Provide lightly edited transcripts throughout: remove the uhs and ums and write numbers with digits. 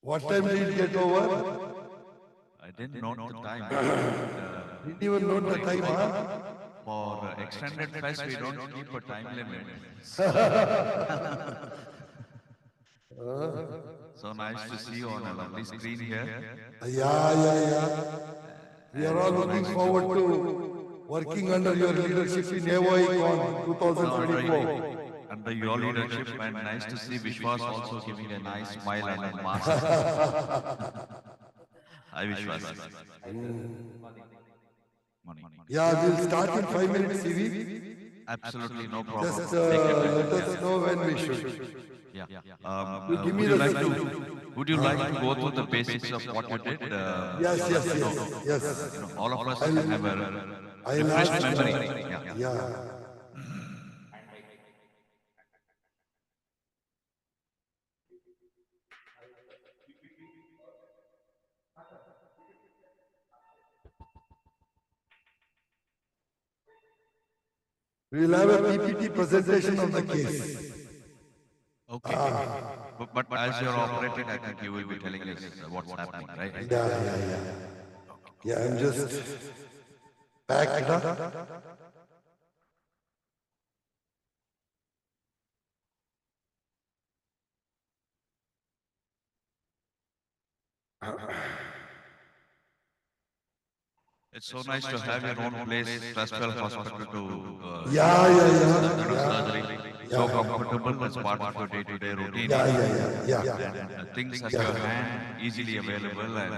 What time did it get over? I didn't note the time. Didn't even note the time, huh? For extended fest, we don't keep a time limit. So nice to see you on a lovely screen here. Yeah. We are all looking forward to working under your leadership in AOICon 2024. Under your leadership, and nice to see Vishwas also giving a nice smile and a mask. Hi, Vishwas. Morning. Yeah, we'll start in 5 minutes, CV. Absolutely no problem. Just let us know when we should. Yeah. You give me the would you like to go through the basics of what you did? Yes. All of us have a refreshed memory. Yeah. We will have a PPT presentation of the case. Okay. But as you're operating, I think you will be telling us what's happening, right? Yeah, I'm just packed up. It's so nice to have your own place, Trustwell Hospital to surgery. So comfortable as part of your day-to-day routine. And things at your hand, easily available and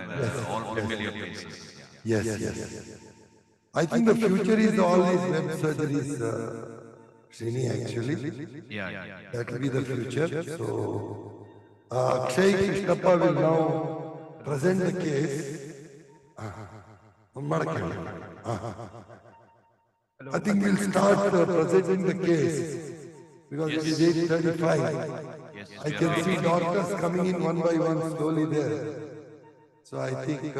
all familiar places. Yes. I think the future is all these web surgeries, Srini, actually. Yeah. That will be the future. So, Akshay Krishnappa will now present the case. I think we'll start presenting the case because it is 8:35. I can see doctors coming in one by one slowly there. So I think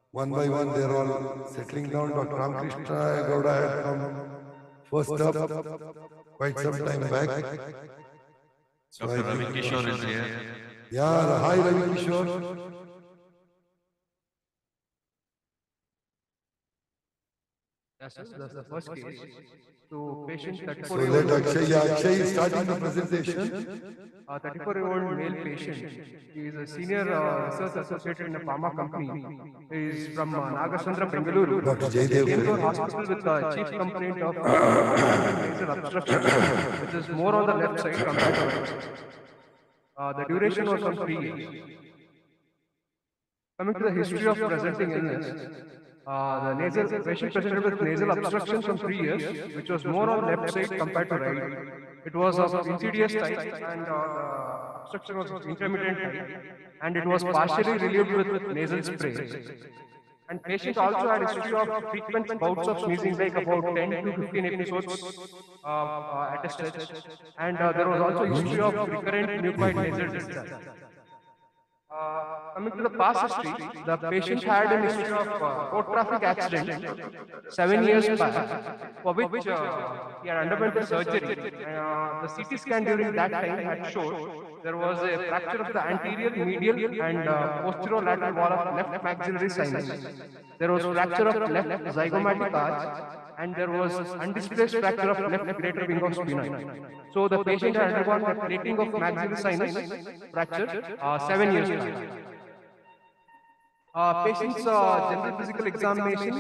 one by one they're all settling down. Dr. Ramakrishna Gowda had come first up quite some time back. So Dr. Ravi Kishore is here. Yeah, hi Ravi Kishore. Yes, sir, that's the first case. So, patient 34 So let Akshay is starting the presentation. 34-year-old male patient. He is a senior research associate in a pharma company. He is from Nagasandra, Bengaluru. Dr. He came to our Jaydev. hospital with a chief complaint of nasal obstruction, which is more on the left side compared to right side. The duration was on 3 years. Coming to the history of presenting illness, the patient presented with nasal obstruction from 3 years, which was more on left side compared to right. It was of insidious type, and the obstruction was intermittent type, and it was partially relieved with nasal spray. And patient also had a history of frequent bouts of sneezing, like about 10 to 15 episodes at a stretch. And there was also a history of recurrent mucoid nasal discharge. Coming to the past history, the patient had a history of road traffic accident 7 years back, for which he had underwent surgery. The CT scan during that time had showed there was a fracture of the anterior, medial, and posterolateral wall of left maxillary sinus. There was fracture of left zygomatic arch, and there was undisplaced fracture of left greater wing of sphenoid. So the patient had undergone the plating of maxillary sinus fracture 7 years back. Patient's general physical examination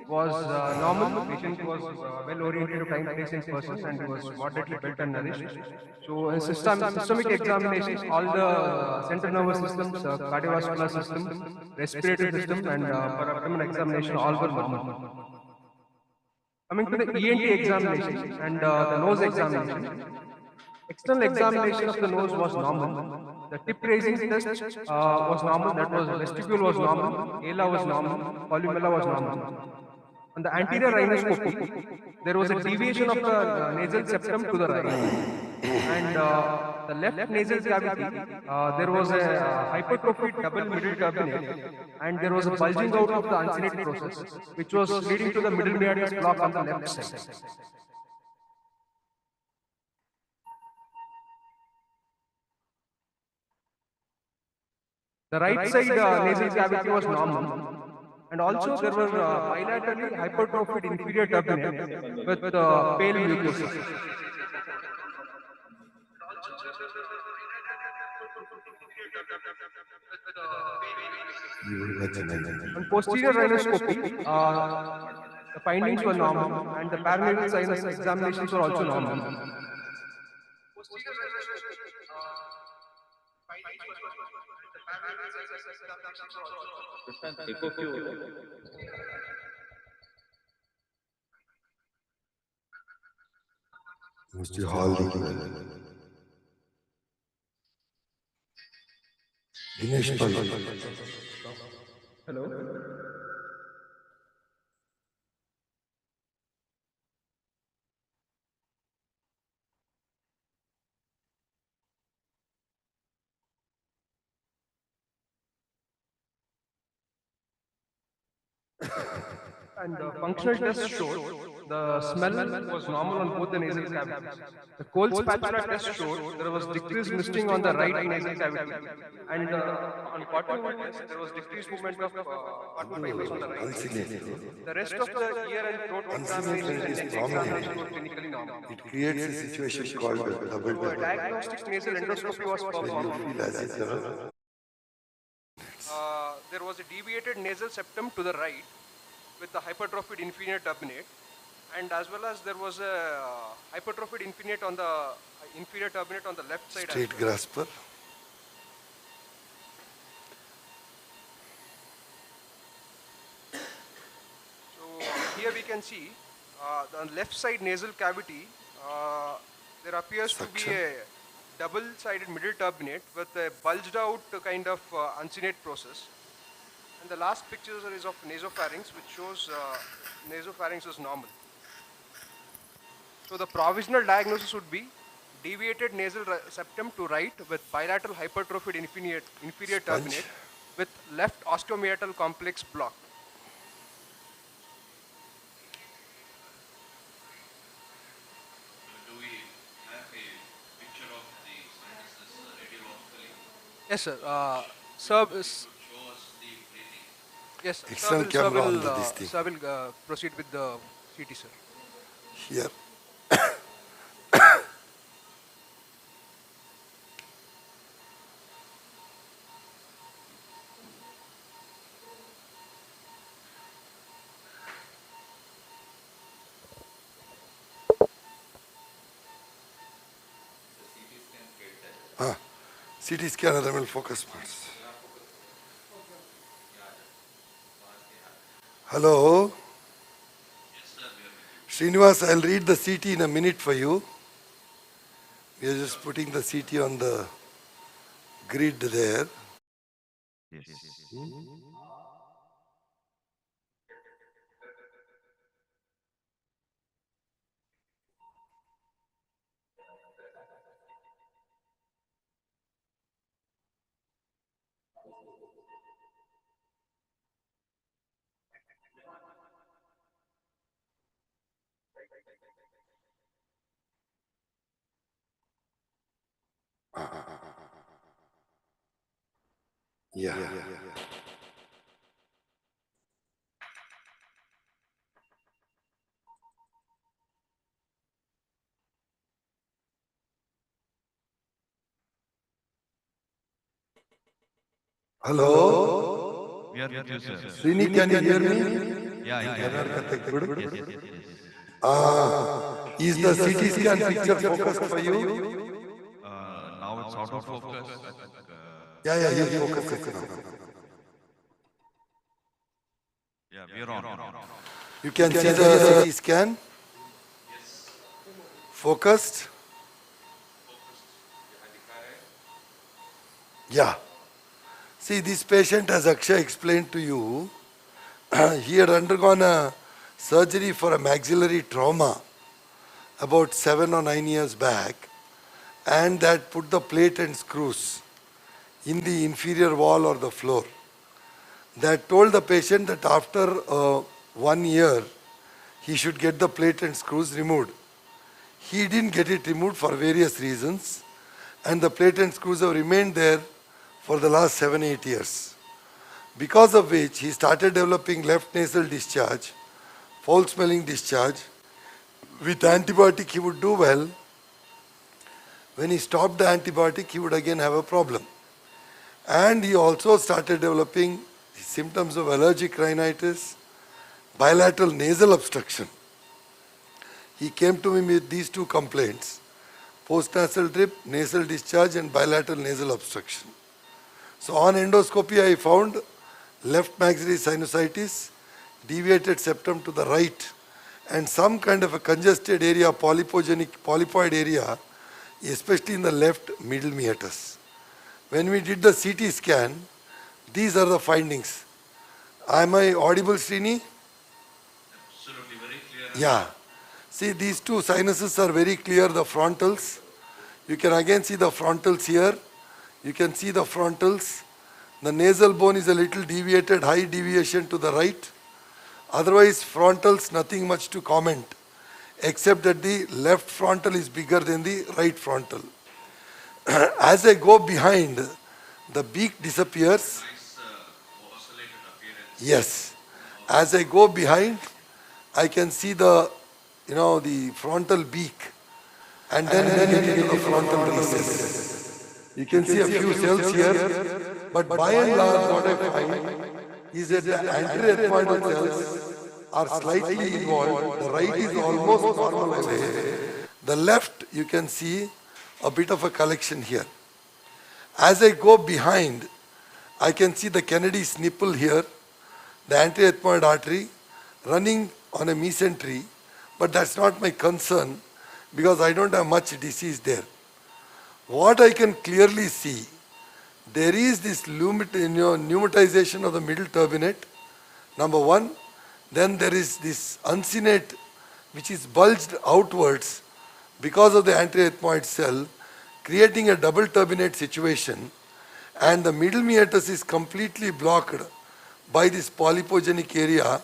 was normal. The patient was well oriented to time, place, and person, and he was moderately built and nourished. So, in systemic examination, all the central nervous systems, cardiovascular system, respiratory system, and for abdomen examination, all were normal. Coming to the ENT examination and the nose examination, external examination of the nose was normal. The tip raising test was normal. That was vestibule was normal. Ala was normal. Columella was normal. On the anterior rhinoscopy, there was a deviation of the nasal septum to the right. And the left nasal cavity, there was a hypertrophied double middle turbinate, and there was a bulging out of the uncinate process, which was leading to the middle meatus block on the left side. The right side nasal cavity was normal. And also there were bilaterally hypertrophied inferior turbinate with pale mucosa. On posterior rhinoscopy, the findings were normal and the paranasal sinus examinations were also normal. Must be Hall. Dinesh Pal. Hello. And the functional test showed the smell was normal on both the nasal cavities. The cold spatula test showed there was decreased misting on the right nasal cavity. And on cotton wool test, there was decreased movement of cotton fibers on the right. The rest of the ear and throat examinations and neck examinations were clinically normal. It creates a situation called a double So a diagnostic nasal endoscopy was performed. There was a deviated nasal septum to the right with the hypertrophied inferior turbinate, and as well as there was a hypertrophied inferior on the left side. Straight grasper. So here we can see the left side nasal cavity. There appears to be a double-sided middle turbinate with a bulged out kind of uncinate process. And the last picture is of nasopharynx, which shows nasopharynx is normal. So the provisional diagnosis would be deviated nasal septum to right with bilateral hypertrophied inferior turbinate with left osteomeatal complex block. Do we have a picture of the sinuses radiologically? Yes, sir. Sir, Show us the breathing. yes, External camera on this thing. Sir will proceed with the CT, sir. Here. CT scanner will focus parts. Hello? Srinivas, I'll read the CT in a minute for you. We are just putting the CT on the grid there. Yes. Yeah. Hello? We are with you, sir. Srini, can you hear me? Yeah. Is the CT scan picture focused for you? Now it's out of focus. Yeah, you focus it now. Yeah, we are on. You can see the CT scan? Focused? Yeah. See, this patient, as Akshay explained to you, he had undergone a surgery for a maxillary trauma about 7 or 9 years back, and that put the plate and screws in the inferior wall or the floor. That told the patient that after 1 year, he should get the plate and screws removed. He didn't get it removed for various reasons, and the plate and screws have remained there for the last 7-8 years. Because of which he started developing left nasal discharge, foul smelling discharge. With antibiotic he would do well. When he stopped the antibiotic, he would again have a problem. And he also started developing symptoms of allergic rhinitis, bilateral nasal obstruction. He came to me with these two complaints: postnasal drip, nasal discharge, and bilateral nasal obstruction. So on endoscopy, I found left maxillary sinusitis, deviated septum to the right, and some kind of a congested area, polypoid area, especially in the left middle meatus. When we did the CT scan, these are the findings. Am I audible, Srini? Absolutely, very clear. Yeah. See, these two sinuses are very clear, the frontals. You can again see the frontals here. You can see the frontals. The nasal bone is a little deviated, high deviation to the right. Otherwise, frontals, nothing much to comment, except that the left frontal is bigger than the right frontal. As I go behind, the beak disappears. Nice ocellated appearance. Yes. As I go behind, I can see the, the frontal beak. And then you get into the frontal recess. You can see a few cells here. But by and large, what I find is that the anterior ethmoidal cells are slightly involved. The right is almost normal away. The left, you can see a bit of a collection here. As I go behind, I can see the Kennedy's nipple here, the anterior ethmoid artery running on a mesentery, but that's not my concern because I don't have much disease there. What I can clearly see, there is this pneumatization of the middle turbinate, number one. Then there is this uncinate which is bulged outwards because of the anterior ethmoid cell, creating a double turbinate situation, and the middle meatus is completely blocked by this polypogenic area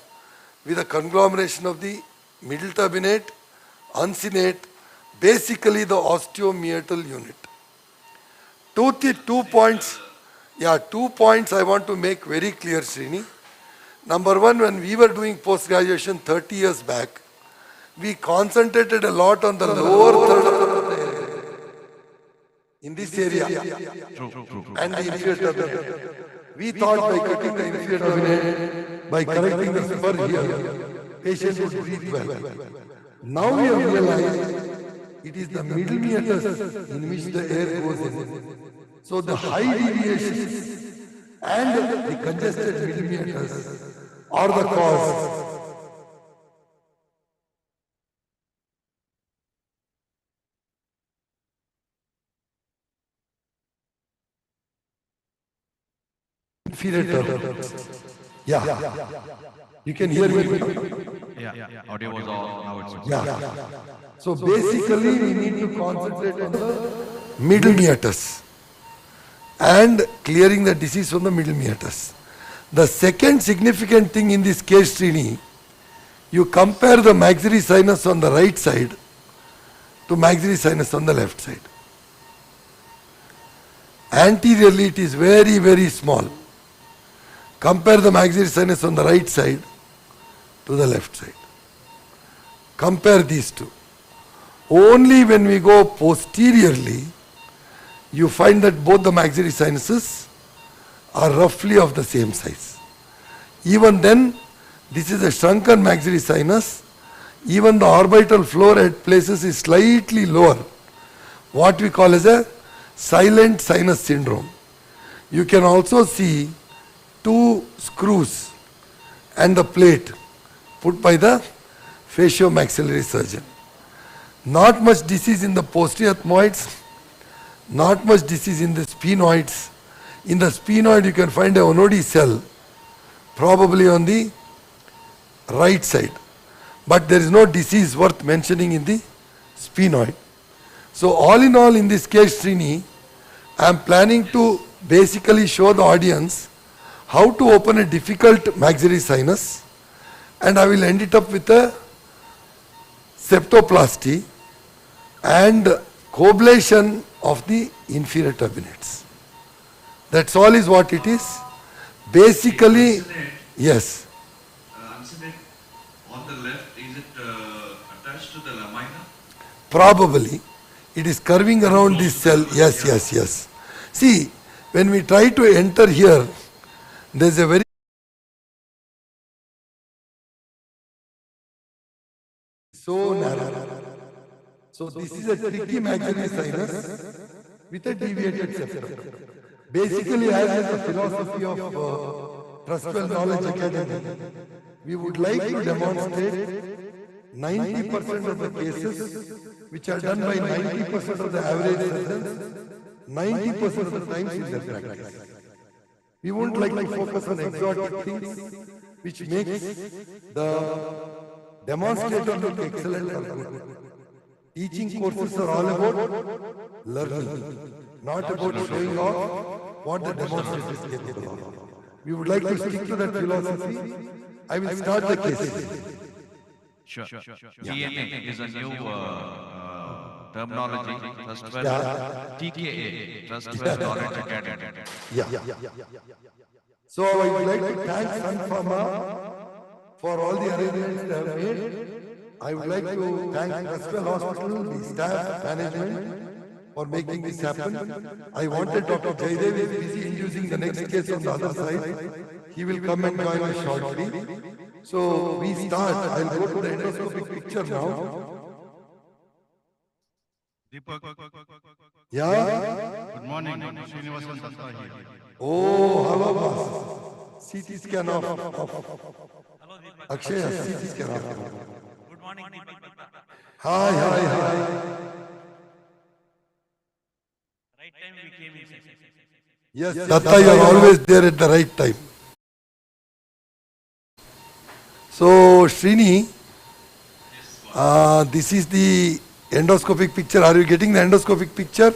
with a conglomeration of the middle turbinate, uncinate, basically the osteomeatal unit. Two points I want to make very clear, Srini. Number one, when we were doing post-graduation 30 years back, we concentrated a lot on the lower third of the area. In this area. And the inferior turbinate. We thought by cutting the inferior turbinate, by correcting the spur here, patient would breathe well. Now we have realized it is the middle meatus in which the air goes in. So the high deviations and the congested middle meatus are the cause. Inferior turbinate. Yeah. You can hear me. Yeah. Audio was off, now it's on. Yeah. So basically we need to concentrate on the middle meatus and clearing the disease from the middle meatus. The second significant thing in this case, Srini, you compare the maxillary sinus on the right side to maxillary sinus on the left side. Anteriorly it is very, very small. Compare the maxillary sinus on the right side to the left side. Compare these two. Only when we go posteriorly, you find that both the maxillary sinuses are roughly of the same size. Even then, this is a shrunken maxillary sinus. Even the orbital floor at places is slightly lower. What we call as a silent sinus syndrome. You can also see two screws and the plate put by the facial-maxillary surgeon. Not much disease in the posterior ethmoids, not much disease in the sphenoids. In the sphenoid you can find a Onodi cell, probably on the right side. But there is no disease worth mentioning in the sphenoid. So all in all, in this case, Srini, I am planning to basically show the audience how to open a difficult maxillary sinus, and I will end it up with a septoplasty and coblation of the inferior turbinates. That's all is what it is. Basically, yes. Uncinate on the left, is it attached to the lamina? Probably. It is curving around this cell. Yes, yes, yes. See, when we try to enter here, there is a very so narrow. So this is a tricky maxillary sinus with a deviated septum. Basically, as is the philosophy of Trustwell Knowledge Academy, we would like to demonstrate 90% of the cases which are done by 90% of the average surgeons, 90% of the times in their practice. We won't like to focus on exotic things which makes the demonstrator look excellent or good. Teaching courses are all about learning, not about showing off what the demonstrator is capable of. We would like to stick to that philosophy. I will start the case. Sure. TNA is a new terminology. Trustwell, TKA, Trustwell Knowledge Academy. Yeah. So I would like to thank Sun Pharma for all the arrangements they have made. I would like to thank Trustwell Hospital, the staff, management for making this happen. I wanted Dr. Jaydev is busy inducing the next case on the other side. He will come and join us shortly. So we start. I'll go to the endoscopic picture now. Deepak. Yeah? Good morning, Dr. Srinivasan Datta here. Oh, hello, boss. CT scan off. Akshay, CT scan off. Good morning, Deepak. Hi. Right time we came in. Yes, Datta, you are always there at the right time. So, Srini, this is the endoscopic picture. Are you getting the endoscopic picture?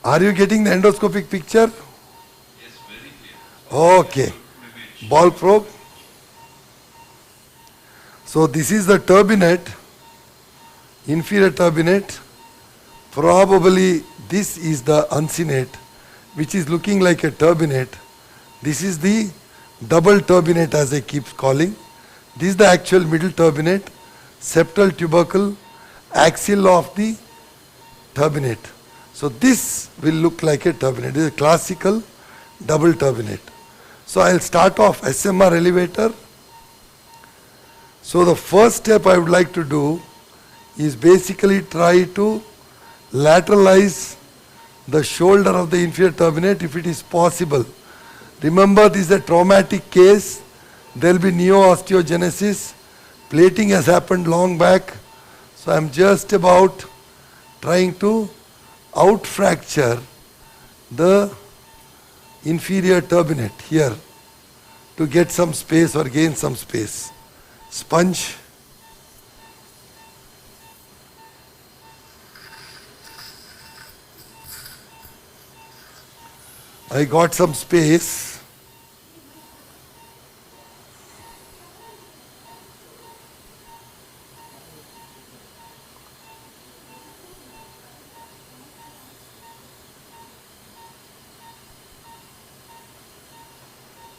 Are you getting the endoscopic picture? Yes, very clear. Okay. Ball probe. So this is the turbinate, inferior turbinate. Probably this is the uncinate, which is looking like a turbinate. This is the double turbinate, as I keep calling. This is the actual middle turbinate, septal tubercle, axilla of the turbinate. So this will look like a turbinate. This is a classical double turbinate. So I'll start off SMR elevator. So the first step I would like to do is basically try to lateralize the shoulder of the inferior turbinate if it is possible. Remember, this is a traumatic case. There will be neo-osteogenesis. Plating has happened long back. So I'm just about trying to out-fracture the inferior turbinate here to get some space or gain some space. Sponge. I got some space.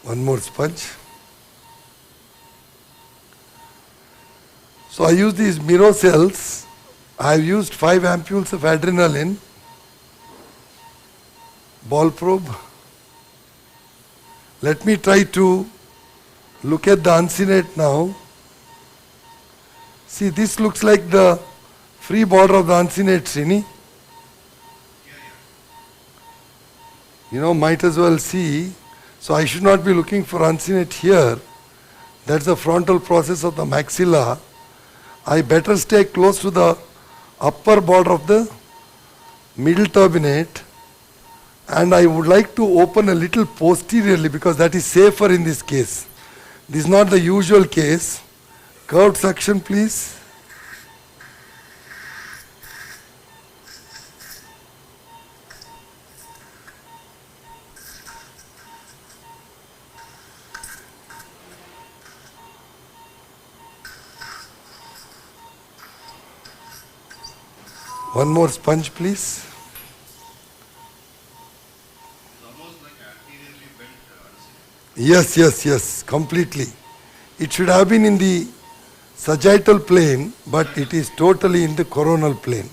One more sponge. So I use these Miro cells. I have used 5 ampules of adrenaline. Ball probe. Let me try to look at the uncinate now. See, this looks like the free border of the uncinate, Srini. You know, might as well see. So I should not be looking for uncinate here. That's the frontal process of the maxilla. I better stay close to the upper border of the middle turbinate. And I would like to open a little posteriorly because that is safer in this case. This is not the usual case. Curved suction, please. One more sponge, please. Yes, yes, yes, completely. It should have been in the sagittal plane, but it is totally in the coronal plane.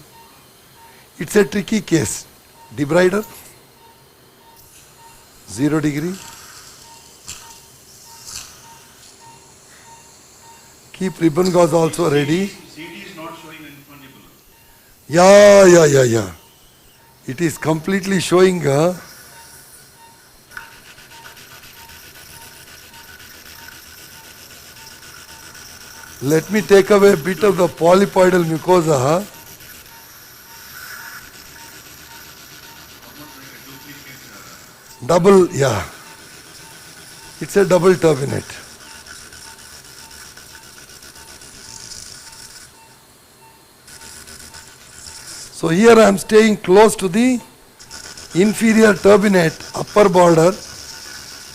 It's a tricky case. Debrider, 0 degree. Keep ribbon gauze also ready. CD is not showing infundibulum. Yeah. It is completely showing. Let me take away a bit of the polypoidal mucosa. Double, yeah. It's a double turbinate. So here I am staying close to the inferior turbinate upper border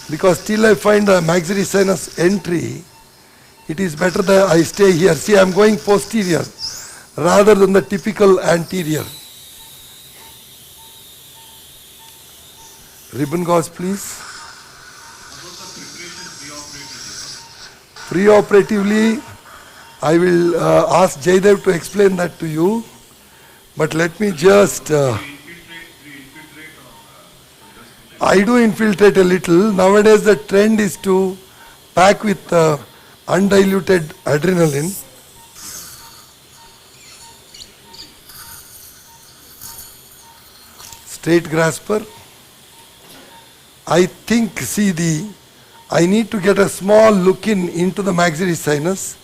because till I find the maxillary sinus entry, it is better that I stay here. See, I am going posterior rather than the typical anterior. Ribbon gauze, please. Preoperatively, I will ask Jaydev to explain that to you. But let me just... I do infiltrate a little. Nowadays the trend is to pack with undiluted adrenaline. Straight grasper. I think, I need to get a small look into the maxillary sinus.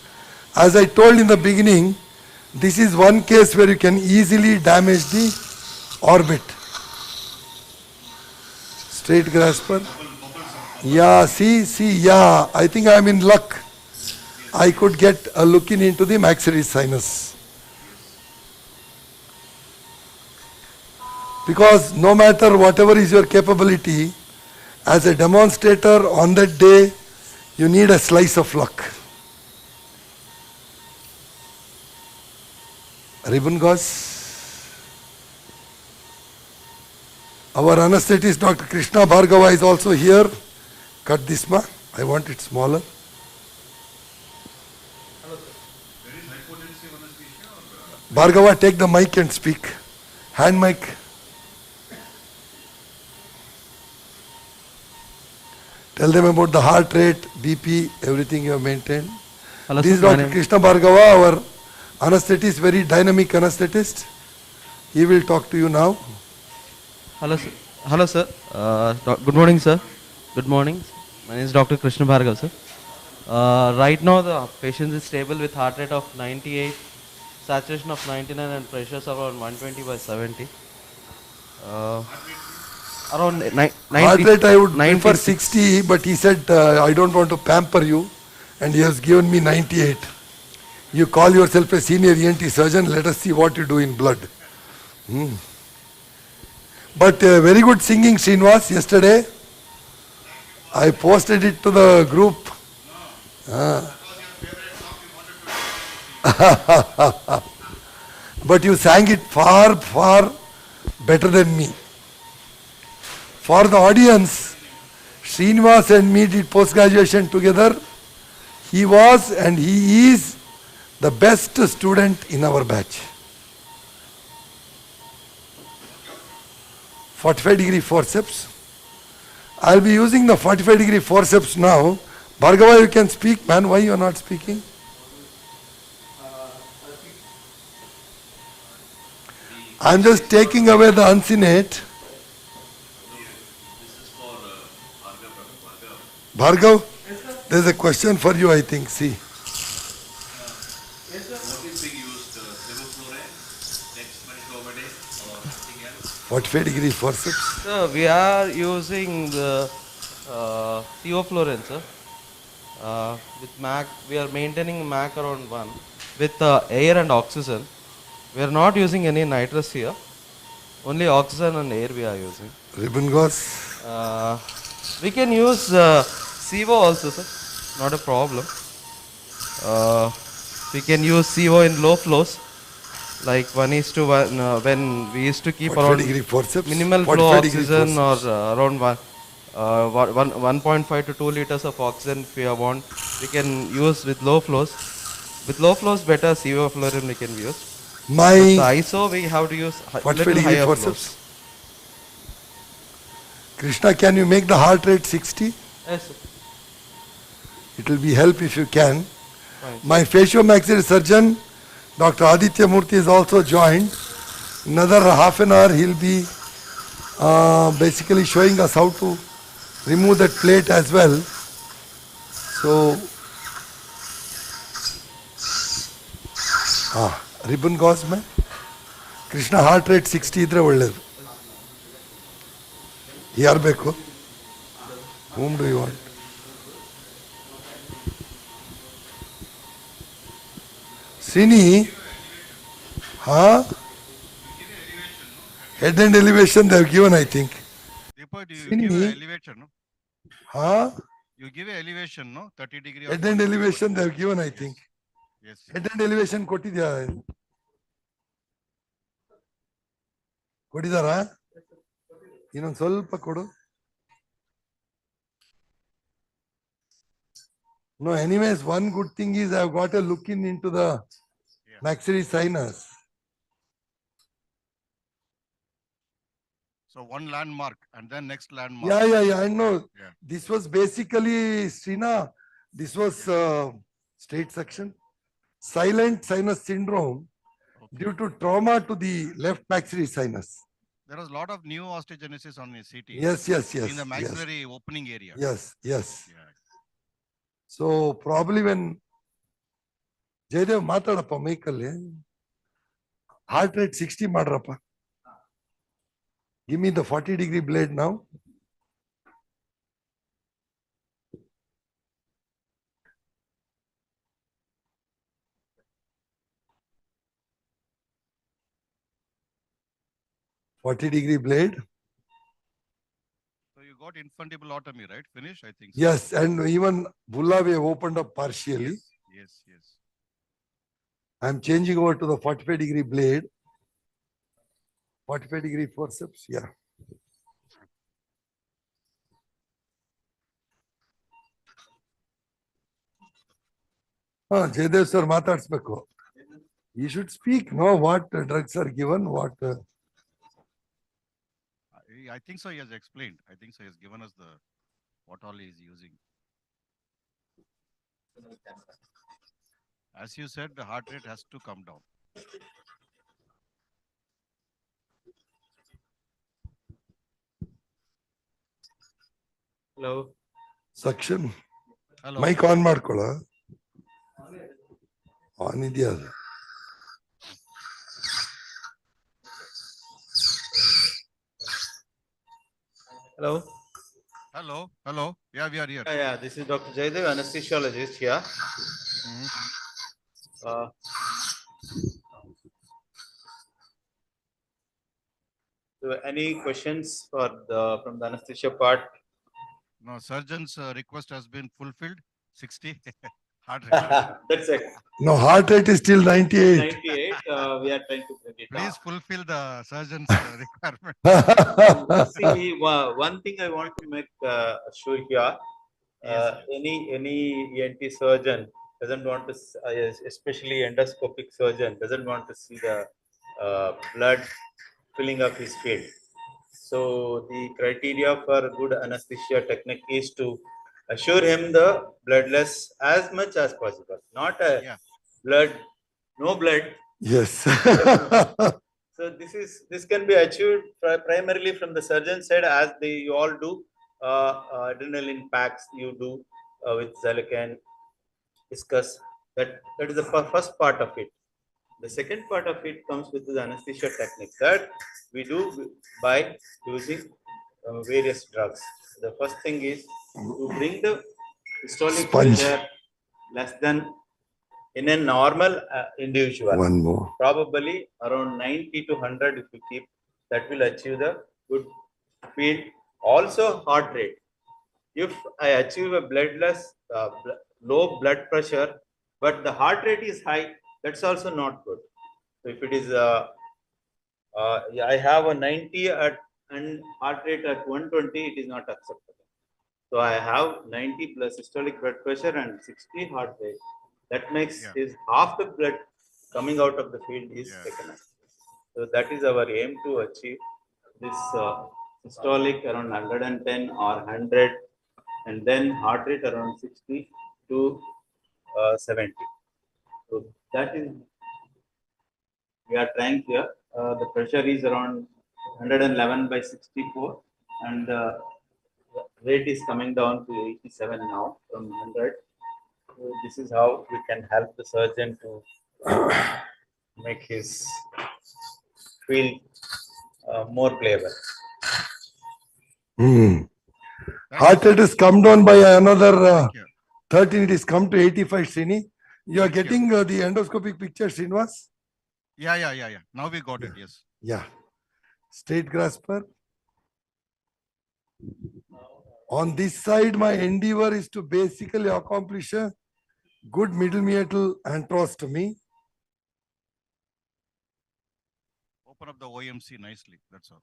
As I told in the beginning, this is one case where you can easily damage the orbit. Straight grasper. Yeah, yeah, I think I am in luck. I could get a look into the maxillary sinus. Because no matter whatever is your capability, as a demonstrator on that day, you need a slice of luck. Ribbon gauze. Our anesthetist Dr. Krishna Bhargava is also here. Cut this ma. I want it smaller. Bhargava, take the mic and speak. Hand mic. Tell them about the heart rate, BP, everything you have maintained. Hello, This is sir. Dr. Krishna Bhargava, our anesthetist, very dynamic anesthetist. He will talk to you now. Hello, sir. Hello, sir. Good morning, sir. Good morning. My name is Dr. Krishna Bhargav, sir. Right now, the patient is stable with heart rate of 98, saturation of 99, and pressures around 120/70. Around 90. Heart rate I would 96. prefer 60, but he said, I don't want to pamper you, and he has given me 98. You call yourself a senior ENT surgeon, let us see what you do in blood. But very good singing, Srinivas, yesterday. I posted it to the group. But you sang it far, far better than me. For the audience, Srinivas and me did post-graduation together. He was and he is the best student in our batch. 45-degree forceps. I'll be using the 45-degree forceps now. Bhargava, you can speak, man. Why you are not speaking? I'm just taking away the uncinate. Bhargav, there's a question for you, I think. See. What is being used, sevoflurane, dexmedetomidine or something else? 45-degree forceps. Sir, we are using the sevoflurane, sir. With MAC, we are maintaining MAC around 1 with air and oxygen. We are not using any nitrous here. Only oxygen and air we are using. Ribbon gauze. We can use SIVO also, sir. Not a problem. We can use SIVO in low flows. like 1:1 when we used to keep 45 around degree forceps. minimal flow 45 degree oxygen or forceps. around 1.5 to 2 liters of oxygen if we want, we can use with low flows. With low flows, better sevoflurane we can use. With the My ISO, we have to use 45 little degree higher forceps. flows. Krishna, can you make the heart rate 60? Yes, sir. It will be help if you can. Fine. My facial-maxillary surgeon, Dr. Aditya Murthy, is also joined. Another half an hour, he'll be basically showing us how to remove that plate as well. So, ribbon gauze mein Krishna heart rate 60 idre ಒಳ್ಳೆದು. ಯಾರು ಬೇಕು? Whom do you want? Srini, head and elevation they have given, I think. Deepak, you Srini. give an elevation, no? You give an elevation, no? 30 degree. or Head and 40 degree. elevation they have given, I think. Yes. Head and elevation ಕೊಟ್ಟಿದ್ಯಾ? ಕೊಟ್ಟಿದಾರಾ? ಇನ್ನೊಂದು ಸ್ವಲ್ಪ ಕೊಡು. No, anyways, one good thing is I've got a look into the maxillary sinus. So one landmark and then next landmark. Yeah, I know. Yeah. This was basically, Srina, this was straight section. Silent sinus syndrome due to trauma to the left maxillary sinus. There was a lot of new osteogenesis on the CT. Yes. In the maxillary opening area. Yes. Yeah. So probably when Jaydev ಮಾತಾಡಪ್ಪ ಮೈಕಲ್ಲಿ heart rate 60 ಮಾಡ್ರಪ್ಪ. Give me the 40 degree blade now. .40-degree blade. So you got infundibulotomy, right? Finish, I think. So. Yes, and even bulla we have opened up partially. Yes. I'm changing over to the 45-degree blade. 45-degree forceps, yeah. Jaydev sir ಮಾತಾಡ್ಸ್ಬೇಕು. You should speak, no, what drugs are given, what. I think so he has explained. I think so he has given us the what all he is using. As you said, the heart rate has to come down. Hello. Suction. Hello. Mic on ಮಾಡ್ಕೊಳ್ಳ. On ಇದೆಯಾ ಅದು? Hello. Yeah, we are here. Yeah, this is Dr. Jaydev, anesthesiologist here. So any questions from the anesthesia part? No, surgeon's request has been fulfilled. 60 heart rate. That's it. No, heart rate is still 98. 98, we are trying to bring it Please down. fulfill the surgeon's requirement. See, one thing I want to make sure here, any ENT surgeon doesn't want to, especially endoscopic surgeon, doesn't want to see the blood filling up his field. So the criteria for good anesthesia technique is to assure him the bloodless as much as possible, not a blood, no blood. Yes. So this can be achieved primarily from the surgeon side, as you all do adrenaline packs. You do with Zalecan, discuss that is the first part of it. The second part of it comes with the anesthesia technique that we do by using various drugs. The first thing is to bring the systolic pressure less than in a normal individual. One more. Probably around 90 to 100 if you keep, that will achieve the good field. Also heart rate. If I achieve a bloodless, low blood pressure, but the heart rate is high, that's also not good. So if it is, I have a 90 at and heart rate at 120, it is not acceptable. So I have 90 plus systolic blood pressure and 60 heart rate. That makes Yeah. is half the blood coming out of the field is Yeah. taken out. So that is our aim to achieve this systolic around 110 or 100, and then heart rate around 60 to 70. So that is we are trying here. The pressure is around 111 by 64, and the rate is coming down to 87 now from 100. So this is how we can help the surgeon to make his field more playable. Thank Heart you, rate has come down by another Thank you. 13. It is come to 85, Srini. You are Thank you. getting the endoscopic picture, Srinivas? Yeah. Now we got it. Yes. Yeah. Straight grasper. On this side, my endeavor is to basically accomplish a good middle meatal antrostomy. Open up the OMC nicely. That's all.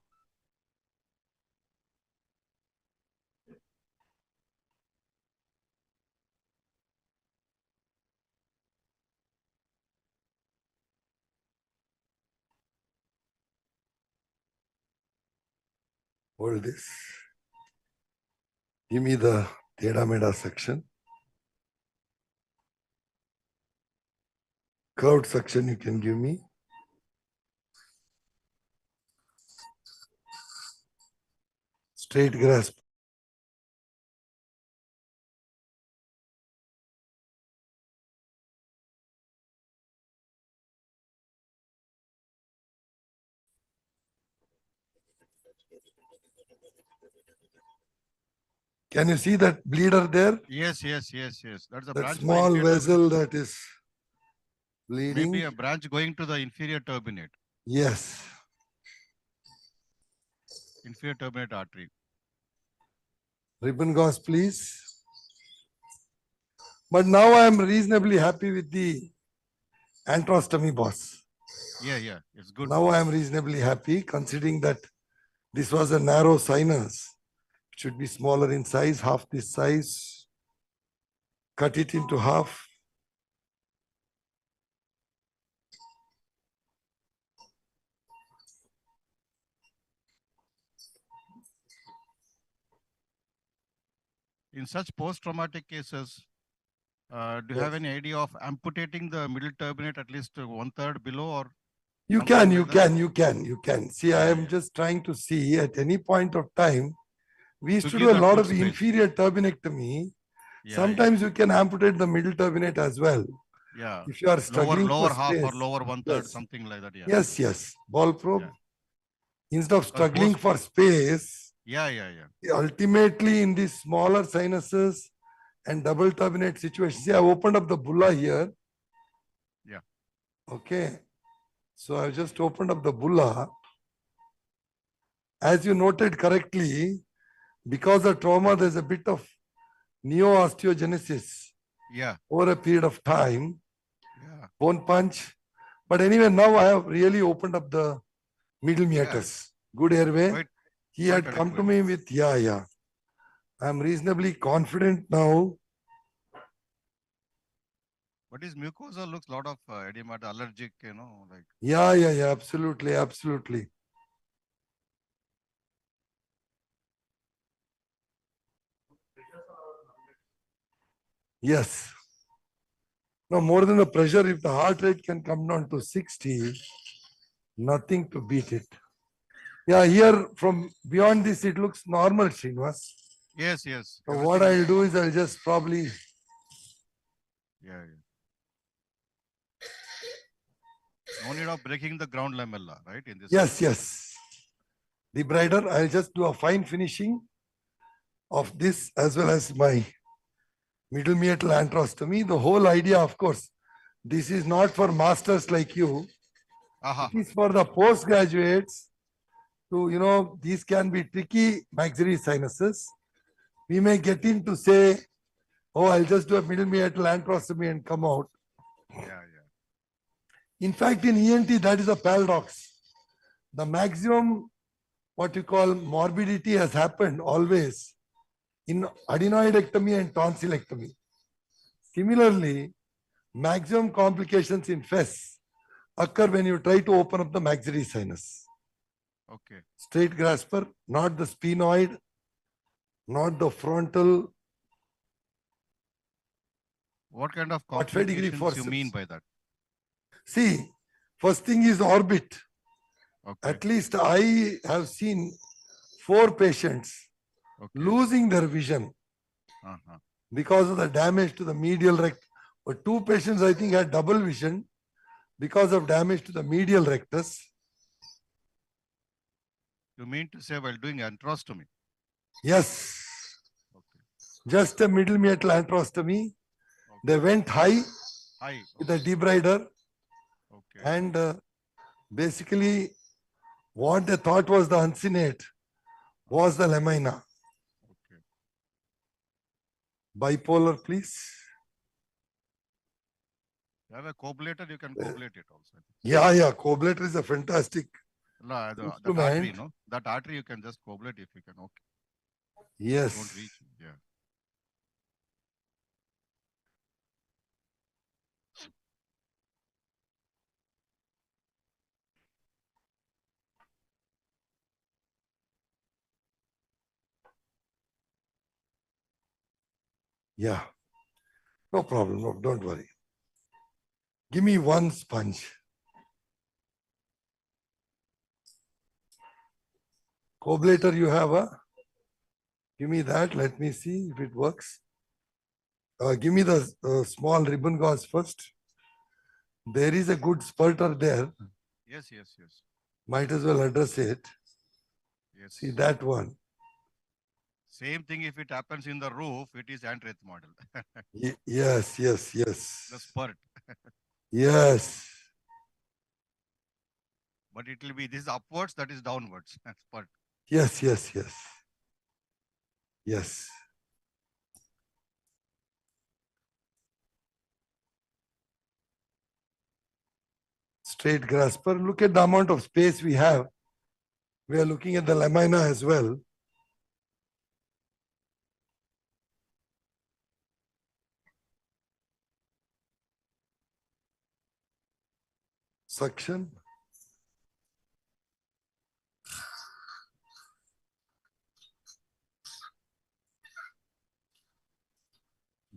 Hold this. Give me the Teda Meda section. Curved section you can give me. Straight grasp. Can you see that bleeder there? Yes. That's the That branch. small by inferior vessel that is turbinate. bleeding. Maybe a branch going to the inferior turbinate. Yes. Inferior turbinate artery. Ribbon gauze, please. But now I am reasonably happy with the antrostomy, boss. Yeah. It's good. Now I am reasonably happy considering that this was a narrow sinus. It should be smaller in size, half this size. Cut it into half. In such post-traumatic cases, do you have any idea of amputating the middle turbinate at least 1/3 below, or You something can, like you that? can, you can. See, I am just trying to see at any point of time. We used To to give do a that lot good of space. inferior turbinectomy. Yeah, Sometimes you can amputate the middle turbinate as well. yeah. If you are struggling Lower for half or space. lower 1/3, Yes. something like that. Yeah. Yes. Ball probe. Yeah. Instead of struggling post- for space, Yeah. ultimately in these smaller sinuses and double turbinate situations. See, I opened up the bulla here. Yeah. Okay. So I've just opened up the bulla. As you noted correctly, because of trauma, there's a bit of neo-osteogenesis Yeah. over a period of time, Yeah. bone punch. But anyway, now I have really opened up the middle meatus. Good airway. Quite- He had quite come to adequate. me with, yeah. I'm reasonably confident now. But his mucosa looks a lot of edema, allergic, like. Yeah, absolutely. Yes. No, more than the pressure, if the heart rate can come down to 60, nothing to beat it. Yeah, here from beyond this, it looks normal, Srinivas. Yes. So what I'll do is I'll just probably, Yeah. No need of breaking the ground lamella, right? In this. yes. Debrider, I'll just do a fine finishing of this as well as my middle meatal antrostomy. The whole idea, of course, this is not for masters like you. Aha. It is for the postgraduates to, these can be tricky maxillary sinuses. We may get in to say, oh, I'll just do a middle meatal antrostomy and come out. Yeah. In fact, in ENT, that is a paradox. The maximum, what you call morbidity, has happened always in adenoidectomy and tonsillectomy. Similarly, maximum complications in FES occur when you try to open up the maxillary sinus. Okay. Straight grasper, not the sphenoid, not the frontal. What kind of What degree complications you forceps? mean by that? See, first thing is orbit. Okay. At least I have seen 4 patients Okay. losing their vision Uh-huh. because of the damage to the medial rectus. But 2 patients, I think, had double vision because of damage to the medial rectus. You mean to say while doing antrostomy? Yes, Okay. just a middle meatal antrostomy. Okay. They went high High. with the debrider, Okay. and basically what they thought was the uncinate was the lamina. Okay. Bipolar, please. You have a coablator, you can coablate it also. Yeah, coablator is a fantastic No, that instrument. artery, no? That artery you can just coablate if you can. Okay. Yes. Don't reach. Yeah. Yeah. No problem. No, don't worry. Give me one sponge. Coablator you have, huh? Give me that. Let me see if it works. Give me the small ribbon gauze first. There is a good spurter there. Yes, yes, yes. Might as well address it. Yes. See that one. Same thing if it happens in the roof, it is Andreth model. Yes. The spurt. Yes. But it will be this upwards, that is downwards. Spurt. Yes. Straight grasper. Look at the amount of space we have. We are looking at the lamina as well. Suction.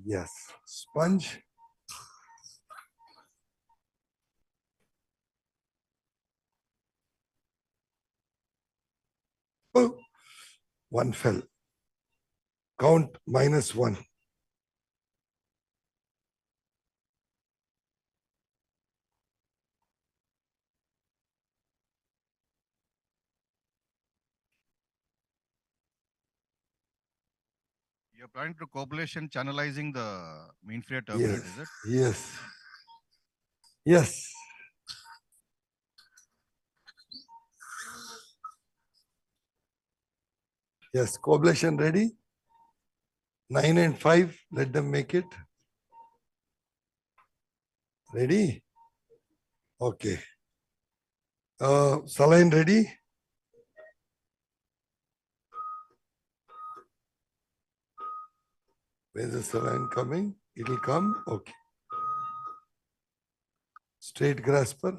Yes. Sponge. Oh, one fell. Count -1. You're planning to coablation channelizing the mean inferior turbinate, is it? Yes. Yes, coablation ready. 9 and 5, let them make it. Ready? Okay. Saline ready? Where's the saline coming? It will come. Okay. Straight grasper.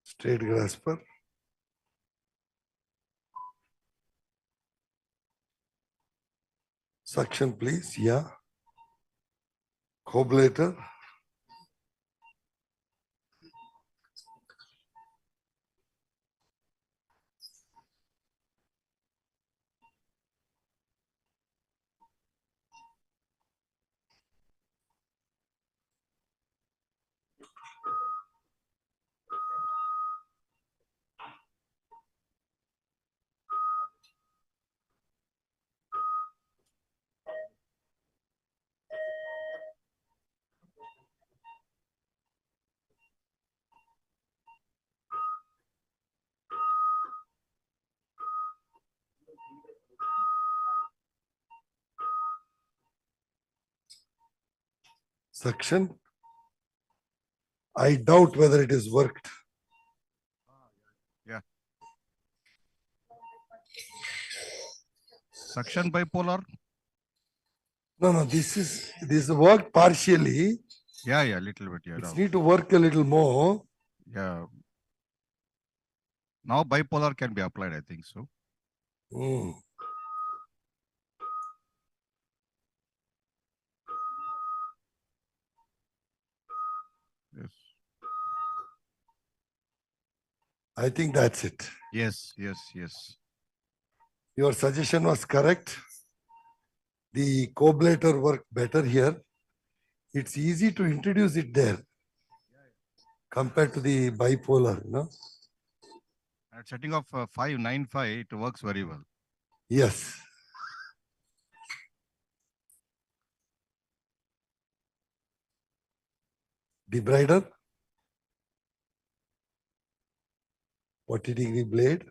Straight grasper. Suction, please. Yeah. Coablator. Suction. I doubt whether it has worked. Yeah. Suction bipolar? No, this worked partially. Yeah, little bit. Yeah, It's no. need to work a little more. Yeah. Now bipolar can be applied, I think so. Hmm. Yes. I think that's it. Yes. Your suggestion was correct. The co-ablator worked better here. It's easy to introduce it there compared to the bipolar, no? At setting of 595, it works very well. Yes. Debrider. 40-degree blade.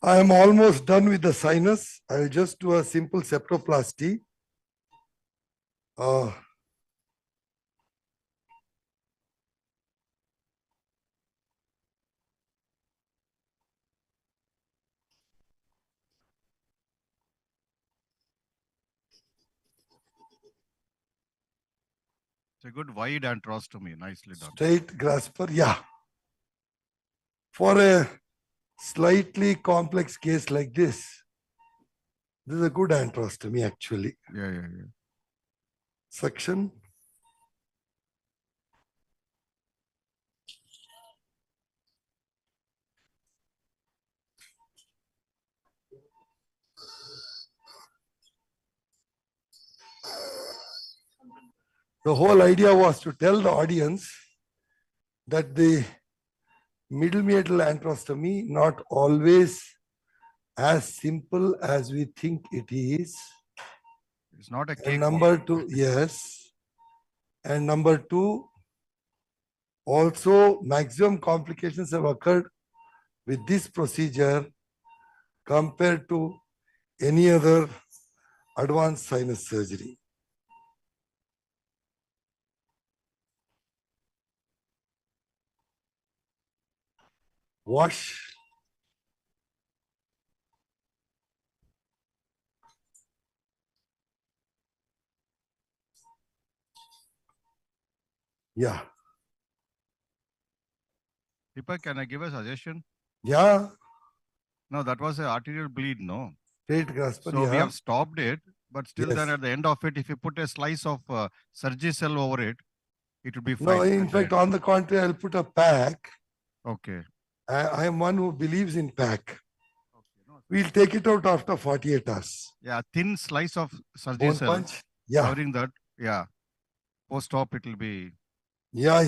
I am almost done with the sinus. I will just do a simple septoplasty. It's a good wide antrostomy, nicely done. Straight grasper, yeah. For a slightly complex case like this is a good antrostomy actually. Yeah. Suction. The whole idea was to tell the audience that the middle meatal antrostomy not always as simple as we think it is. It's not a And cake. number two, yes. And number two, also maximum complications have occurred with this procedure compared to any other advanced sinus surgery. Wash. Yeah. Deepak, can I give a suggestion? Yeah. No, that was an arterial bleed, no? Straight grasper, So yeah. we have stopped it, but still Yes. then at the end of it, if you put a slice of Surgicel over it, it would be fine. No, in fact, on the contrary, I'll put a pack. Okay. I am one who believes in pack. Okay. No. We'll take it out after 48 hours. Yeah, thin slice of Bone Surgicel punch. Yeah. covering that. Yeah. Post-op, it will be. Yeah.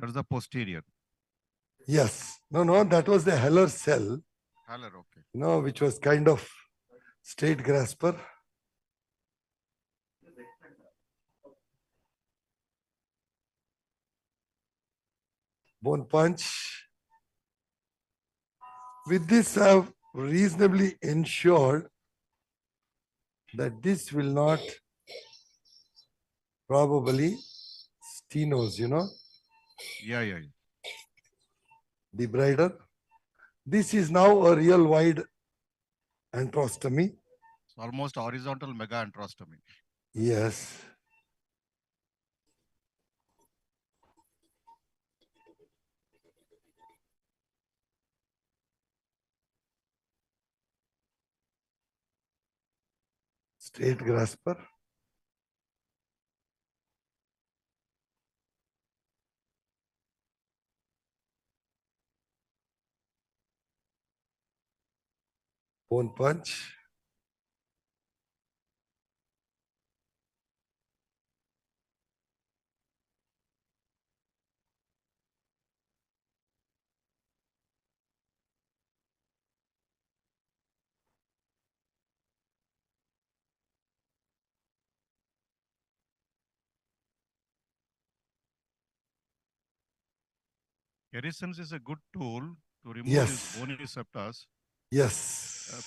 That's the posterior. Yes. No, that was the Heller cell, Haller, okay. which was kind of straight grasper. Bone punch. With this, I have reasonably ensured that this will not probably stenos, Yeah. Debrider. This is now a real wide antrostomy. It's almost horizontal mega antrostomy. Yes. Straight grasper. Bone punch. Kerisons is a good tool to remove Yes. these bony septas. Yes.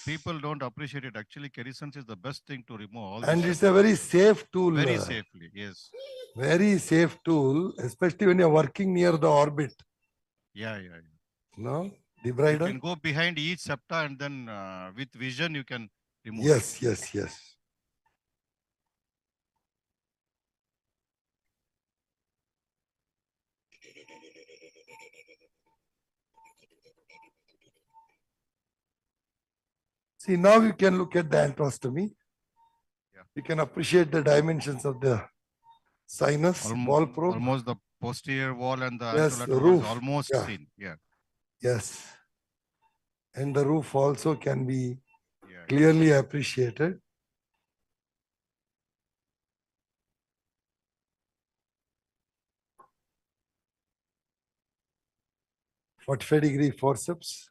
People don't appreciate it. Actually, Kerisons is the best thing to remove all And these it's a very safe tool. very safely. Yes. Very safe tool, especially when you're working near the orbit. Yeah. No? You Debrider? can go behind each septa and then with vision you can remove. Yes. See, now you can look at the antrostomy. Yeah. You can appreciate the dimensions of the sinus, ball probe. Almost the posterior wall and the Yes, anterolateral the wall is roof. almost Yeah. seen. Yeah. Yes. And the roof also can be Yeah. clearly appreciated. -45-degree forceps.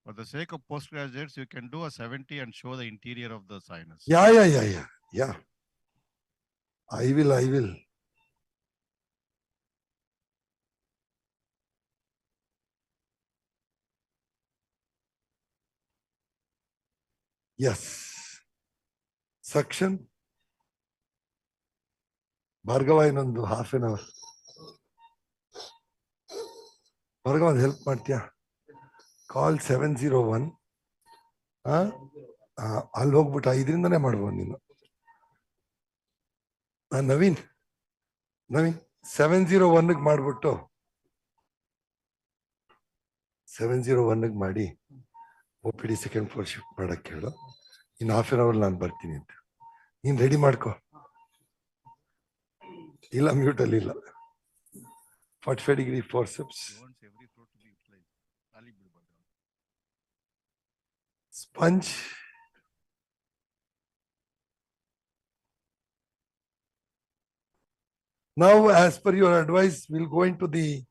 For the sake of postgraduates, you can do a 70 and show the interior of the sinus. Yeah. I will. Yes. Suction. Bhargava ಇನ್ನೊಂದು half an hour. Bhargava help ಮಾಡ್ತೀಯಾ? Call 701. ಅಲ್ಲಿ ಹೋಗ್ಬಿಟ್ಟು 5ರಿಂದನೇ ಮಾಡ್ಬೋದು ನೀನು. ನವೀನ್ 701ಗೆ ಮಾಡ್ಬಿಟ್ಟು 701ಗೆ ಮಾಡಿ OPD second floor shift ಮಾಡಕ್ಕೆ ಹೇಳು. ಇನ್ನು half an hour ನಾನು ಬರ್ತೀನಿ ಅಂತ. ನೀನು ರೆಡಿ ಮಾಡ್ಕೋ. ಇಲ್ಲ ಮ್ಯೂಟಲ್ಲಿ ಇಲ್ಲ. 45-degree forceps. Sponge. Now, as per your advice, we'll go into the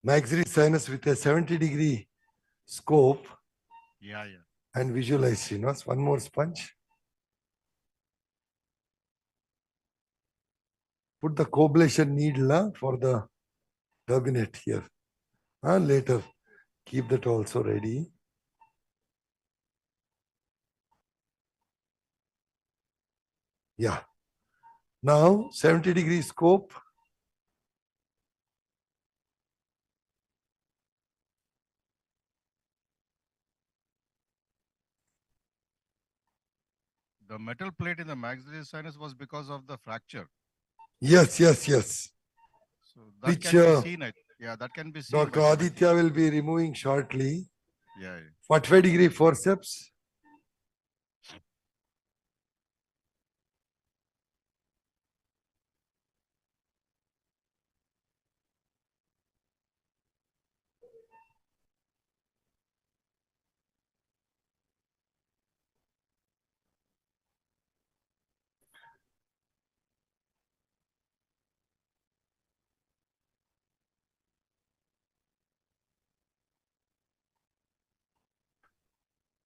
maxillary sinus with a 70-degree scope. Yeah. And visualize, one more sponge. Put the coblation needle for the turbinate here. Later, keep that also ready. Yeah. Now, 70-degree scope. The metal plate in the maxillary sinus was because of the fracture. Yes. So that Which, can be seen. Yeah, that can be seen. Dr. Aditya will be removing shortly. Yeah. 45-degree forceps.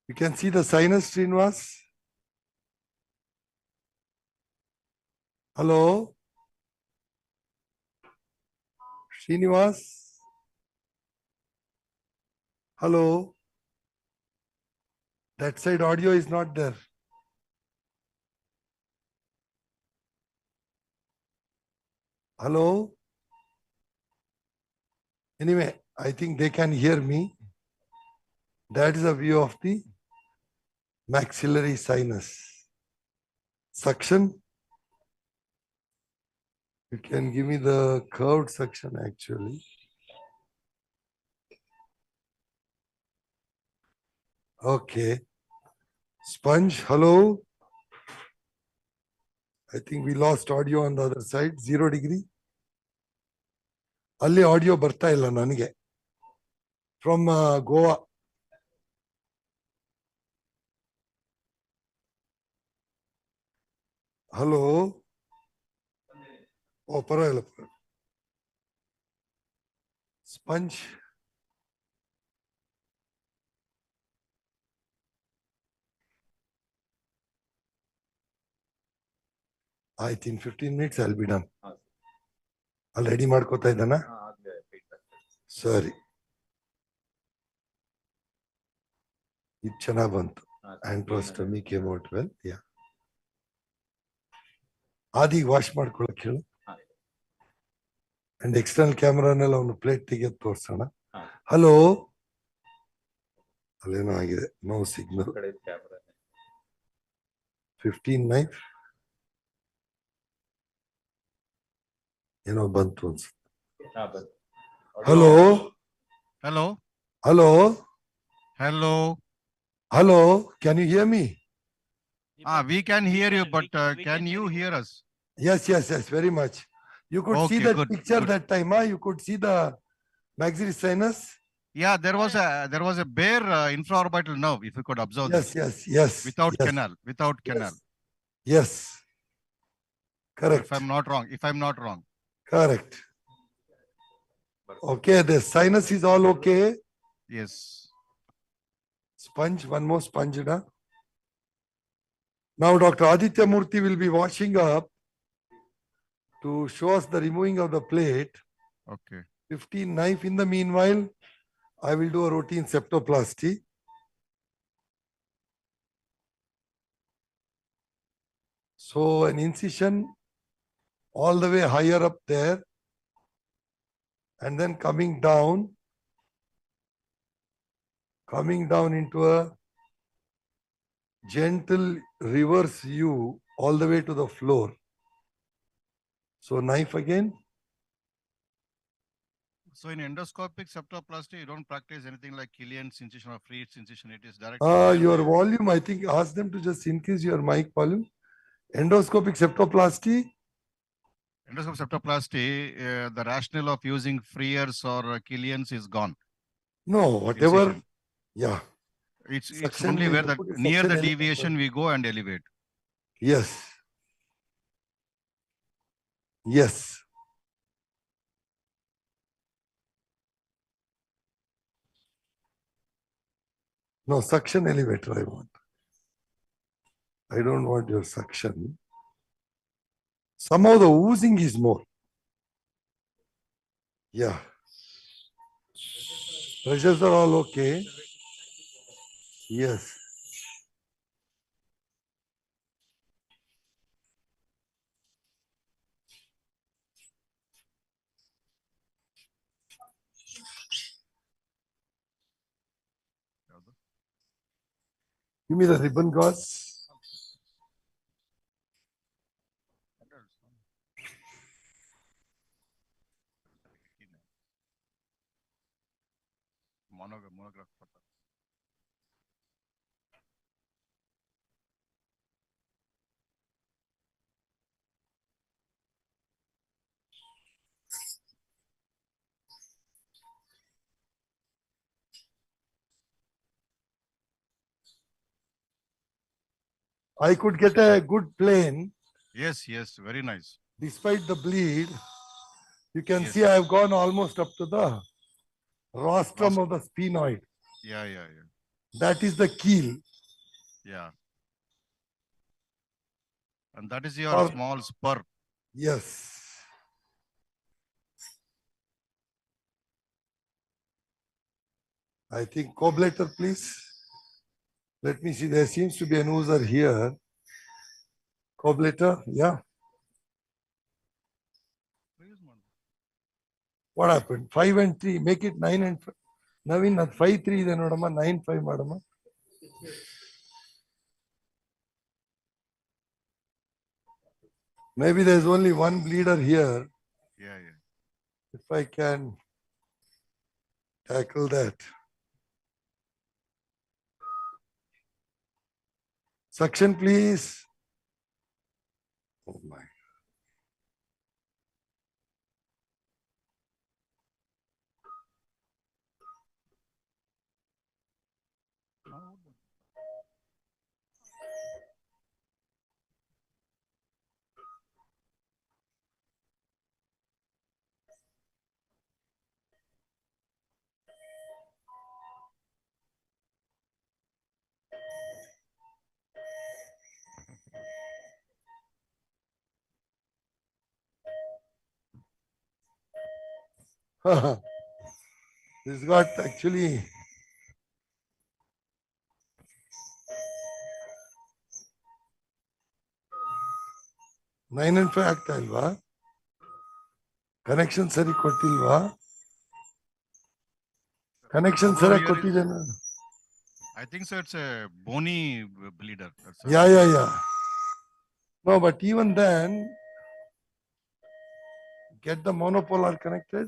You can see the sinus, Srinivas. Hello? Srinivas? Hello? That side audio is not there. Hello? Anyway, I think they can hear me. That is a view of the maxillary sinus. Suction. You can give me the curved suction actually. Okay. Sponge, hello. I think we lost audio on the other side. 0-degree. ಅಲ್ಲಿ audio ಬರ್ತಾ ಇಲ್ಲ ನನಗೆ. From Goa. Hello. Oh, ಪರವಾಗಿಲ್ಲ. Sponge. I think 15 minutes I'll be done. ಅಲ್ಲಿ ready ಮಾಡ್ಕೋತಾ ಇದ್ದಾನ? ಸರಿ, ಇದು ಚೆನ್ನಾಗ್ ಬಂತು. ಆಂಡ್ರೋಸ್ಟಮಿ ಕೇಮ್ ಔಟ್ ವೆಲ್. ಯಾ, ಆದಿ ವಾಶ್ ಮಾಡ್ಕೊಳಕ್ ಹೇಳು. ಅಂಡ್ ಎಕ್ಸ್ಟರ್ನಲ್ ಕ್ಯಾಮ್ರಾನೆಲ್ಲ ಅವನು ಪ್ಲೇಟ್ ತೆಗೆದು ತೋರ್ಸೋಣ. ಹಲೋ, ಅಲ್ಲೇನೋ ಆಗಿದೆ, ನೋ ಸಿಗ್ನಲ್. 15:09 ಏನೋ ಬಂತು ಅನ್ಸುತ್ತೆ. Hello Hello. Hello Hello. Hello, can you hear me? We can hear you, but can you hear us? Yes, very much. You could see Okay, that good, picture good. that time, huh? You could see the maxillary sinus. Yeah, there was a bare infraorbital nerve, if you could observe Yes, that. yes. Without yes, canal, without canal. Yes. Correct. If I'm not wrong. Correct. Okay, the sinus is all okay. Yes. Sponge, one more sponge. Na? Now Dr. Aditya Murthy will be washing up to show us the removing of the plate. Okay. 15 knife. In the meanwhile, I will do a routine septoplasty. So an incision all the way higher up there, and then coming down into a gentle reverse U all the way to the floor. So knife again. So in endoscopic septoplasty, you don't practice anything like Killian's incision or Fried's incision. It is directly. Your volume, I think, ask them to just increase your mic volume. Endoscopic septoplasty. Endoscopic septoplasty, the rationale of using Freer's or Killian's is gone. No, whatever. Incision. Yeah. It's Suction, only we where the put a near the suction deviation we go and elevate. Yes. Yes. No, suction elevator I want. I don't want your suction. Somehow the oozing is more. Yeah. Pressures are all okay. Yes. Give me the ribbon gauze. Monograph. I could get a good plane. Yes, very nice. Despite the bleed, you can Yes. see I have gone almost up to the rostrum of the sphenoid. Yeah. That is the keel. Yeah. And that is your Or- small spur. Yes. I think cobbleter, please. Let me see. There seems to be an oozer here. Cobbleter, yeah. What happened? 5 and 3. Make it 9 and 5. Naveen, that 5-3 then 9-5 madama. Maybe there's only one bleeder here. Yeah. If I can tackle that. Suction, please. Oh my. This got actually nine and five ಆಗ್ತಾ ಇಲ್ವಾ? Connection ಸರಿ ಕೊಟ್ಟಿಲ್ವಾ? Connection ಸರಿಯಾಗಿ ಕೊಟ್ಟಿದ್ದೇನೆ. I think so. It's a bony bleeder. That's all. Yeah. No, but even then, get the monopolar connected.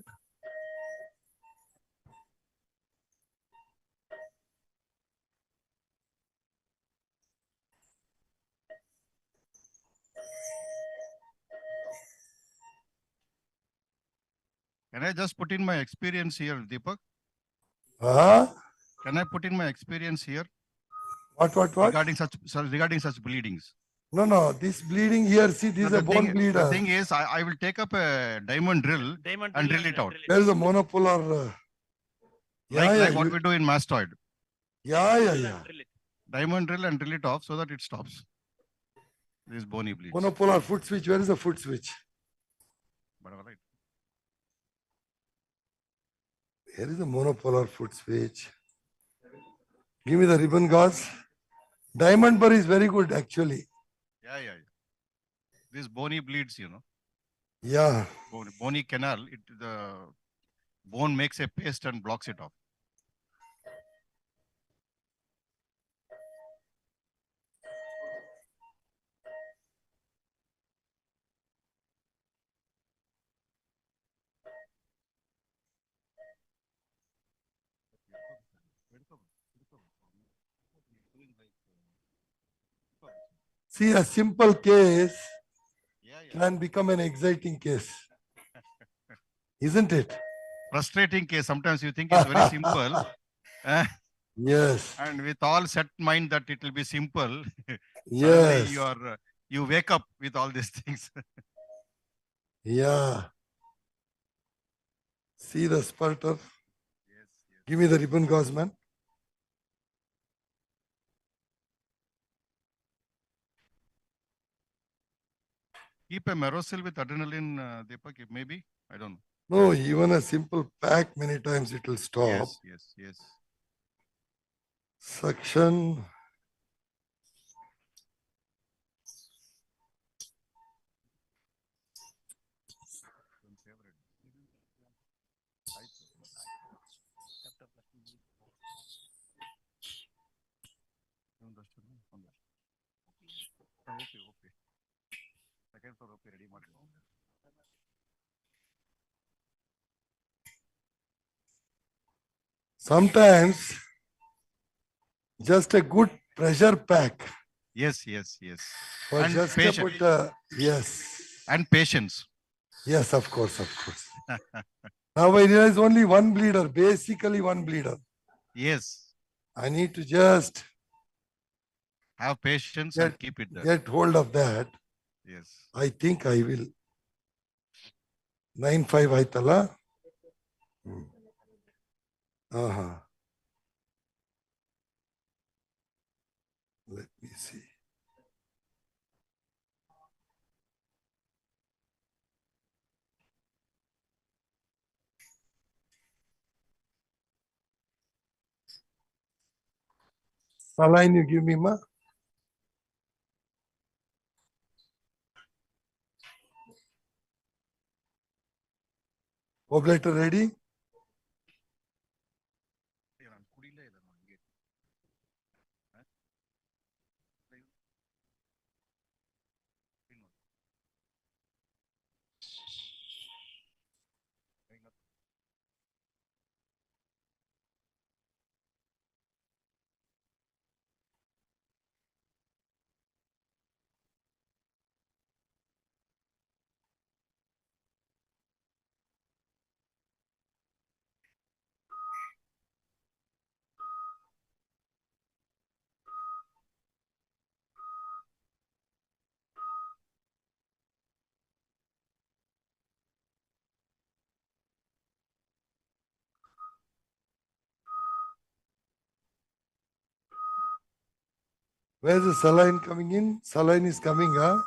Can I just put in my experience here, Deepak? Can I put in my experience here What? regarding such bleedings? No. This bleeding here, see, this is a bone bleeder. The thing is, I will take up a diamond drill and drill it out. There is a monopolar. Like what we do in mastoid. Yeah. Diamond drill and drill it off so that it stops. This bony bleeds. Monopolar foot switch. Where is the foot switch? But all right. Here is a monopolar foot switch. Give me the ribbon gauze. Diamond bar is very good actually. Yeah. This bony bleeds, Yeah. Bony canal, the bone makes a paste and blocks it off. See, a simple case can become an exciting case. Isn't it? Frustrating case. Sometimes you think it's very simple. Yes. And with all set mind that it will be simple. Yes. You wake up with all these things. Yeah. See the spurter? Yes. Give me the ribbon gauze, man. Keep a Merosil with adrenaline, Deepak, maybe? I don't know. No, even a simple pack, many times it will stop. Yes. Suction. Okay. Second floor, okay, ready, Sometimes just a good pressure pack. Yes. Or And just patience. yes. And patience. Yes, of course. Now I realize only one bleeder, basically one bleeder. Yes. I need to just Have patience and keep it there. get hold of that. Yes. I think I will. 9-5 ಆಯ್ತಲ್ಲ? Let me see. Saline you give me, ma? Oblator ready? Where's the saline coming in? Saline is coming, huh?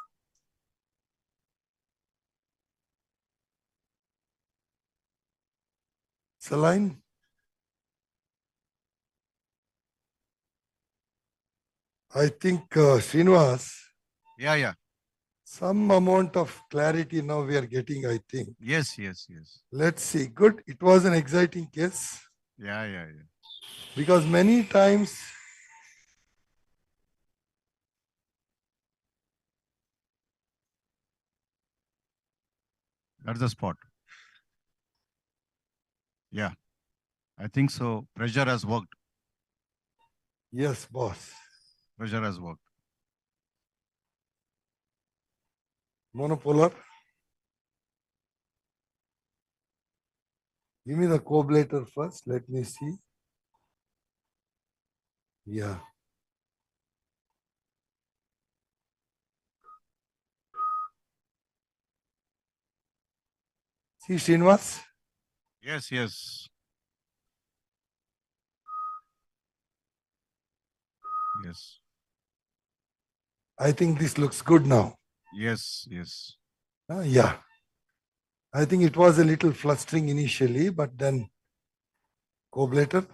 Saline? I think, Srinivas, Yeah. some amount of clarity now we are getting, I think. Yes. Let's see. Good. It was an exciting case Yeah. because many times That's the spot. Yeah. I think so. Pressure has worked. yes, boss. Pressure has worked. Monopolar. Give me the coablator first. Let me see. Yeah. See, Srinivas? Yes. I think this looks good now. Yes. Yeah. I think it was a little flustering initially, but then coablator.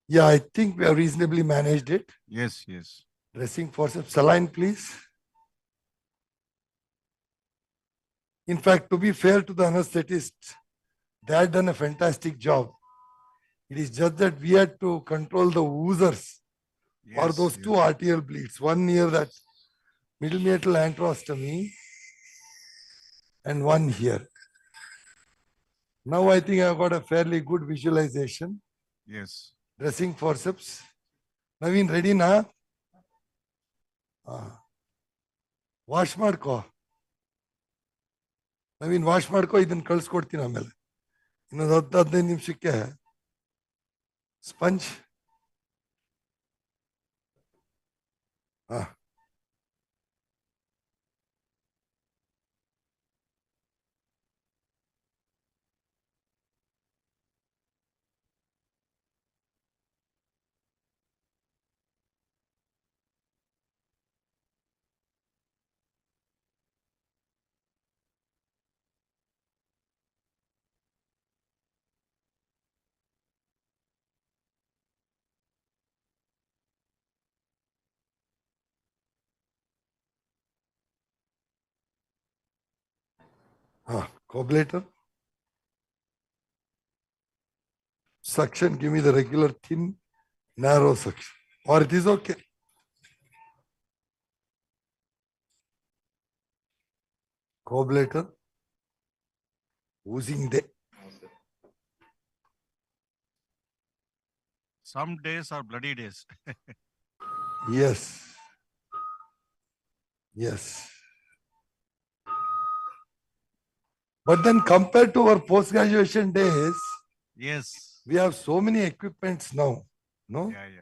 Yeah, I think we have reasonably managed it. Yes. Dressing forceps, saline, please. In fact, to be fair to the anesthetist, they had done a fantastic job. It is just that we had to control the oozers or those two arterial bleeds, one near that middle meatal antrostomy and one here. Now I think I've got a fairly good visualization. Yes. Dressing forceps. Naveen, ready na? Wash ಮಾಡ್ಕೋ Naveen wash ಮಾಡ್ಕೋ ಇದನ್ನ ಕಳ್ಸ್ಕೊಡ್ತೀನಿ ಆಮೇಲೆ ಇನ್ನೊಂದು 10-15 ನಿಮಿಷಕ್ಕೆ sponge coablator. Suction, give me the regular thin, narrow suction. Or it is okay. Coablator. Oozing day. Some days are bloody days. Yes. Yes. But then compared to our post-graduation days, Yes. we have so many equipments now. No? Yeah.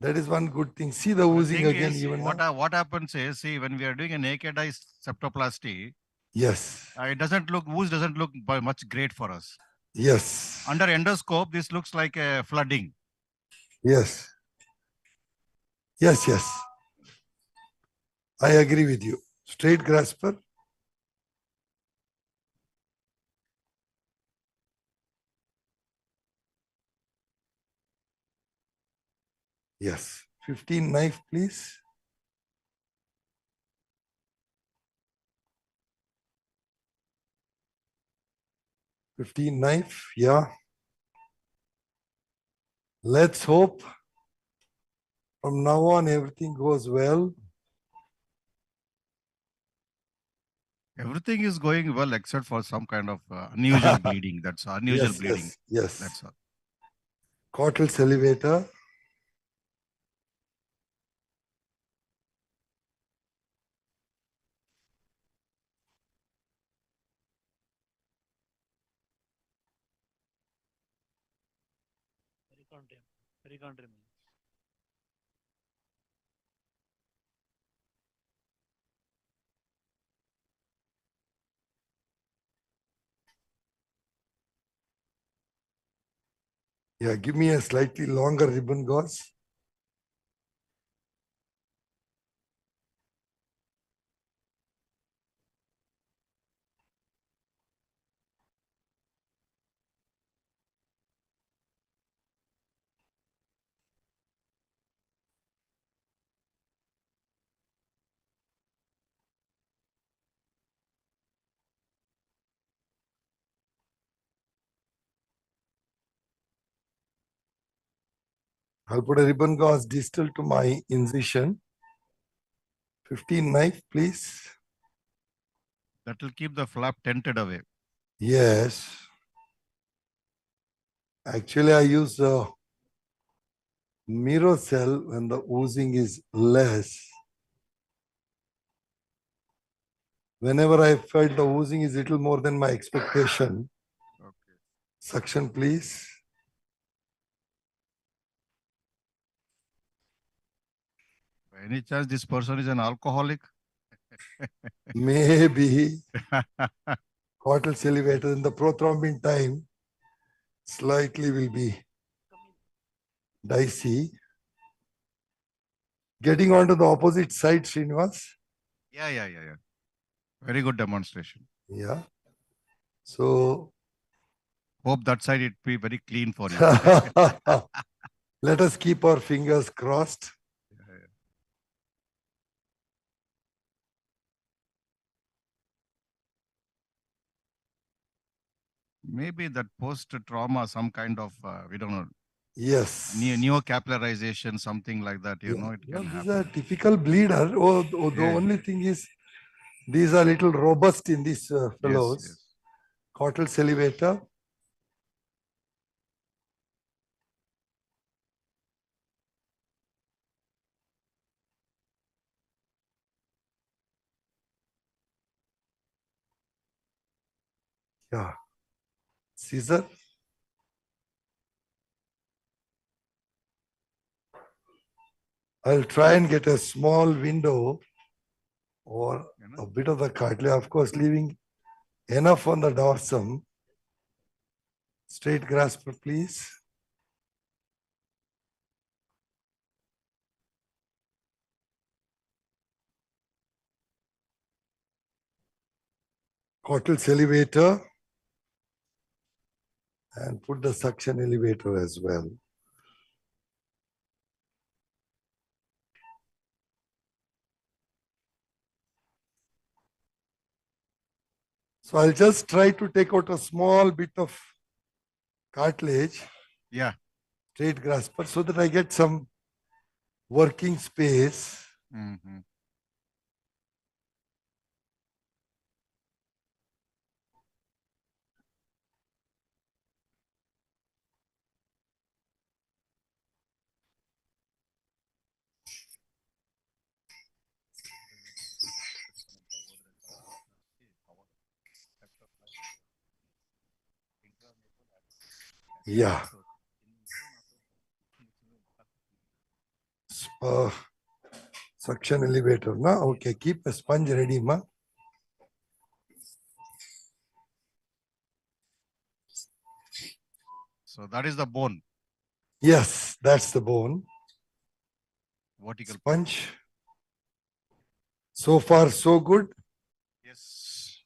That is one good thing. See the The oozing thing again is, even what, now. what happens is, see, when we are doing a naked eye septoplasty, Yes. it doesn't look, ooze doesn't look much great for us. Yes. Under endoscope, this looks like a flooding. Yes. Yes. I agree with you. Straight grasper. Yes. 15 knife, please. Knife, yeah. Let's hope from now on everything goes well. Everything is going well except for some kind of unusual bleeding. That's unusual bleeding. Yes. That's all. Cortical salivator. Perichondrium. Yeah, give me a slightly longer ribbon gauze. I'll put a ribbon gauze distal to my incision. 15 knife, please. That will keep the flap tented away. Yes. Actually, I use a Mirocell when the oozing is less. Whenever I felt the oozing is little more than my expectation, Okay. suction please. By any chance, this person is an alcoholic? Maybe Cortals elevator in the prothrombin time slightly will be dicey. Getting onto the opposite side, Srinivas. Yeah. Very good demonstration. Yeah. So Hope that side it be very clean for you. let us keep our fingers crossed. Maybe that post-trauma, some kind of, we don't know, Yes. neocapillarization, something like that, you know, it No, can these happen. are typical bleeder. The Yeah. only thing is these are little robust in these fellows. Yes. Cortals elevator. Yeah. Scissor. I'll try and get a small window or a bit of the cartilage, of course, leaving enough on the dorsum. Straight grasper, please. Cortals elevator. And put the suction elevator as well. So I'll just try to take out a small bit of cartilage. Yeah. Straight grasper so that I get some working space. Mm-hmm. Yeah. Suction elevator. Now, okay, keep a sponge ready, ma. So that is the bone. Yes, that's the bone. Vertical. Sponge. So far, so good. Yes.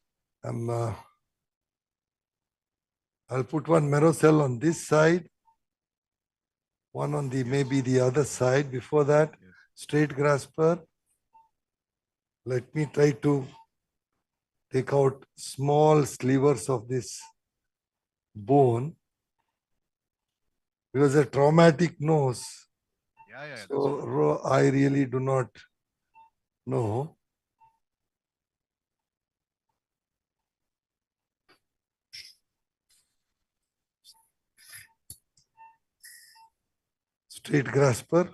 I'll put one Mirocell on this side, one on the maybe the other side. Before that, straight grasper. Let me try to take out small slivers of this bone because a traumatic nose. Yeah. So I really do not know. Straight grasper.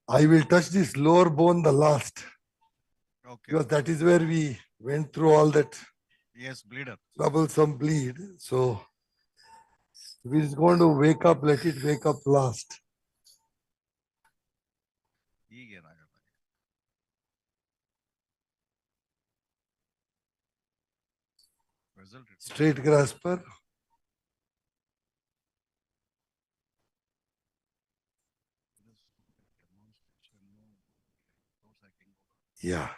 I will touch this lower bone the last. Okay. Because that is where we went through all that. Yes, bleeder. Troublesome bleed. So if it's going to wake up, let it wake up last. Result. Straight grasper. Yeah.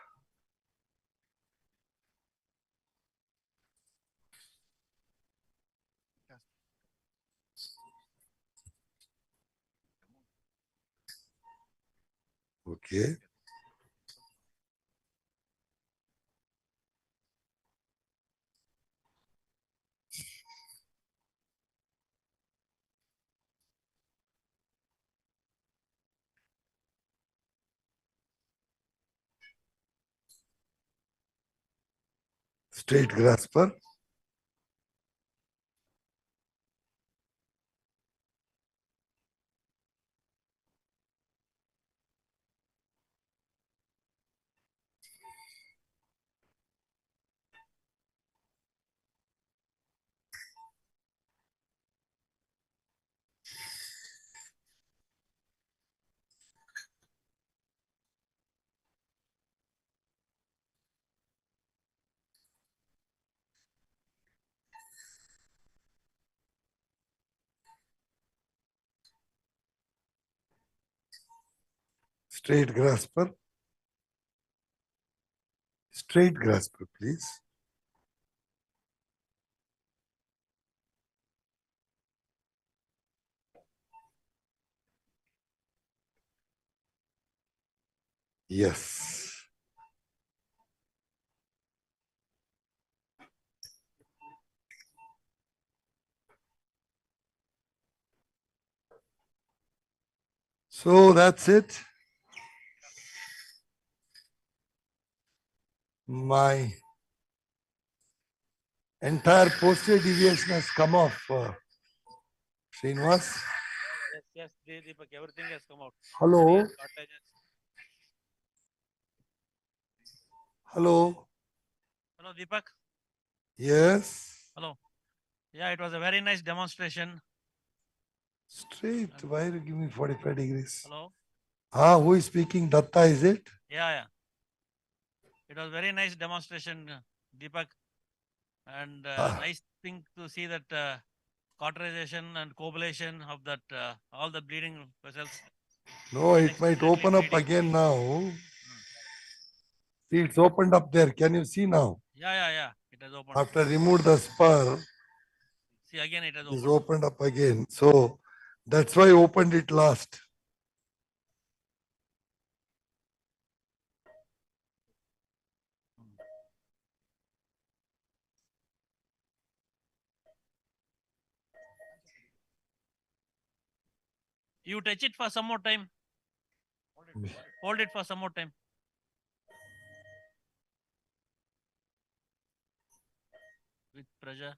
Okay. Straight grasper. Straight grasper. Straight grasper, please. Yes. So that's it. My entire posterior deviation has come off. Srinivas. Yes, Deepak, everything has come out. Hello. Shortages. Hello. Hello, Deepak. Yes. Hello. Yeah, it was a very nice demonstration. Straight. Why you give me 45 degrees? Hello. Who is speaking? Datta, is it? Yeah. It was very nice demonstration, Deepak. And nice thing to see that cauterization and coagulation of that all the bleeding vessels. No, it might open up again now. See, it's opened up there. Can you see now? Yeah. It has opened. After removed the spur, See, again it has it's opened. opened up again. So that's why I opened it last. You touch it for some more time. Hold it for some more time. With pressure.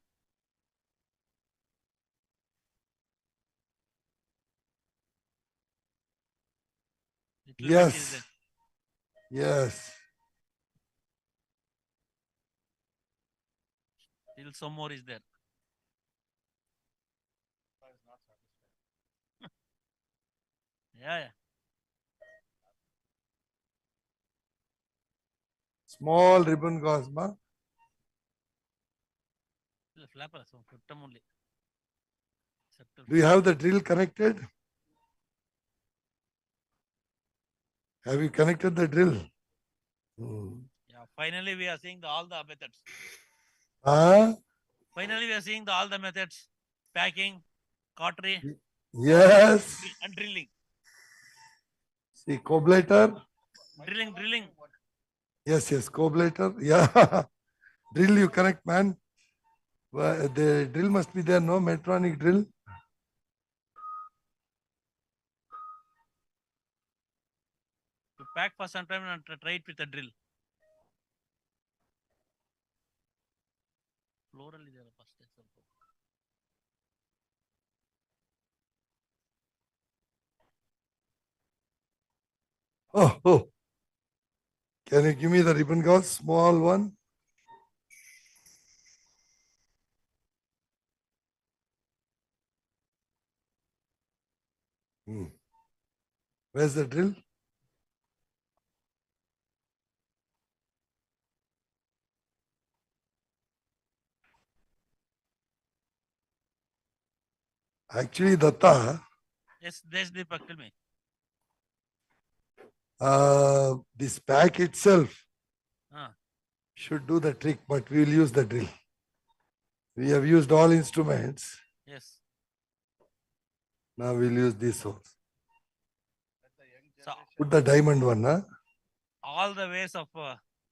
Little bit is there. Yes. Still some more is there. Yeah. Small ribbon gosma. Flapper, so septum only. Do you have the drill connected? Have you connected the drill? Yeah, finally we are seeing all the methods. Finally we are seeing all the methods. Packing, cautery. Yes. And drilling. See, coablator. Drilling. Yes, coablator. Yeah. Drill you connect, man. The drill must be there, no? Medtronic drill. To pack for some time and try it with a drill. Floral is there first. Oh. Can you give me the ribbon gauze? Small one. Where's the drill? Actually, Datta, Yes, Deepak, tell me. this pack itself Ah, should do the trick, but we will use the drill. We have used all instruments. yes. Now we'll use this one. So Put the diamond one, huh? all the ways of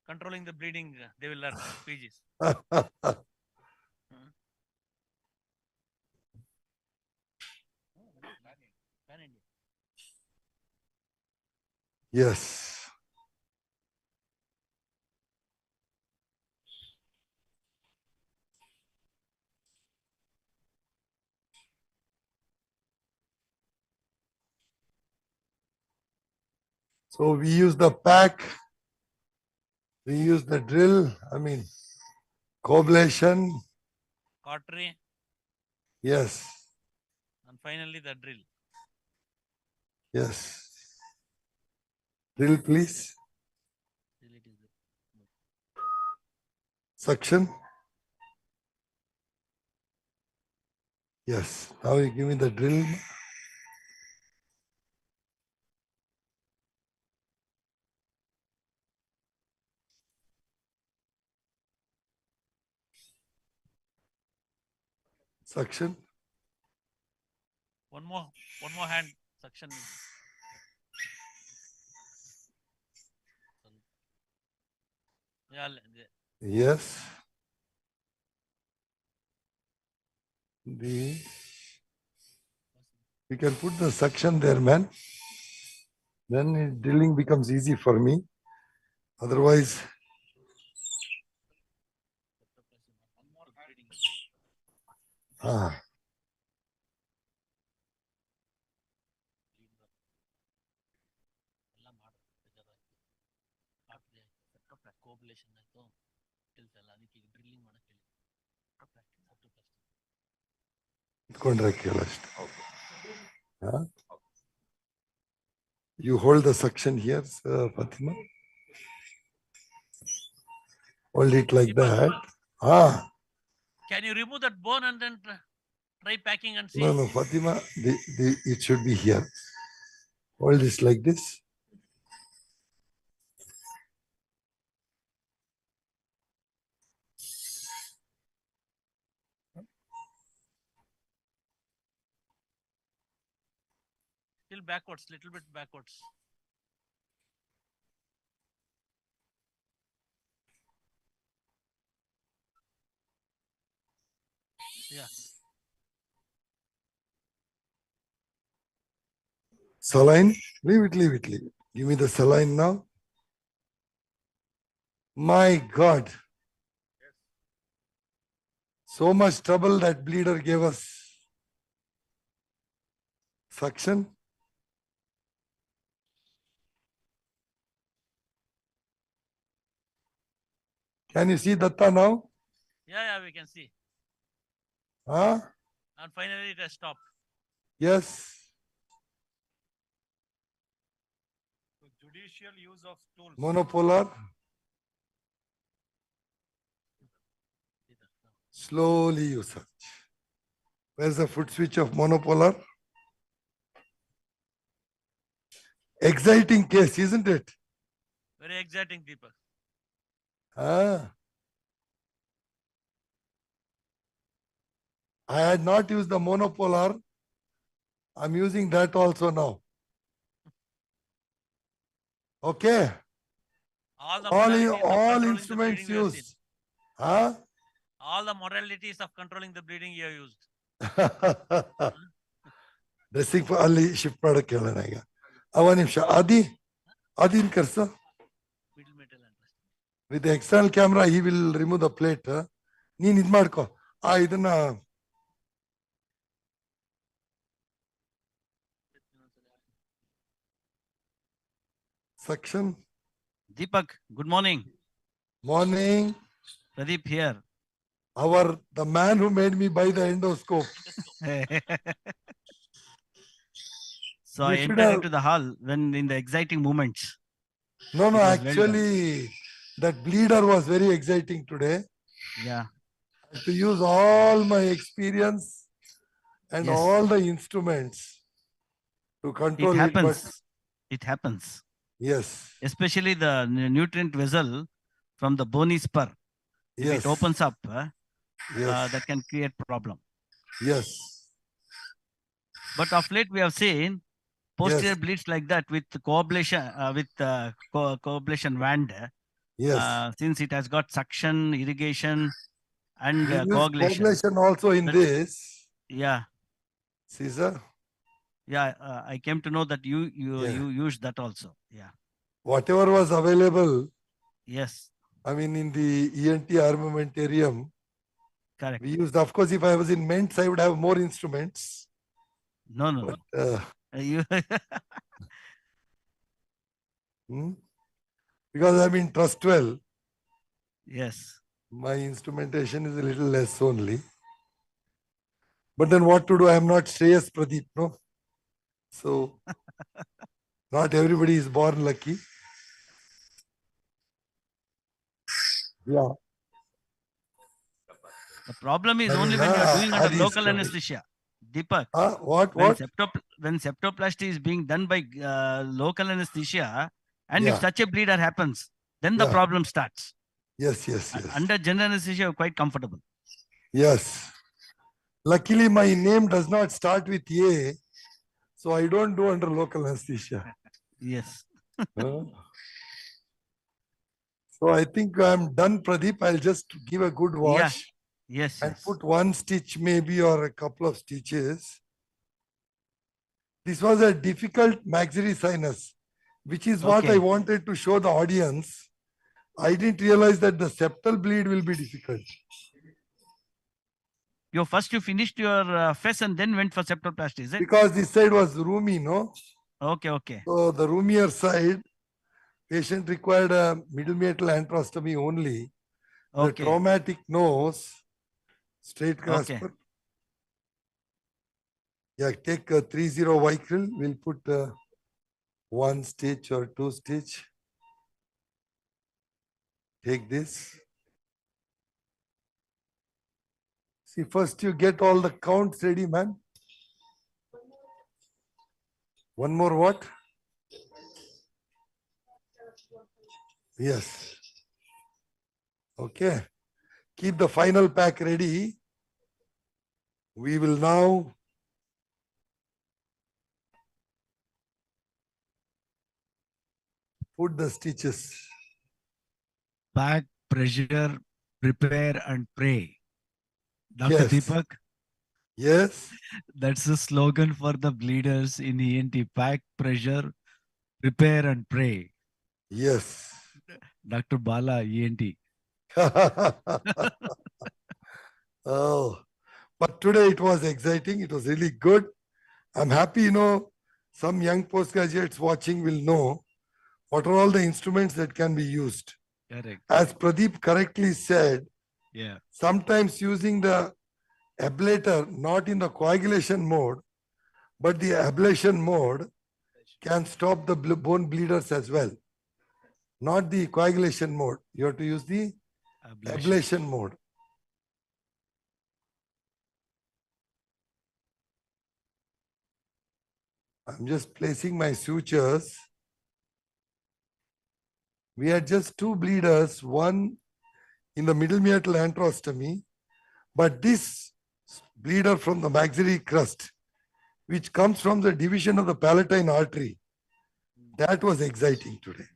controlling the bleeding, they will learn PGs. Pan-India. Yes. So we use the pack, we use the drill, coblation, Cautery, yes, and finally the drill. yes. Drill, please. Drill it is there. Suction. Yes. Now you give me the drill. Suction. One more hand suction. Yeah, Yes. We can put the suction there, man. Then drilling becomes easy for me. Otherwise, you hold the suction here, Fatima. Hold it like that. Can you remove that bone and then try packing and see? No, Fatima, it should be here. Hold this like this. Still backwards, little bit backwards. Yeah. Saline, leave it. Give me the saline now. My God. So much trouble that bleeder gave us. Suction. Can you see Datta now? Yeah, we can see. Huh? And finally it has stopped. Yes. Judicial use of tools. Monopolar. Slowly you search. Where's the foot switch of monopolar? Exciting case, isn't it? Very exciting, Deepak. I had not used the monopolar. I'm using that also now. Okay. All instruments used. All the modalities of controlling the bleeding you have used. Dressing for Ali shift product kelana ಈಗ. One ನಿಮಿಷ. Adin karsa. With the external camera, he will remove the plate. ನೀನ್ ಇದ್ ಮಾಡ್ಕೋ. ಇದನ್ನ Suction. Deepak, good morning. Morning. Pradeep here. The man who made me buy the endoscope. So I entered into the hall when in the exciting moments. No, actually, that bleeder was very exciting today. Yeah. I have to use all my experience and Yes. all the instruments to It control it. But happens. It happens. yes, Especially the nutrient vessel from the bony spur. If yes, it opens up, yes, that can create problem. yes, But of late we have seen posterior yes, bleeds like that with coablation, coablation wand, yes. since it has got suction, irrigation, and We use coagulation. coagulation also in That- this, Yeah, Caesar. yeah. I came to know that you Yeah. you use that also. Yeah. Whatever was available, Yes. I mean, in the ENT armamentarium, Correct. we used, of course, if I was in MENTS, I would have more instruments. No, no. But, You because I'm in Trust 12, yes. my instrumentation is a little less only. But then what to do? I am not Shreyas Pradeep, no? So, not everybody is born lucky. Yeah. The problem is I only mean, when you are doing under Adi is local coming. anesthesia. Deepak, What? when septoplasty is being done by local anesthesia, and if Yeah. such a bleeder happens, then the Yeah. problem starts. Yes, yes, yes. Under general anesthesia, you're quite comfortable. Yes. Luckily, my name does not start with A, so I don't do under local anesthesia. Yes. Huh? So I think I'm done, Pradeep. I'll just give a good wash Yes. and Yes. put one stitch maybe or a couple of stitches. This was a difficult maxillary sinus, which is what I Okay. wanted to show the audience. I didn't realize that the septal bleed will be difficult. You finished your FES and then went for septoplasty, is it? Because this side was roomy, no? Okay. So the roomier side, patient required a middle meatal antrostomy only. The Okay. traumatic nose, straight Okay. grasper. Yeah, take a 30 Vicryl. We'll put one stitch or two stitch. Take this. See, first you get all the counts ready, man. One more what? Yes. Okay. Keep the final pack ready. We will now put the stitches. Back pressure, prepare and pray. Dr. Yes. Deepak, Yes. that's the slogan for the bleeders in ENT. Back pressure, prepare and pray. Yes. Dr. Bala, ENT. Oh, but today it was exciting. It was really good. I'm happy, some young postgraduates watching will know what are all the instruments that can be used. Correct. As Pradeep correctly said, Yeah. sometimes using the ablator, not in the coagulation mode, but the ablation mode can stop the bone bleeders as well. Not the coagulation mode. You have to use the ablation mode. I'm just placing my sutures. We had just two bleeders, one in the middle meatal antrostomy, but this bleeder from the maxillary crust, which comes from the division of the palatine artery, that was exciting today.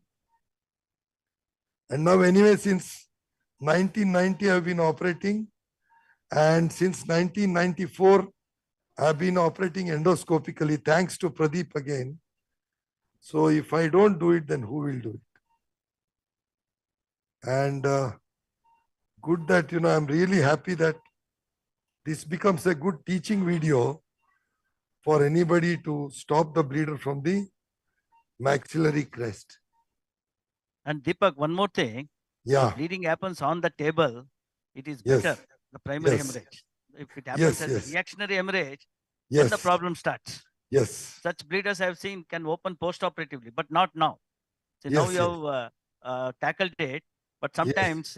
And now anyway, since 1990, I've been operating, and since 1994, I've been operating endoscopically, thanks to Pradeep again. So if I don't do it, then who will do it? And good that, I'm really happy that this becomes a good teaching video for anybody to stop the bleeder from the maxillary crest. And Deepak, one more thing. Yeah. If bleeding happens on the table, it is Yes. better, the primary Yes. hemorrhage. If it happens Yes, as yes. a reactionary hemorrhage, then Yes. the problem starts. Yes. Such bleeders I have seen can open post-operatively, but not now. So Yes, now you yes. have tackled it, but sometimes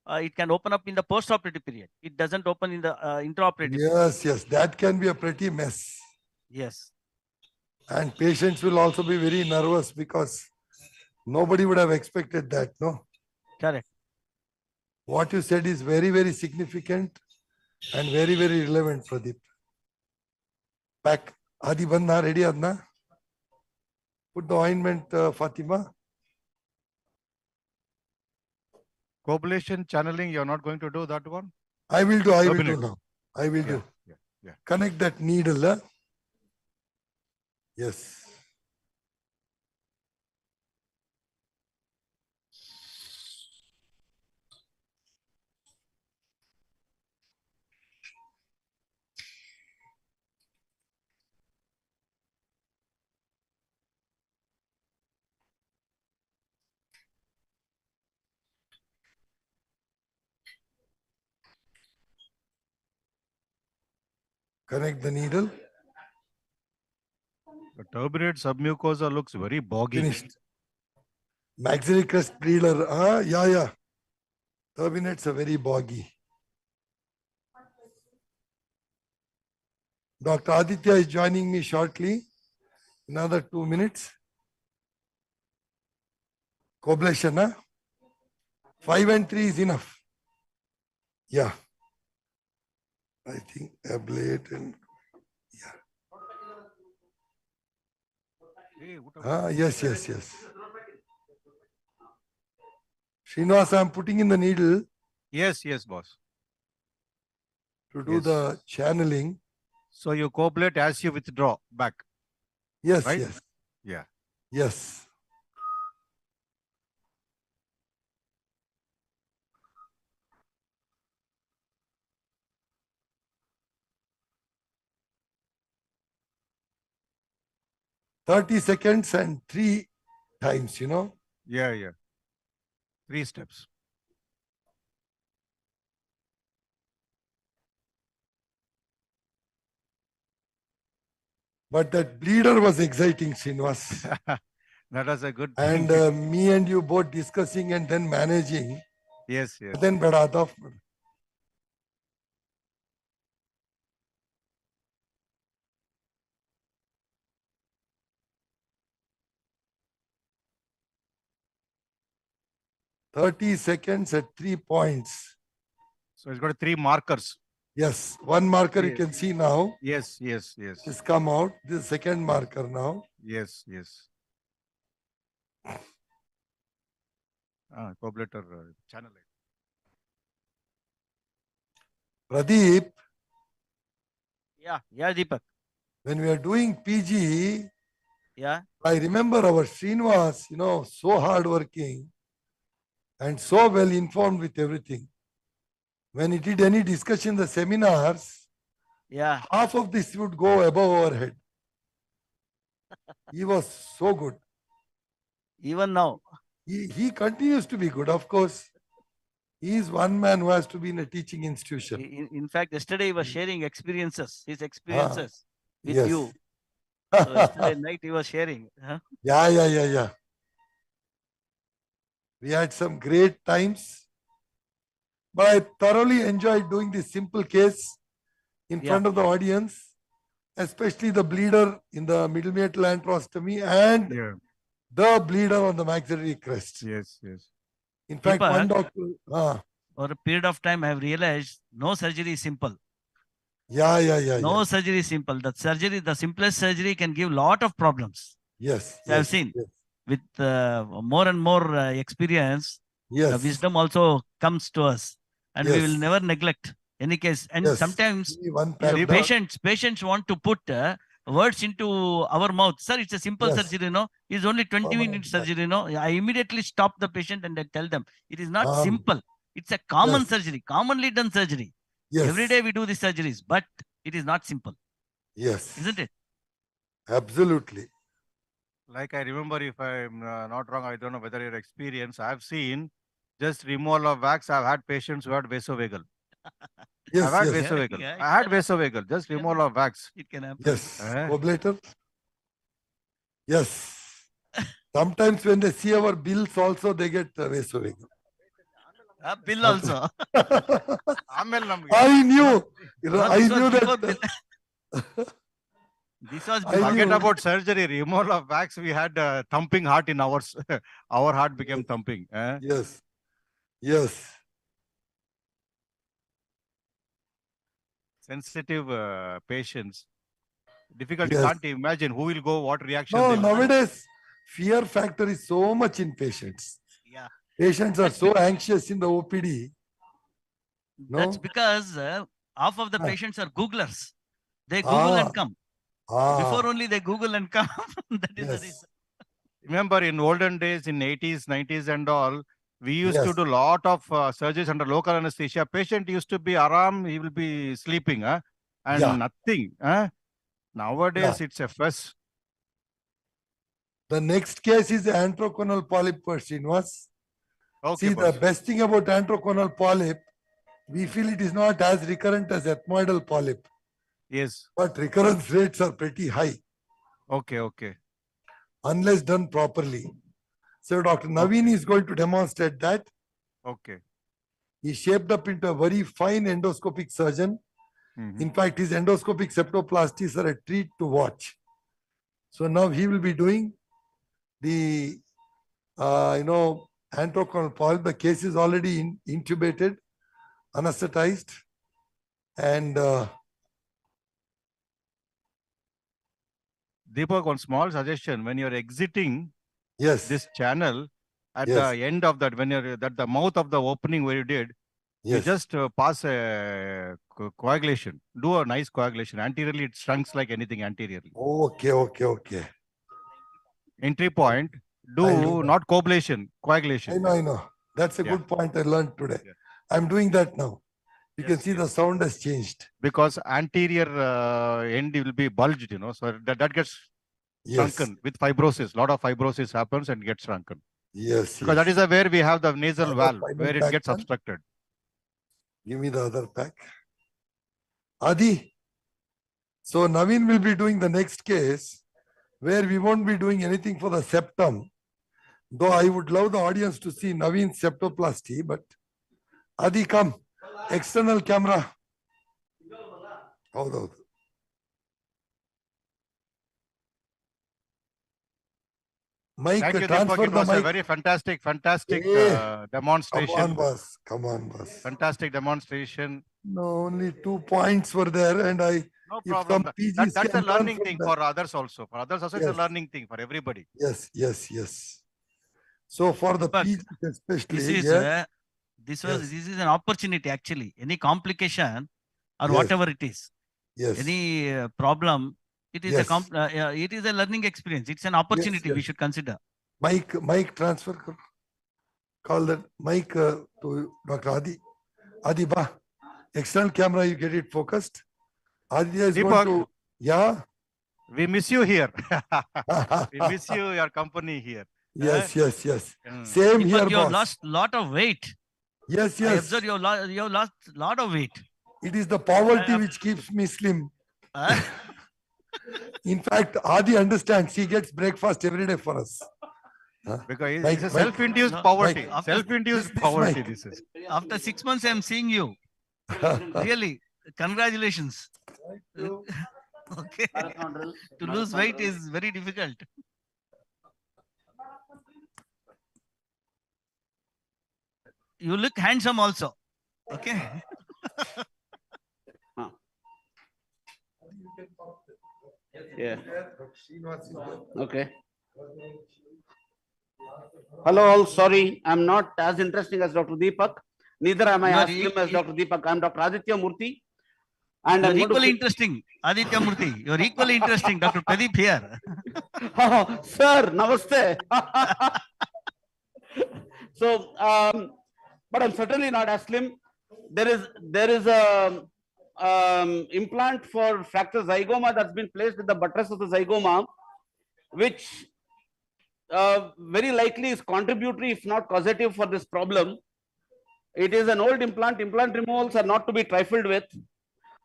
it can open up in the post-operative period. It doesn't open in the intraoperative. Yes, yes, that can be a pretty mess. Yes. And patients will also be very nervous because nobody would have expected that, no? Correct. What you said is very, very significant and very, very relevant, Pradeep. Pack. Adi bandna, ready adna? Put the ointment, Fatima. Coagulation channeling, you're not going to do that one? I will do Turbinate. now. I will do. Yeah. Connect that needle. Huh? Yes. Connect the needle. The turbinate submucosa looks very boggy. Finished. Maxillary crest bleeder. Yeah. Turbinates are very boggy. Dr. Aditya is joining me shortly. Another 2 minutes. Coblation, huh? 5 and 3 is enough. Yeah. I think ablate and yes. Srinivas, I'm putting in the needle Yes, boss. to do the channeling. So you coagulate as you withdraw back. Yes, Right? yes. Yeah. Yes. "30 seconds and 3 times, you know. Yeah. 3 steps. But that bleeder was exciting, Srinivas. That was a good And thing. me and you both discussing and then managing. Yes. Then bada tough. "30 seconds at 3 points. So it's got 3 markers. Yes, one marker you can see now. Yes. This come out. This is second marker now. Yes. Coagulator channel. Pradeep, Yeah, Deepak. when we are doing PG, Yeah. I remember our Srinivas, so hardworking and so well informed with everything. When he did any discussion in the seminars, Yeah. half of this would go above our head. He was so good. Even now. He continues to be good, of course. He is one man who has to be in a teaching institution. In fact, yesterday he was sharing his experiences with yes. you. So yesterday night he was sharing. Huh? Yeah. We had some great times. But I thoroughly enjoyed doing this simple case in front of the audience, especially the bleeder in the middle meatal antrostomy and the bleeder on the maxillary crest. Yes. In fact, Deepak, one doctor. For a period of time, I have realized no surgery is simple. Yeah. No surgery is simple. The simplest surgery can give lot of problems. Yes. I've seen with more and more experience, the wisdom also comes to us, and we will never neglect any case. And sometimes patients want to put words into our mouth. Sir, it's a simple surgery, It's only 20 minutes surgery, I immediately stop the patient and I tell them it is not simple. It's a common surgery, commonly done surgery. Every day we do these surgeries, but it is not simple. Yes. Isn't it? Absolutely. Like I remember, if I'm not wrong, I don't know whether your experience, I've seen just removal of wax. I've had patients who had vasovagal. Yes, I've had yes. vasovagal. Yeah, I had vasovagal, just removal of wax. It can happen. Yes. Oblator. Yes. Sometimes when they see our bills also, they get vasovagal. Bill also. I knew. I knew that. This was forget about surgery, removal of wax. We had thumping heart in ours. Our heart became thumping. Yes. Yes. Sensitive patients. Difficult. You can't imagine who will go, what reaction. No, nowadays, fear factor is so much in patients. Yeah. Patients are so anxious in the OPD. No? That's because half of the patients are Googlers. They Google and come. Before only they Google and come. That is the reason. Remember in olden days, in 80s, 90s and all, we used to do a lot of surgeries under local anesthesia. Patient used to be aram, he will be sleeping, and nothing. Nowadays, it's a fuss. The next case is the antroconal polyp for Srinivas. Okay, see, the best thing about antroconal polyp, we feel it is not as recurrent as ethmoidal polyp. Yes. But recurrence rates are pretty high. Okay, okay. Unless done properly. So Dr. Naveen is going to demonstrate that. Okay. He shaped up into a very fine endoscopic surgeon. In fact, his endoscopic septoplasties are a treat to watch. So now he will be doing the, antroconal polyp. The case is already intubated, anesthetized, and Deepak, one small suggestion. When you're exiting this channel, at the end of that, when you're at the mouth of the opening where you did, you just pass a coagulation. Do a nice coagulation. Anteriorly, it shrinks like anything anteriorly. Okay, okay, okay. Entry point, do not coagulation, coagulation. I know. That's a good point I learned today. I'm doing that now. You can see the sound has changed. Because anterior end will be bulged, so that gets shrunken with fibrosis. A lot of fibrosis happens and gets shrunken. Yes. Because that is where we have the nasal valve, where it gets obstructed. Give me the other pack. Adi. So Naveen will be doing the next case where we won't be doing anything for the septum. Though I would love the audience to see Naveen's septoplasty, but Adi, come. External camera. Hold. Mike, thank you, transfer Deepak. It was the mic. a very fantastic demonstration. Come on, boss. Fantastic demonstration. No, only 2 points were there, and no problem. That's a learning thing for others also. For others also, it's a learning thing for everybody. Yes. So for the PGs especially, this is an opportunity actually. Any complication or whatever it is, any problem, it is it is a learning experience. It's an opportunity we should consider. Mic transfer. Call that mic to Dr. Adi. Adi, ba. External camera, you get it focused. Adi is Deepak, going to, we miss you here. We miss you, your company here. Yes. Same Deepak, here, you boss. have lost a lot of weight. Yes. I observe you have lost a lot of weight. It is the poverty which keeps me slim. In fact, Adi understands. He gets breakfast every day for us. Because it's a self-induced poverty. Self-induced poverty, this is. After 6 months, I am seeing you. Really, congratulations. Okay. To lose weight is very difficult. You look handsome also. Okay. Yeah. Okay. Hello, all. Sorry, I'm not as interesting as Dr. Deepak. Neither am I as slim as Dr. Deepak. I'm Dr. Aditya Murthy. And you're equally interesting, Aditya Murthy. You're equally interesting, Dr. Pradeep here. Oh, sir, namaste. So, but I'm certainly not as slim. There is a implant for fracture zygoma that's been placed at the buttress of the zygoma, which very likely is contributory, if not causative, for this problem. It is an old implant. Implant removals are not to be trifled with,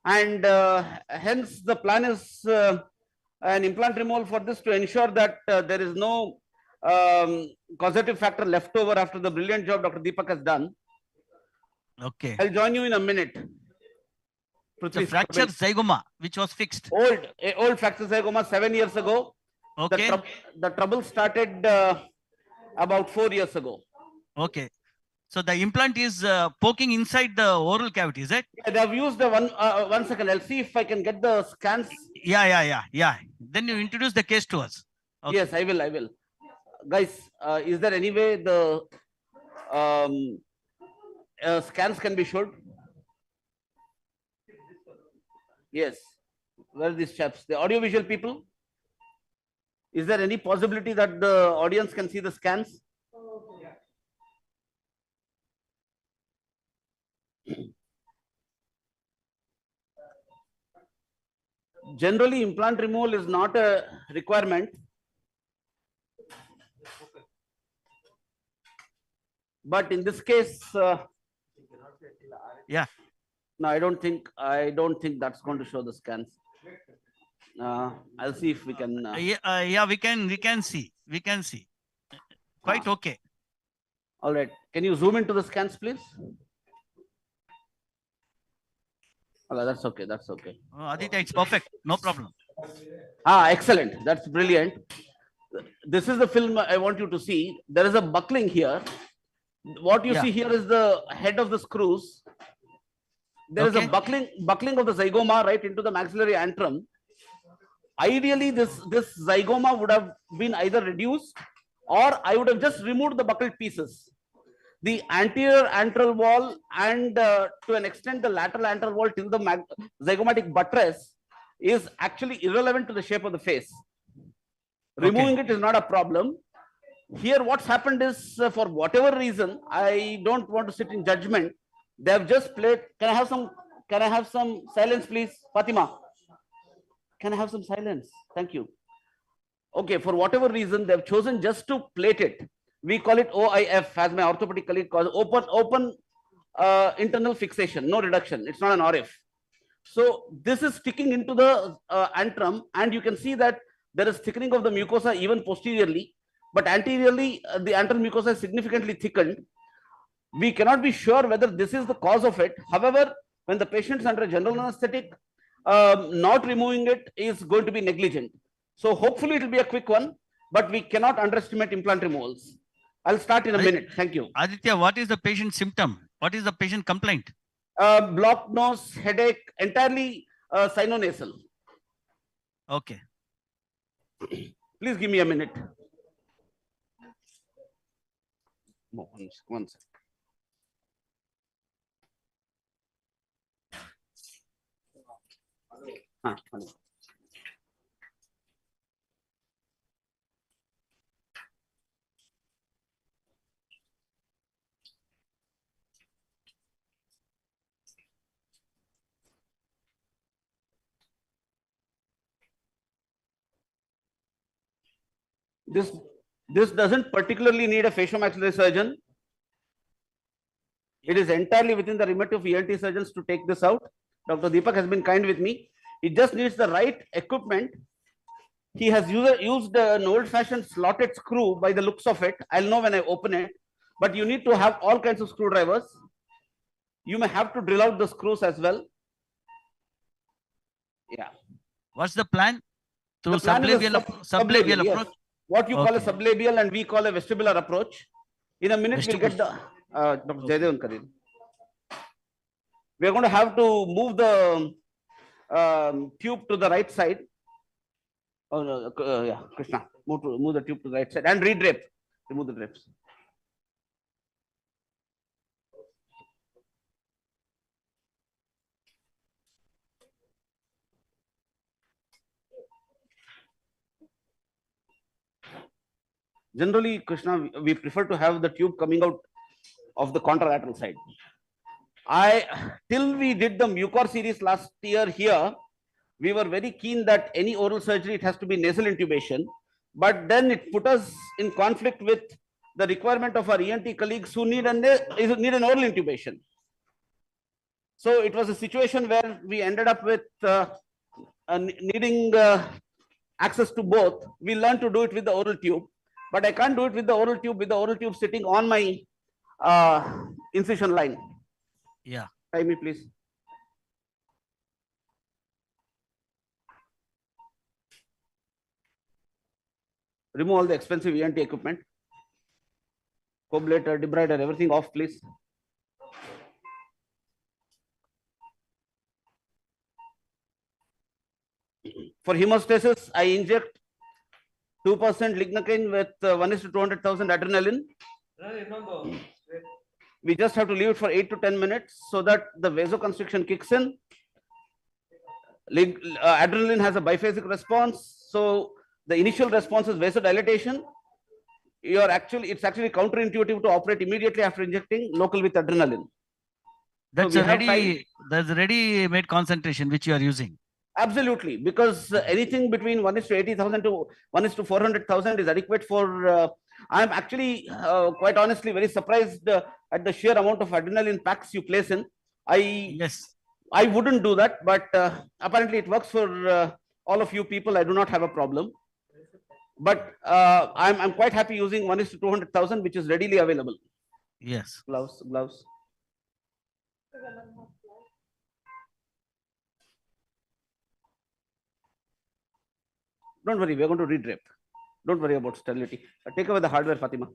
and hence the plan is an implant removal for this to ensure that there is no causative factor left over after the brilliant job Dr. Deepak has done. Okay. I'll join you in a minute. It's a fractured zygoma, which was fixed. Old fractured zygoma 7 years ago. Okay. The trouble started about 4 years ago. Okay. So the implant is poking inside the oral cavity, is it? Yeah, they have used the one second. I'll see if I can get the scans. Yeah. Then you introduce the case to us. Okay. Yes, I will. Guys, is there any way the scans can be showed? Yes. Where are these chaps? The audiovisual people? Is there any possibility that the audience can see the scans? Generally, implant removal is not a requirement. But in this case, yeah. No, I don't think that's going to show the scans. I'll see if we can. Yeah, we can see. Quite okay. All right. Can you zoom into the scans, please? Okay, that's okay. Aditya, it's perfect. No problem. Excellent. That's brilliant. This is the film I want you to see. There is a buckling here. What you see here is the head of the screws. There is a buckling of the zygoma right into the maxillary antrum. Ideally, this zygoma would have been either reduced or I would have just removed the buckled pieces. The anterior antral wall and to an extent the lateral antral wall till the zygomatic buttress is actually irrelevant to the shape of the face. Removing it is not a problem. Here what's happened is for whatever reason, I don't want to sit in judgment. They have just played. Can I have some silence, please? Fatima, can I have some silence? Thank you. Okay, for whatever reason, they've chosen just to plate it. We call it OIF, as my orthopedic colleague calls it, open internal fixation, no reduction. It's not an RF. So this is sticking into the antrum, and you can see that there is thickening of the mucosa even posteriorly, but anteriorly the antral mucosa is significantly thickened. We cannot be sure whether this is the cause of it. However, when the patient is under general anesthetic, not removing it is going to be negligent. So hopefully it will be a quick one, but we cannot underestimate implant removals. I'll start in a minute. Thank you. Aditya, what is the patient symptom? What is the patient complaint? Blocked nose, headache, entirely sinonasal. Okay. Please give me a minute. One second. This doesn't particularly need a facial-maxillary surgeon. It is entirely within the remit of ENT surgeons to take this out. Dr. Deepak has been kind with me. It just needs the right equipment. He has used an old-fashioned slotted screw by the looks of it. I'll know when I open it. But you need to have all kinds of screwdrivers. You may have to drill out the screws as well. Yeah. What's the plan? To sublabial approach? Yes. What you call a sublabial and we call a vestibular approach. In a minute, we'll get the Dr. Jaydevan Kadir. We are going to have to move the tube to the right side. Yeah, Krishna, move the tube to the right side and redrape. Remove the drapes. Generally, Krishna, we prefer to have the tube coming out of the contralateral side. Till we did the Mucor series last year here, we were very keen that any oral surgery, it has to be nasal intubation. But then it put us in conflict with the requirement of our ENT colleagues who need an oral intubation. So it was a situation where we ended up with needing access to both. We learned to do it with the oral tube. But I can't do it with the oral tube sitting on my incision line. Yeah. Tie me, please. Remove all the expensive ENT equipment. Coabulator, debrider, everything off, please. For hemostasis, I inject 2% lignocaine with 1:200,000 adrenaline. We just have to leave it for 8 to 10 minutes so that the vasoconstriction kicks in. Adrenaline has a biphasic response. So the initial response is vasodilatation. It's actually counterintuitive to operate immediately after injecting local with adrenaline. That's that's ready-made concentration which you are using. Absolutely, because anything between 1:80,000 to 1:400,000 is adequate for. I'm actually quite honestly very surprised at the sheer amount of adrenaline packs you place in. I wouldn't do that, but apparently it works for all of you people. I do not have a problem. But I'm quite happy using 1:200,000, which is readily available. Yes. Gloves. Don't worry, we're going to redrape. Don't worry about sterility. Take away the hardware, Fatima.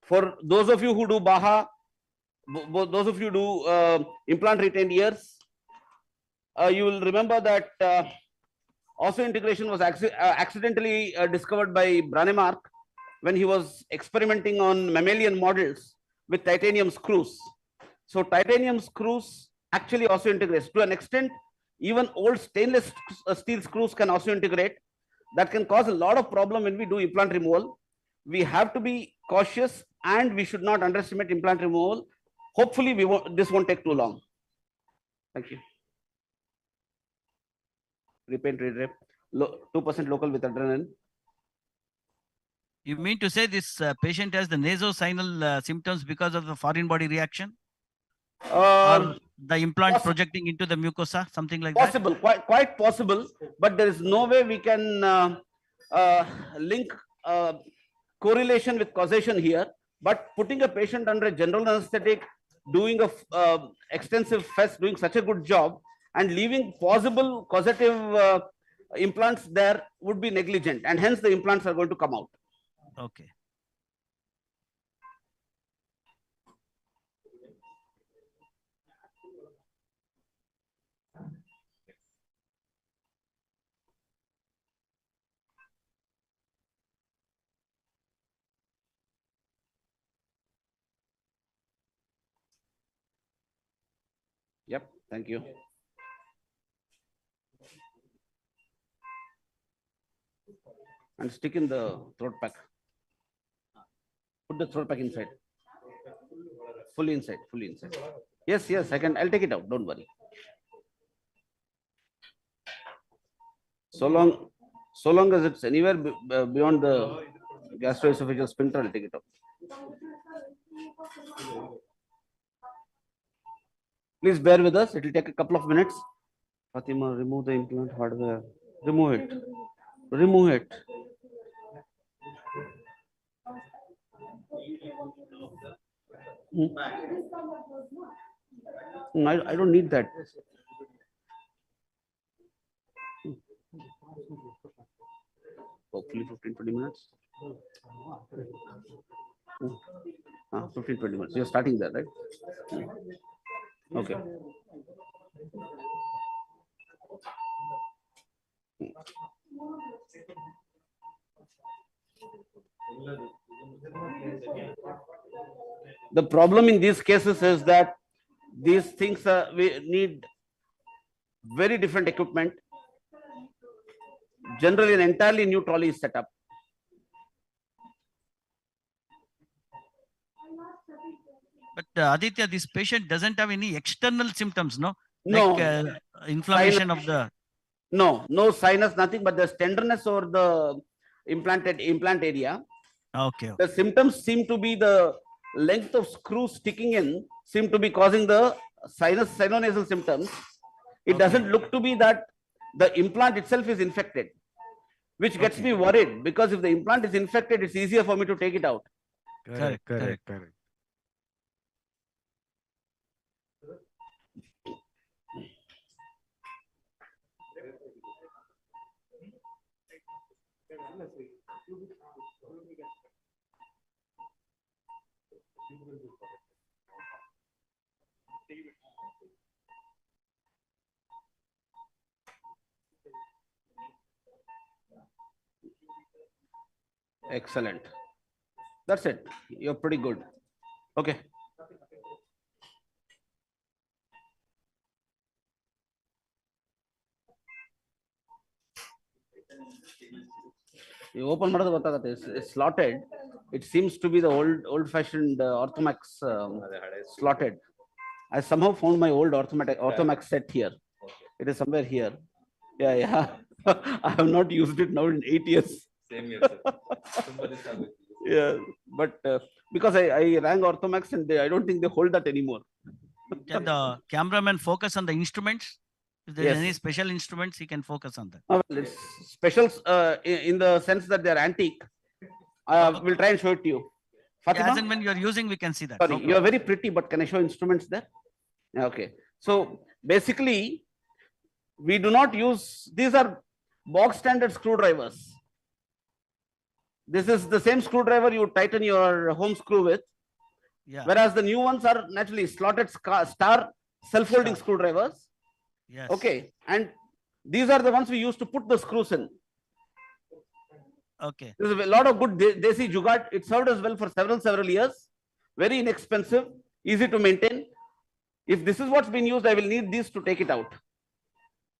For those of you who do BAHA, those of you who do implant retained ears, you will remember that osseointegration was accidentally discovered by Branemark when he was experimenting on mammalian models with titanium screws. So titanium screws actually osseointegrate. To an extent, even old stainless steel screws can osseointegrate. That can cause a lot of problem when we do implant removal. We have to be cautious and we should not underestimate implant removal. Hopefully, this won't take too long. Thank you. Repaint, redrape. 2% local with adrenaline. You mean to say this patient has the nasosynal symptoms because of the foreign body reaction? Or the implant projecting into the mucosa, something like possible, that? Quite possible, but there is no way we can link correlation with causation here. But putting a patient under a general anesthetic, doing a extensive FES, doing such a good job, and leaving possible causative implants there would be negligent, and hence the implants are going to come out. Okay. Yep, thank you. And stick in the throat pack. Put the throat pack inside. Fully inside, fully inside. Yes, I'll take it out, don't worry. So long as it's anywhere beyond the gastroesophageal sphincter, I'll take it out. Please bear with us, it will take a couple of minutes. Fatima, remove the implant hardware. Remove it. Remove it. I don't need that. Hopefully 15-20 minutes. 15-20 minutes. You're starting there, right? Okay. The problem in these cases is that these things we need very different equipment. Generally, an entirely new trolley is set up. But Aditya, this patient doesn't have any external symptoms, no? No. Like inflammation of the... No sinus, nothing, but there's tenderness over the implant area. Okay. The symptoms seem to be the length of screw sticking in, seem to be causing the sinonasal symptoms. It doesn't look to be that the implant itself is infected. which gets me worried, because if the implant is infected, it's easier for me to take it out. Correct. Excellent. That's it. You're pretty good. Okay. You open it's slotted. It seems to be the old-fashioned Orthomax slotted. I somehow found my old Orthomax set here. It is somewhere here. Yeah. I have not used it now in 8 years. Same year, sir. Yeah, but because I rang Orthomax and I don't think they hold that anymore. Can the cameraman focus on the instruments? If there is any special instruments, he can focus on that. Well, it's specials in the sense that they are antique. We'll try and show it to you. Fatima? As and when you are using, we can see that. Sorry, you are very pretty, but can I show instruments there? Okay. So basically, we do not use, these are bog standard screwdrivers. This is the same screwdriver you tighten your home screw with. Yeah. Whereas the new ones are naturally slotted star self-folding screwdrivers. Yes. Okay. And these are the ones we use to put the screws in. Okay. There's a lot of good desi jugaad. It served us well for several years. Very inexpensive, easy to maintain. If this is what's been used, I will need these to take it out.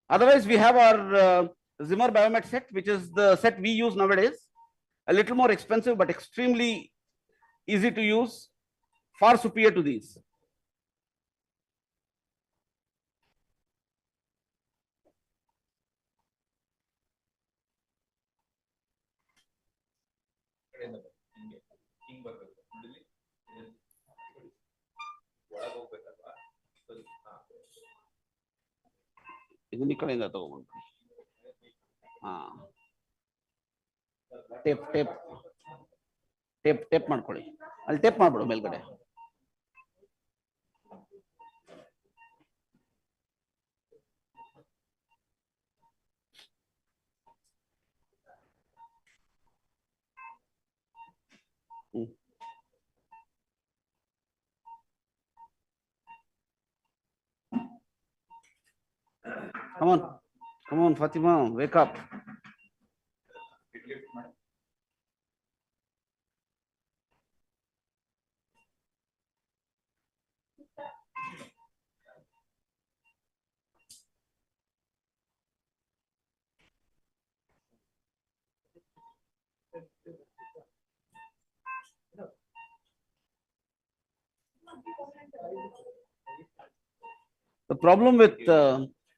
Otherwise, we have our Zimmer Biomet set, which is the set we use nowadays. A little more expensive, but extremely easy to use, far superior to these. ಇದನ್ನ ಈ ಕಡೆಯಿಂದ ತಗೊಂಡು tape tape tape tape ಮಾಡ್ಕೊಳ್ಳಿ ಅಲ್ಲಿ tape ಮಾಡ್ಬಿಡು ಮೇಲ್ಗಡೆ Come on, Fatima, wake up. The problem with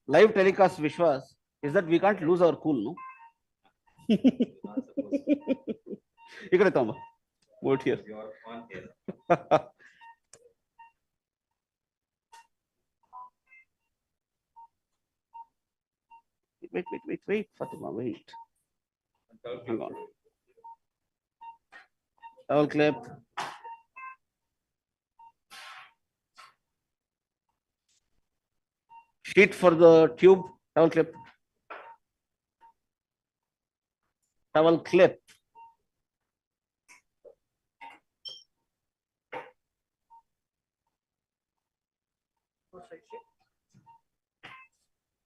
live telecast, Vishwas, is that we can't lose our cool, no? Ikade Tamba, vote here. Wait, Fatima, wait. Hang on. Towel clip. Sheet for the tube, towel clip. Towel clip.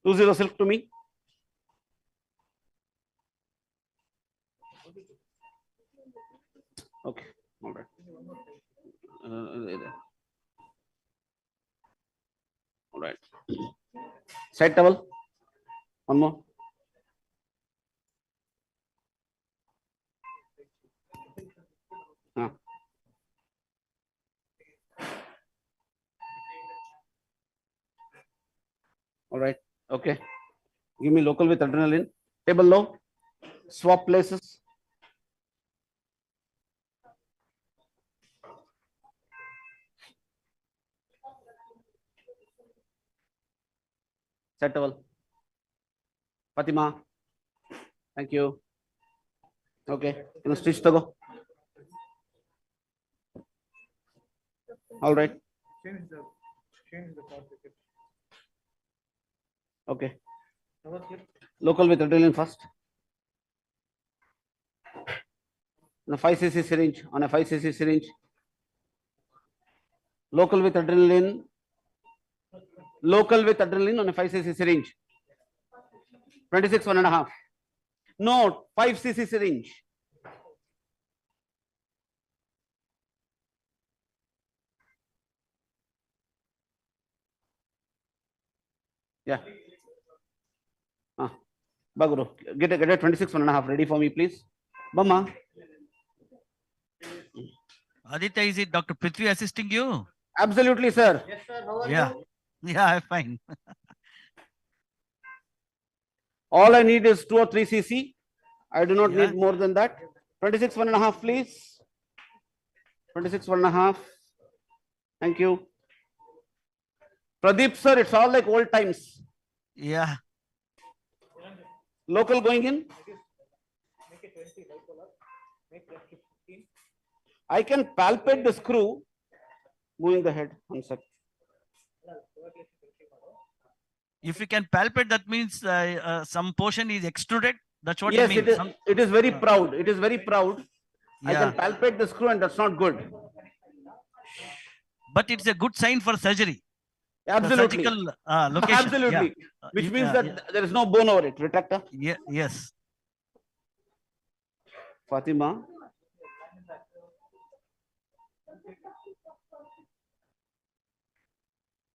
$20 silk to me. Okay, all right. All right. Side towel. One more. All right. Okay. Give me local with adrenaline. Table low. Swap places. Side towel. Fatima. Thank you. Okay, can you stitch the go? All right. Okay. Local with adrenaline first. On a 5cc syringe, on a 5cc syringe. Local with adrenaline. Local with adrenaline on a 5cc syringe. 26 1.5. No, 5cc syringe. Yeah. Baguru, get a 26 1.5 ready for me, please. Bama. Aditya, is it Dr. Prithvi assisting you? Absolutely, sir. Yes, sir. How are you? Yeah, I'm fine. All I need is 2 or 3 cc. I do not need more than that. 26 1.5, please. 26 1.5. Thank you. Pradeep, sir, it's all like old times. Yeah. Local going in. I can palpate the screw moving the head. One sec. If you can palpate, that means some portion is extruded. That's what Yes, you mean. it is very proud. It is very proud. I Yeah. can palpate the screw and that's not good. But it's a good sign for surgery. Absolutely. The surgical location. Absolutely. Yeah. Which means that there is no bone over it. Retractor. Yeah. Yes. Fatima.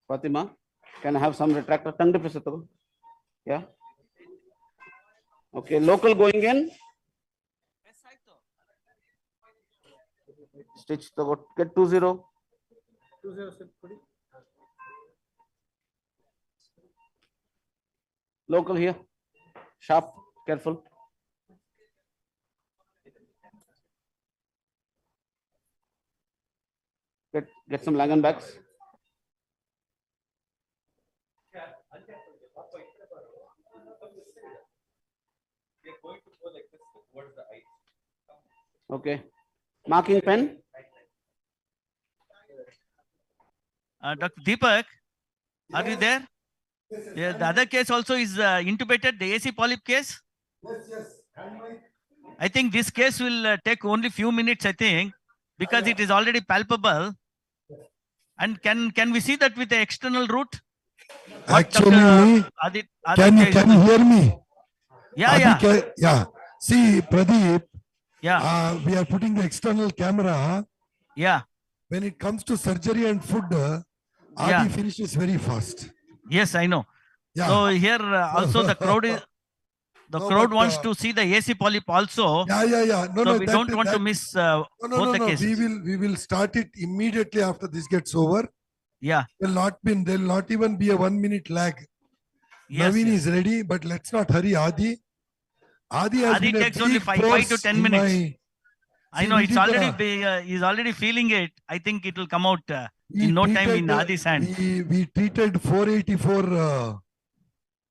Fatima, can I have some retractor? Tongue depressor. Yeah. Okay, local going in. Stitch the get 20. Local here. Sharp, careful. Get some Langan bags. Okay. Marking pen. Dr. Deepak, are you there? Yeah, the other case also is intubated, the AC polyp case. Yes. I think this case will take only few minutes, I think, because it is already palpable. And can we see that with the external route? Actually, can you hear me? Yeah. Yeah. See, Pradeep. Yeah. We are putting the external camera. Yeah. When it comes to surgery and food, Adi finishes very fast. Yes, I know. Yeah. So here also the crowd is. The crowd wants to see the AC polyp also. Yeah. No, we don't want to miss both the cases. We will start it immediately after this gets over. Yeah. There will not even be a 1 minute lag. Yes, Naveen is ready, but let's not hurry Adi. Adi takes only 5 to 10 minutes. I know it's already he's already feeling it. I think it will come out in no time in Adi's hand. We treated 484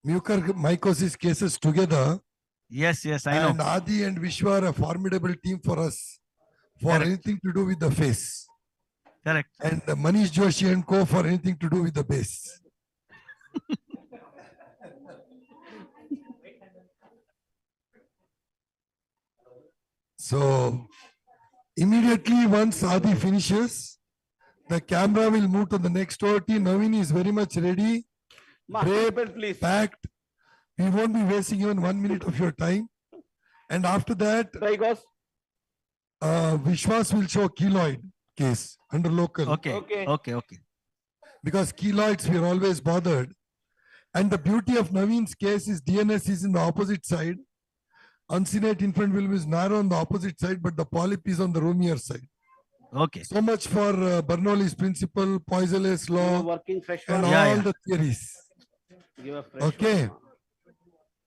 mucormycosis cases together. Yes, I know. And Adi and Vishwa are a formidable team for us for anything to do with the face. Correct. And Manish Joshi and co for anything to do with the base. So immediately once Adi finishes, the camera will move to the next OT. Naveen is very much ready. Please. Packed. We won't be wasting even 1 minute of your time. And after that, Vishwas will show keloid case under local. Okay. Because keloids, we are always bothered. And the beauty of Naveen's case is DNS is in the opposite side. Uncinate infant vulva is narrow on the opposite side, but the polyp is on the roomier side. Okay. So much for Bernoulli's principle, Poiseuille's law, Working fresh and one. all the theories. Okay.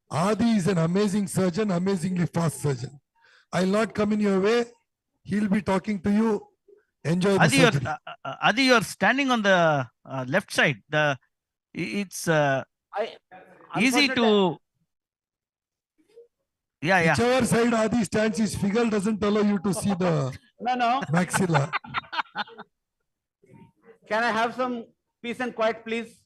Adi is an amazing surgeon, amazingly fast surgeon. I'll not come in your way. He'll be talking to you. Enjoy the surgery. Adi, you're standing on the left side. It's easy to. Yeah, yeah. Whichever side Adi stands, his figure doesn't allow you to see the No. maxilla. Can I have some peace and quiet, please?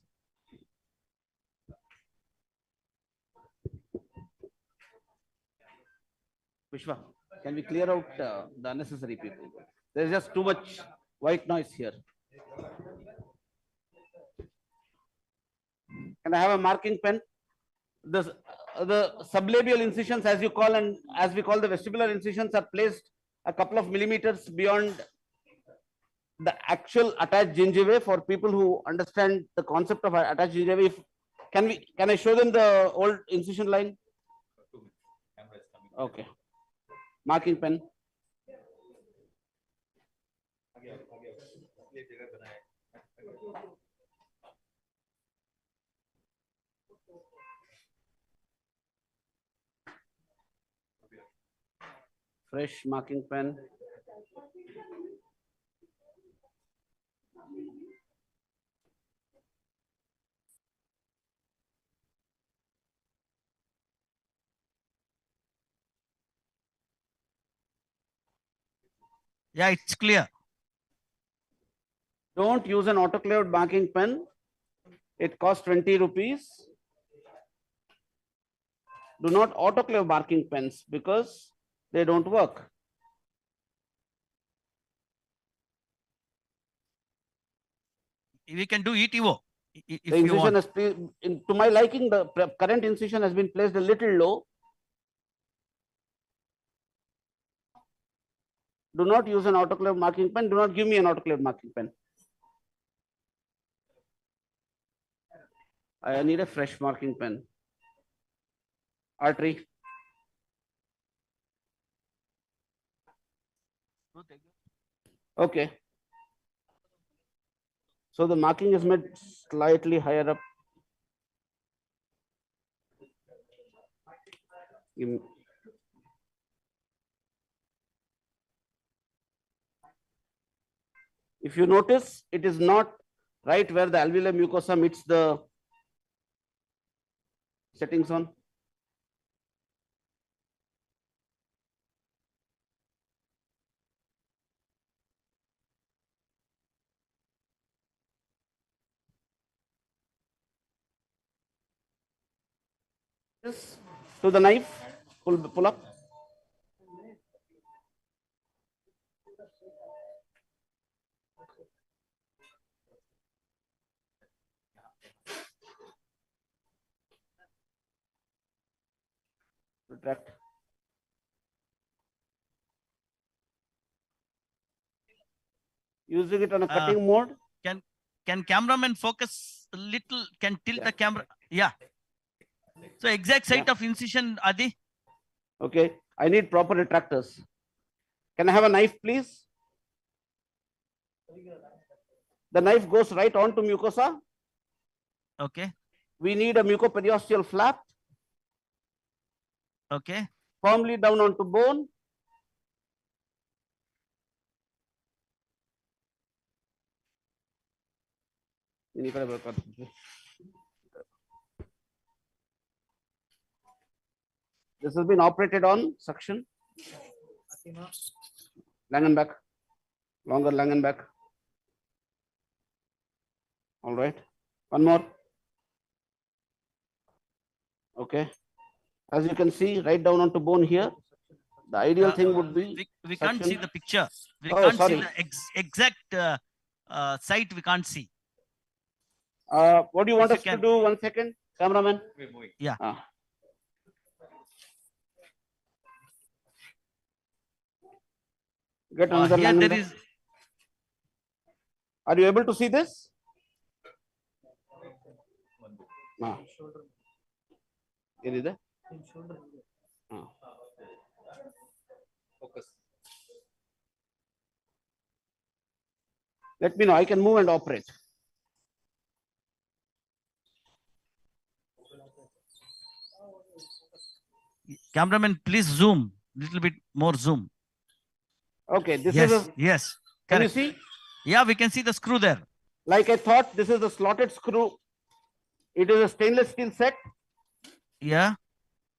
Vishwa, can we clear out the unnecessary people? There is just too much white noise here. Can I have a marking pen? The sublabial incisions, as you call, and as we call the vestibular incisions, are placed a couple of millimeters beyond the actual attached gingiva. For people who understand the concept of attached gingiva, can I show them the old incision line? Okay. Marking pen. Fresh marking pen. Yeah, it's clear. Don't use an autoclaved marking pen. It costs 20 rupees. Do not autoclave marking pens because they don't work. We can do ETO. The incision is, to my liking, the current incision has been placed a little low. Do not use an autoclave marking pen. Do not give me an autoclave marking pen. I need a fresh marking pen. Artery. Okay. So the marking is made slightly higher up. If you notice, it is not right where the alveolar mucosa meets the setting zone. This to the knife, pull up. Retract. Using it on a cutting mode. Can cameraman focus a little? Can tilt the camera? Yeah. So exact site of incision, Adi. Okay. I need proper retractors. Can I have a knife, please? The knife goes right onto mucosa. Okay. We need a mucoperiosteal flap. Okay. Firmly down onto bone. This has been operated on suction. Langenbach. Longer Langenbach. All right. One more. Okay. As you can see, right down onto bone here. The ideal thing would be. We can't see the picture. We Oh, can't sorry. see the exact site. We can't see. What do you want If us you to can. do? One second, cameraman. Yeah. Get another Here there Langenbach. is. Are you able to see this? Is Focus. Let me know. I can move and operate. Cameraman, please zoom. Little bit more zoom. Okay, this Yes. is a. Yes. Can you Correct. see? Yeah, we can see the screw there. Like I thought, this is the slotted screw. It is a stainless steel set. Yeah.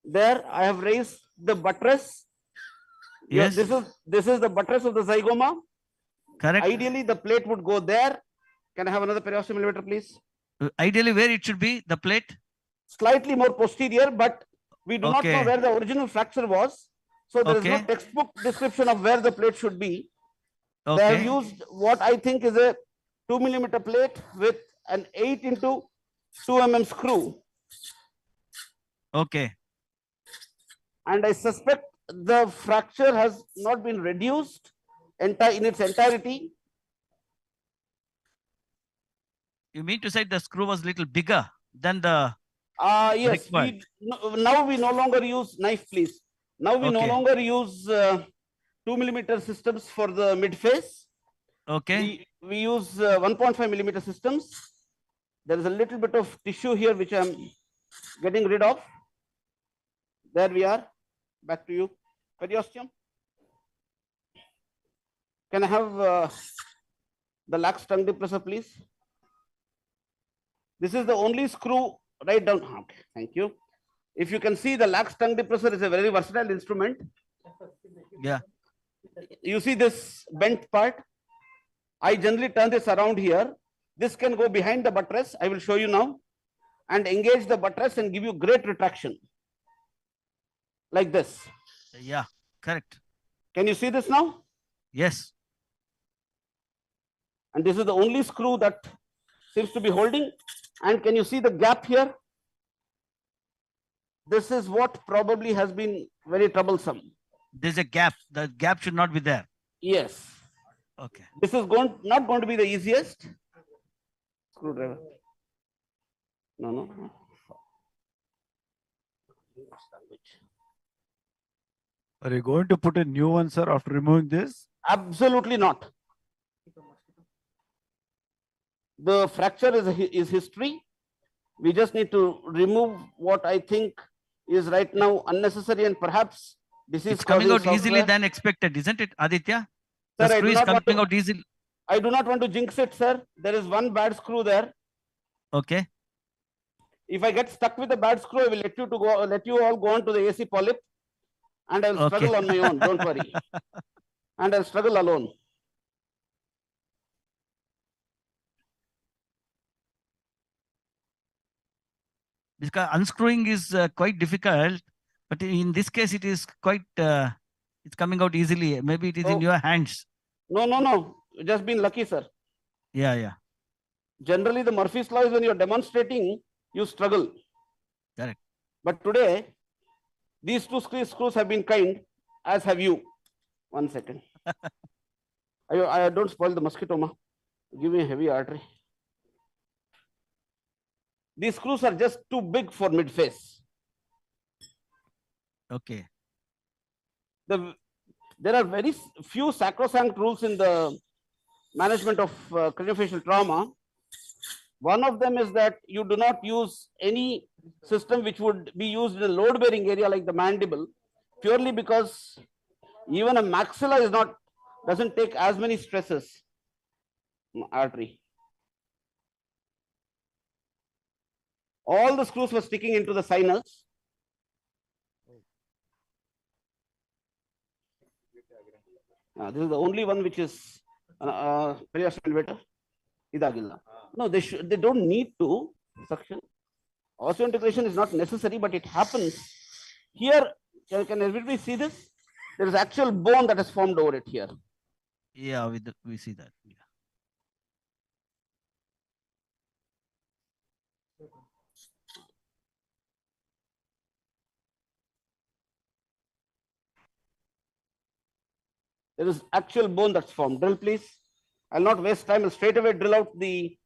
There, I have raised the buttress. Yes. This is the buttress of the zygoma. Correct. Ideally, the plate would go there. Can I have another periosteum elevator, please? Ideally, where it should be, the plate? Slightly more posterior, but we do not know where the original fracture was. So there is no textbook description of where the plate should be. They have used what I think is a 2 millimeter plate with an 8 into 2 mm screw. Okay. And I suspect the fracture has not been reduced in its entirety. You mean to say the screw was little bigger than the yes, now we no longer use knife, please. Now we no longer use 2 millimeter systems for the mid face. Okay. We use 1.5 millimeter systems. There is a little bit of tissue here which I am getting rid of. There we are. Back to you. Periosteum. Can I have the lax tongue depressor, please? This is the only screw right down. Okay, thank you. If you can see, the lax tongue depressor is a very versatile instrument. Yeah. You see this bent part? I generally turn this around here. This can go behind the buttress. I will show you now. And engage the buttress and give you great retraction. Like this. Yeah, correct. Can you see this now? Yes. And this is the only screw that seems to be holding. And can you see the gap here? This is what probably has been very troublesome. There's a gap. The gap should not be there. Yes. Okay. This is not going to be the easiest. Screwdriver. No. Are you going to put a new one, sir, after removing this? Absolutely not. The fracture is history. We just need to remove what I think is right now unnecessary and perhaps disease. It's coming out easily than expected, isn't it, Aditya? The Sir, screw is coming out easily. I do not want to jinx it, sir. There is one bad screw there. Okay. If I get stuck with a bad screw, I will let you all go on to the AC polyp, and I will struggle on my own. Don't worry. And I'll struggle alone. Because unscrewing is quite difficult, but in this case, it is quite, it's coming out easily. Maybe it is in your hands. No. Just been lucky, sir. Yeah. Generally, the Murphy's law is when you're demonstrating, you struggle. Correct. But today, these two screws have been kind, as have you. 1 second. I don't spoil the mosquito, ma. Give me a heavy artery. These screws are just too big for mid-face. Okay. There are very few sacrosanct rules in the management of craniofacial trauma. One of them is that you do not use any system which would be used in a load-bearing area like the mandible, purely because even a maxilla doesn't take as many stresses. Artery. All the screws were sticking into the sinus. This is the only one which is periosteal elevator. No, they don't need to suction. Osseointegration is not necessary, but it happens. Here, can everybody see this? There is actual bone that has formed over it here. Yeah, we see that. Yeah. There is actual bone that's formed. Drill, please. I'll not waste time. I'll straight away drill out the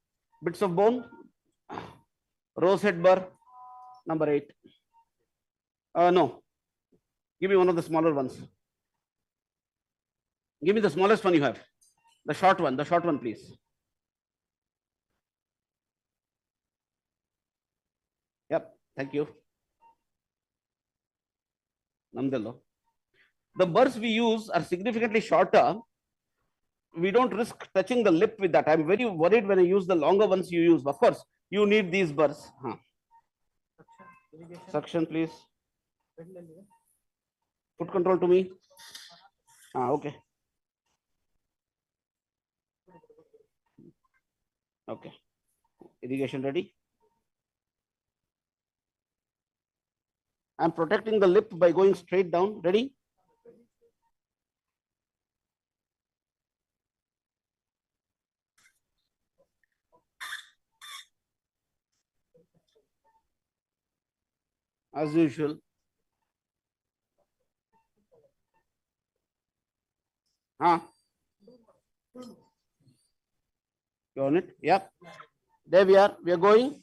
bits of bone. Rose head burr, number 8. No. Give me one of the smaller ones. Give me the smallest one you have. The short one, please. Yep, thank you. Namdallo. The burrs we use are significantly shorter. We don't risk touching the lip with that. I'm very worried when I use the longer ones you use. Of course, you need these burrs. Suction, please. Foot control to me. Okay. Okay. Irrigation ready. I'm protecting the lip by going straight down. Ready? As usual. You on it? Yep. There we are. We are going.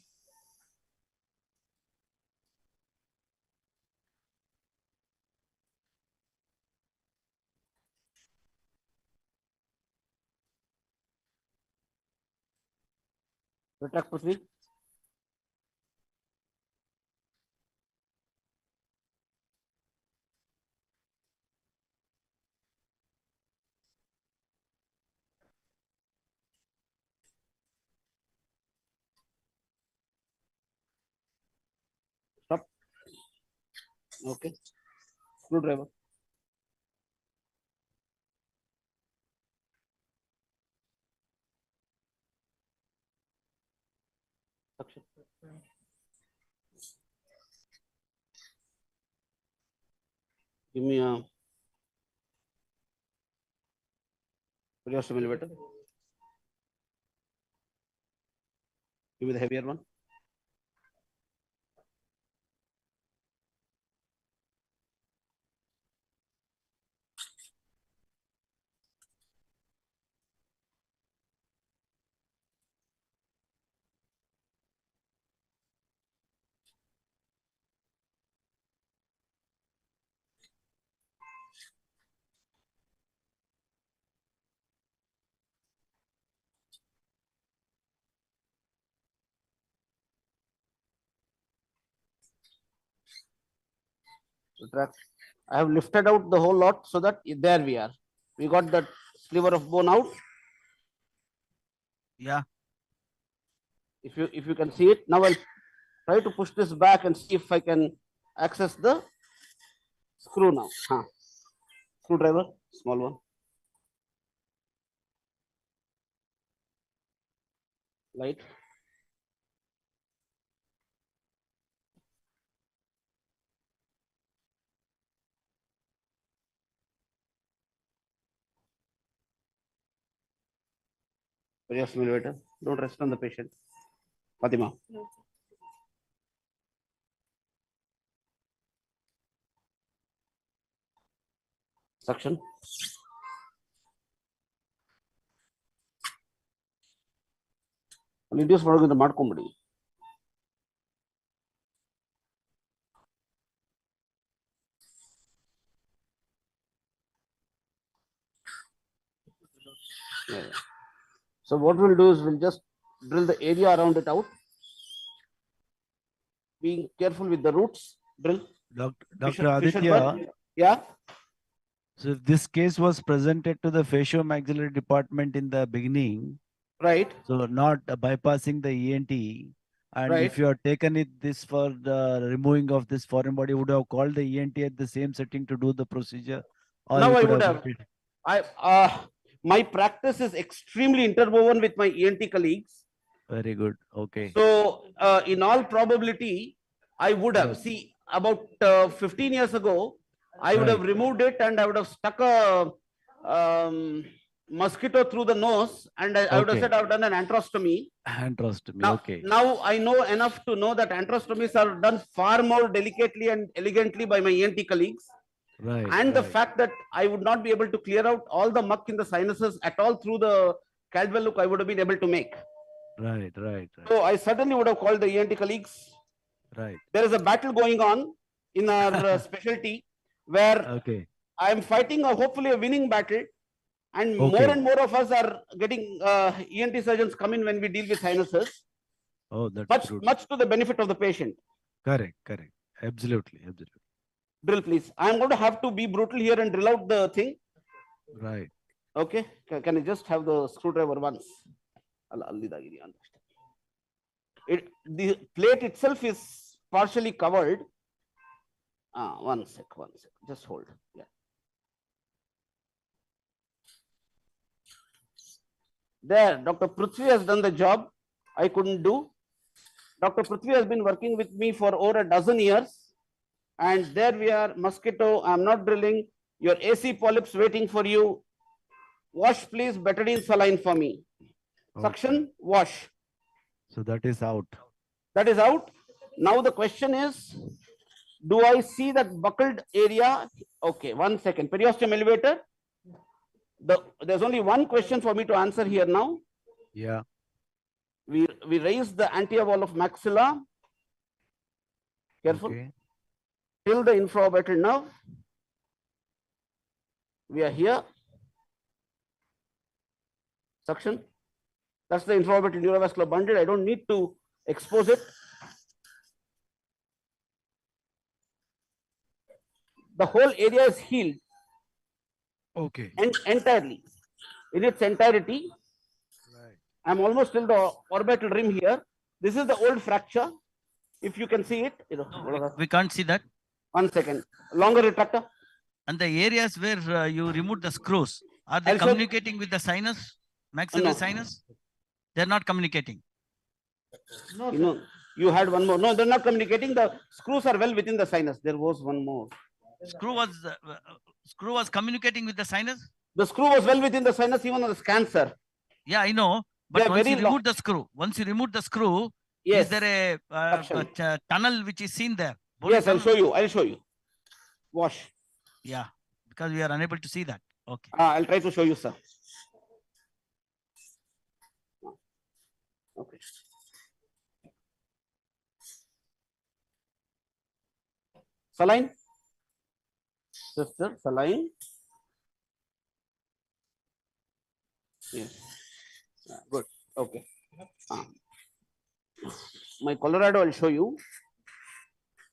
Retract Prithvi. Stop. Okay. Screwdriver. Suction. Give me a periosteum elevator. Give me the heavier one. Retract. I have lifted out the whole lot so that there we are. We got that sliver of bone out. Yeah. If you can see it, now I'll try to push this back and see if I can access the screw now. Screwdriver, small one. Light. Periosteum elevator. Don't rest on the patient. Fatima. Suction. Induce ಮಾಡೋದ್ರಿಂದ ಮಾಡ್ಕೊಂಬಿಡಿ. So what we'll do is we'll just drill the area around it out. Being careful with the roots. Drill. Dr. Aditya. Yeah. So if this case was presented to the facial-maxillary department in the beginning, right? So not bypassing the ENT, and Right. if you have taken this for the removing of this foreign body, would have called the ENT at the same setting to do the procedure, or Now you I could would have. My practice is extremely interwoven with my ENT colleagues. Very good. Okay. So in all probability, I would have about 15 years ago. I would have removed it and I would have stuck a mosquito through the nose, and I would have said I've done an antrostomy. Antrostomy. Now, okay. Now I know enough to know that antrostomies are done far more delicately and elegantly by my ENT colleagues. Right. And the fact that I would not be able to clear out all the muck in the sinuses at all through the Caldwell look, I would have been able to make. Right. So I certainly would have called the ENT colleagues. Right. There is a battle going on in our specialty where I am fighting hopefully a winning battle, and more and more of us are getting ENT surgeons come in when we deal with sinuses. Oh, that's much to the benefit of the patient. Correct. Absolutely. Drill, please. I am going to have to be brutal here and drill out the thing. Right. Okay. Can I just have the screwdriver once? The plate itself is partially covered. One sec, just hold. Yeah. There, Dr. Prithvi has done the job I couldn't do. Dr. Prithvi has been working with me for over a dozen years. And there we are, mosquito, I'm not drilling. Your AC polyps waiting for you. Wash, please, betadine saline for me. Suction, wash. So that is out. That is out. Now the question is, do I see that buckled area? Okay, 1 second. Periosteum elevator. There's only one question for me to answer here now. Yeah. We raise the anterior wall of maxilla. Careful. Okay. Till the infraorbital nerve. We are here. Suction. That's the infraorbital neurovascular bundle. I don't need to expose it. The whole area is healed. Okay. Entirely. In its entirety. Right. I'm almost till the orbital rim here. This is the old fracture. If you can see it. No, we can't see that. 1 second. Longer retractor. And the areas where you removed the screws, are they communicating with the sinus, maxillary sinus? They're not communicating. No, you had one more. No, they're not communicating. The screws are well within the sinus. There was one more. Screw was communicating with the sinus? The screw was well within the sinus even on the scan, sir. Yeah, I know. But once you remove the screw, yes, is there a tunnel which is seen there? Yes, I'll show you. Wash. Yeah, because we are unable to see that. Okay. I'll try to show you, sir. Okay. Saline. Sister, saline. Yes. Good. Okay. My Colorado, I'll show you.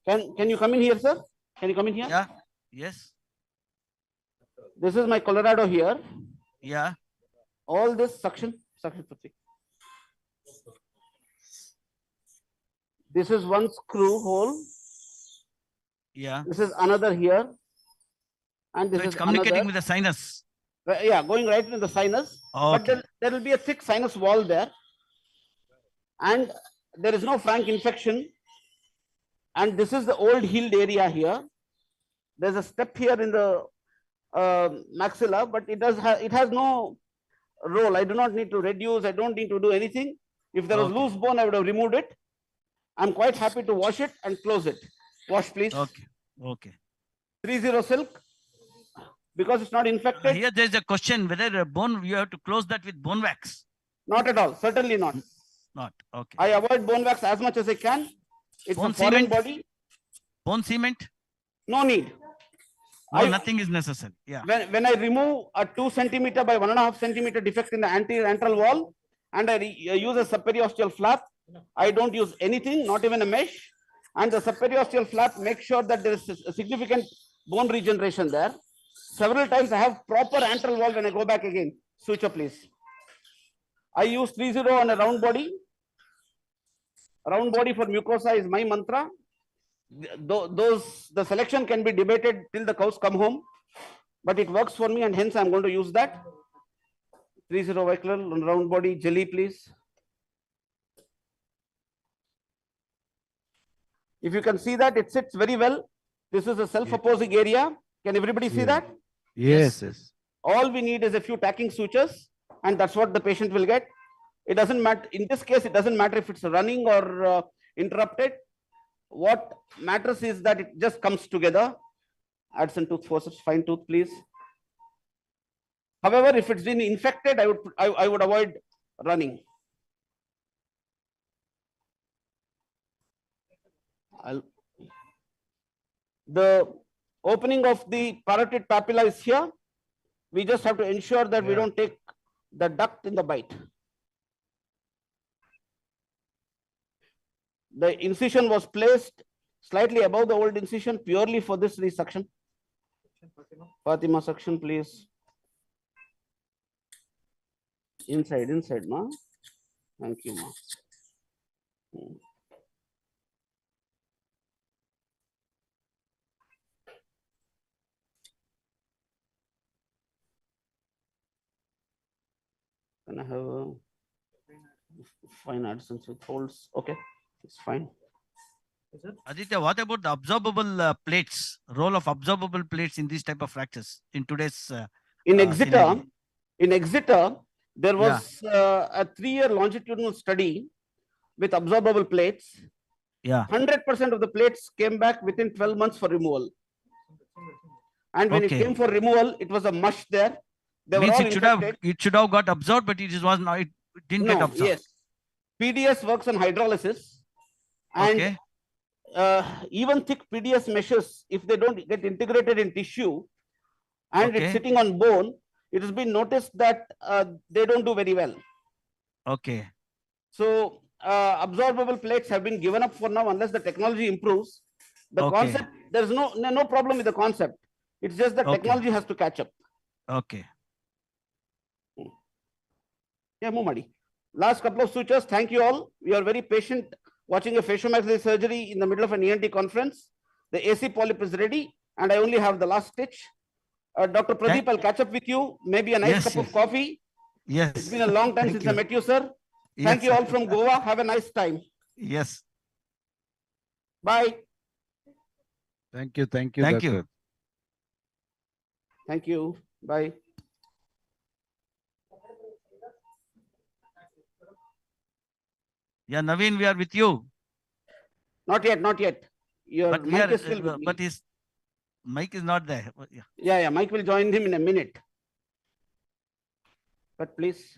Can you come in here, sir? Can you come in here? Yeah. Yes. This is my Colorado here. Yeah. All this suction. This is one screw hole. Yeah. This is another here. And this is communicating another. with the sinus. Yeah, going right into the sinus. Okay. But there will be a thick sinus wall there. And there is no frank infection. And this is the old healed area here. There's a step here in the maxilla, but it has no role. I do not need to reduce. I don't need to do anything. If there was loose bone, I would have removed it. I'm quite happy to wash it and close it. Wash, please. Okay. 3-0 silk. Because it's not infected. Here there's a question whether a bone, you have to close that with bone wax. Not at all. Certainly not. Not. Okay. I avoid bone wax as much as I can. It's bone a foreign cement? body. Bone cement? No need. No, nothing is necessary. Yeah. When I remove a 2 centimeter by 1.5 centimeter defect in the anterior antral wall and I use a subperiosteal flap, I don't use anything, not even a mesh. And the subperiosteal flap makes sure that there is a significant bone regeneration there. Several times I have proper antral wall when I go back again. Switcher, please. I use 3-0 on a round body. Round body for mucosa is my mantra. The selection can be debated till the cows come home, but it works for me and hence I'm going to use that. 3-0 Vicryl on round body, jelly, please. If you can see that, it sits very well. This is a self-opposing area. Can everybody see that? Yes. All we need is a few tacking sutures, and that's what the patient will get. It doesn't matter. In this case, it doesn't matter if it's running or interrupted. What matters is that it just comes together. Add some tooth forceps, fine tooth, please. However, if it's been infected, I would avoid running. The opening of the parotid papilla is here. We just have to ensure that we don't take the duct in the bite. The incision was placed slightly above the old incision purely for this resuction. Fatima, suction, please. Inside, ma. Thank you, ma. Can I have a fine AdSense with holds? Okay, it's fine. Aditya, what about the absorbable plates? Role of absorbable plates in these type of fractures in today's in Exeter, scenario? in Exeter, there was a 3-year longitudinal study with absorbable plates. Yeah. 100% of the plates came back within 12 months for removal. And when it came for removal, it was a mush there. They were Means all it should have got absorbed, but it was not. It didn't get absorbed. Yes. PDS works on hydrolysis, and even thick PDS meshes, if they don't get integrated in tissue, and it's sitting on bone, it has been noticed that they don't do very well. Okay. So absorbable plates have been given up for now unless the technology improves. The concept, there's no problem with the concept. It's just that technology has to catch up. Okay. Yeah, Mumadi. Last couple of sutures. Thank you all. You are very patient watching a facial surgery in the middle of an ENT conference. The AC polyp is ready, and I only have the last stitch. Dr. Pradeep, I'll catch up with you. Maybe a nice cup of coffee. Yes. It's been a long time since I met you, sir. Thank you all from Goa. Have a nice time. Yes. Bye. Thank you. Thank you. Thank you. Thank you. Bye. Yeah, Naveen, we are with you. Not yet, not yet. Your mic is still with me. But his mic is not there. Yeah, Mike will join him in a minute. But please.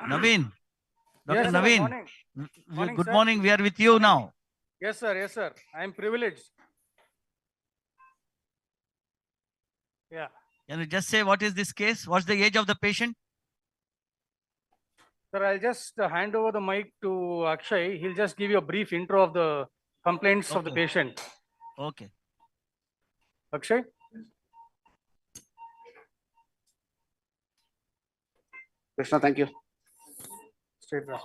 Naveen. Dr. Yes, sir, Naveen. morning. Good Sir. morning. We are with you now. Yes, sir. Yes, sir. I am privileged. Yeah. Can you just say what is this case? What's the age of the patient? Sir, I'll just hand over the mic to Akshay. He'll just give you a brief intro of the complaints of the patient. Okay. Akshay? Krishna, thank you. Straight back.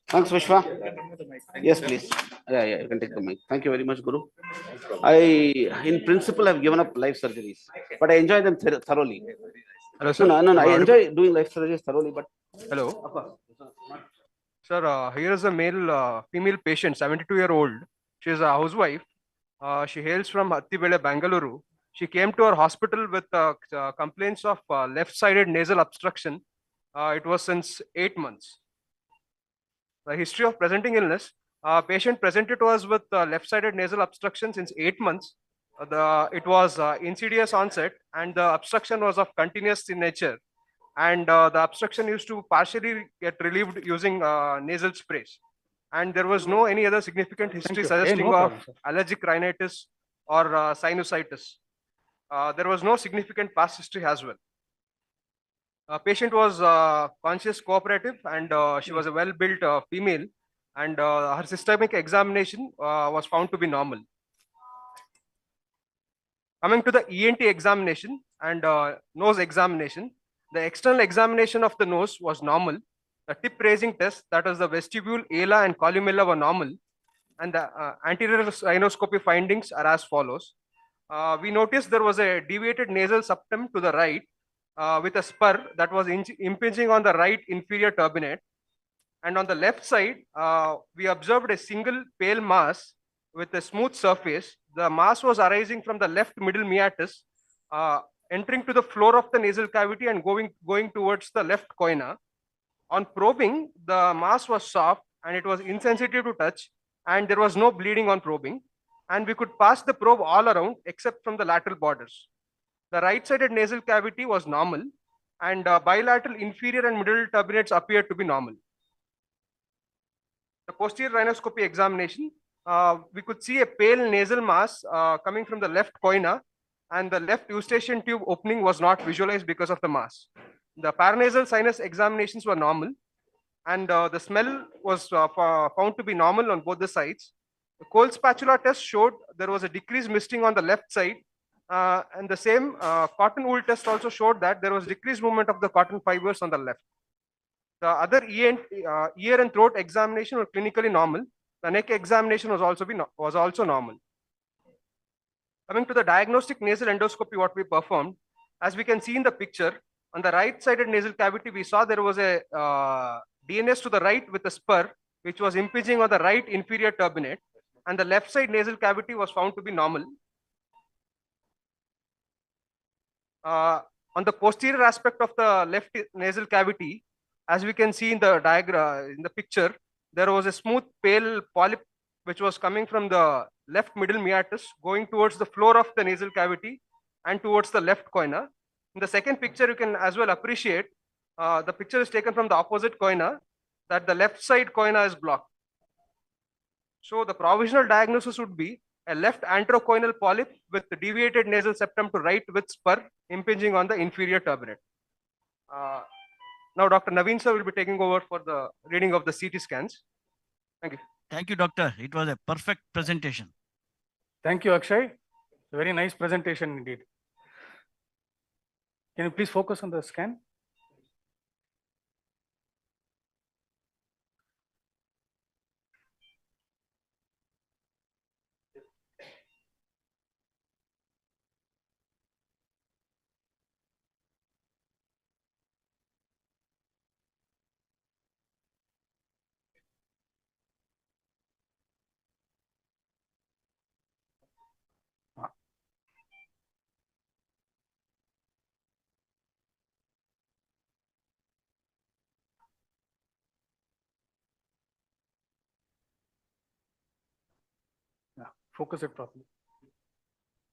Thanks, Vishwa. Yes, please. Yeah, you can take the mic. Thank you very much, Guru. In principle, I've given up life surgeries, but I enjoy them thoroughly. Hello, sir. No, I enjoy doing life surgeries thoroughly, but. Hello. Sir, here is a female patient, 72-year-old. She is a housewife. She hails from Hattibele, Bangalore. She came to our hospital with complaints of left-sided nasal obstruction. It was since 8 months. The history of presenting illness, patient presented to us with left-sided nasal obstruction since 8 months. It was insidious onset, and the obstruction was of continuous in nature. And the obstruction used to partially get relieved using nasal sprays. And there was no any other significant history suggesting of allergic rhinitis or sinusitis. There was no significant past history as well. Patient was conscious, cooperative, and she was a well-built female, and her systemic examination was found to be normal. Coming to the ENT examination and nose examination, the external examination of the nose was normal. The tip raising test, that is the vestibule, ala, and columella were normal, and the anterior rhinoscopy findings are as follows. We noticed there was a deviated nasal septum to the right with a spur that was impinging on the right inferior turbinate. And on the left side, we observed a single pale mass with a smooth surface. The mass was arising from the left middle meatus, entering to the floor of the nasal cavity and going towards the left choana. On probing, the mass was soft and it was insensitive to touch, and there was no bleeding on probing. And we could pass the probe all around except from the lateral borders. The right-sided nasal cavity was normal, and bilateral inferior and middle turbinates appeared to be normal. The posterior rhinoscopy examination, we could see a pale nasal mass coming from the left choana, and the left eustachian tube opening was not visualized because of the mass. The paranasal sinus examinations were normal, and the smell was found to be normal on both the sides. The cold spatula test showed there was a decreased misting on the left side, and the same cotton wool test also showed that there was decreased movement of the cotton fibers on the left. The other ear and throat examination were clinically normal. The neck examination was also normal. Coming to the diagnostic nasal endoscopy, what we performed, as we can see in the picture, on the right-sided nasal cavity, we saw there was a DNS to the right with a spur, which was impinging on the right inferior turbinate, and the left side nasal cavity was found to be normal. On the posterior aspect of the left nasal cavity, as we can see in the diagram, in the picture, there was a smooth pale polyp which was coming from the left middle meatus going towards the floor of the nasal cavity and towards the left choana. In the second picture, you can as well appreciate the picture is taken from the opposite choana, that the left side choana is blocked. So the provisional diagnosis would be a left anterochoanal polyp with the deviated nasal septum to right with spur impinging on the inferior turbinate. Now Dr. Naveen sir will be taking over for the reading of the CT scans. Thank you. Thank you, doctor. It was a perfect presentation. Thank you, Akshay. Very nice presentation indeed. Can you please focus on the scan? Yeah, focus it properly.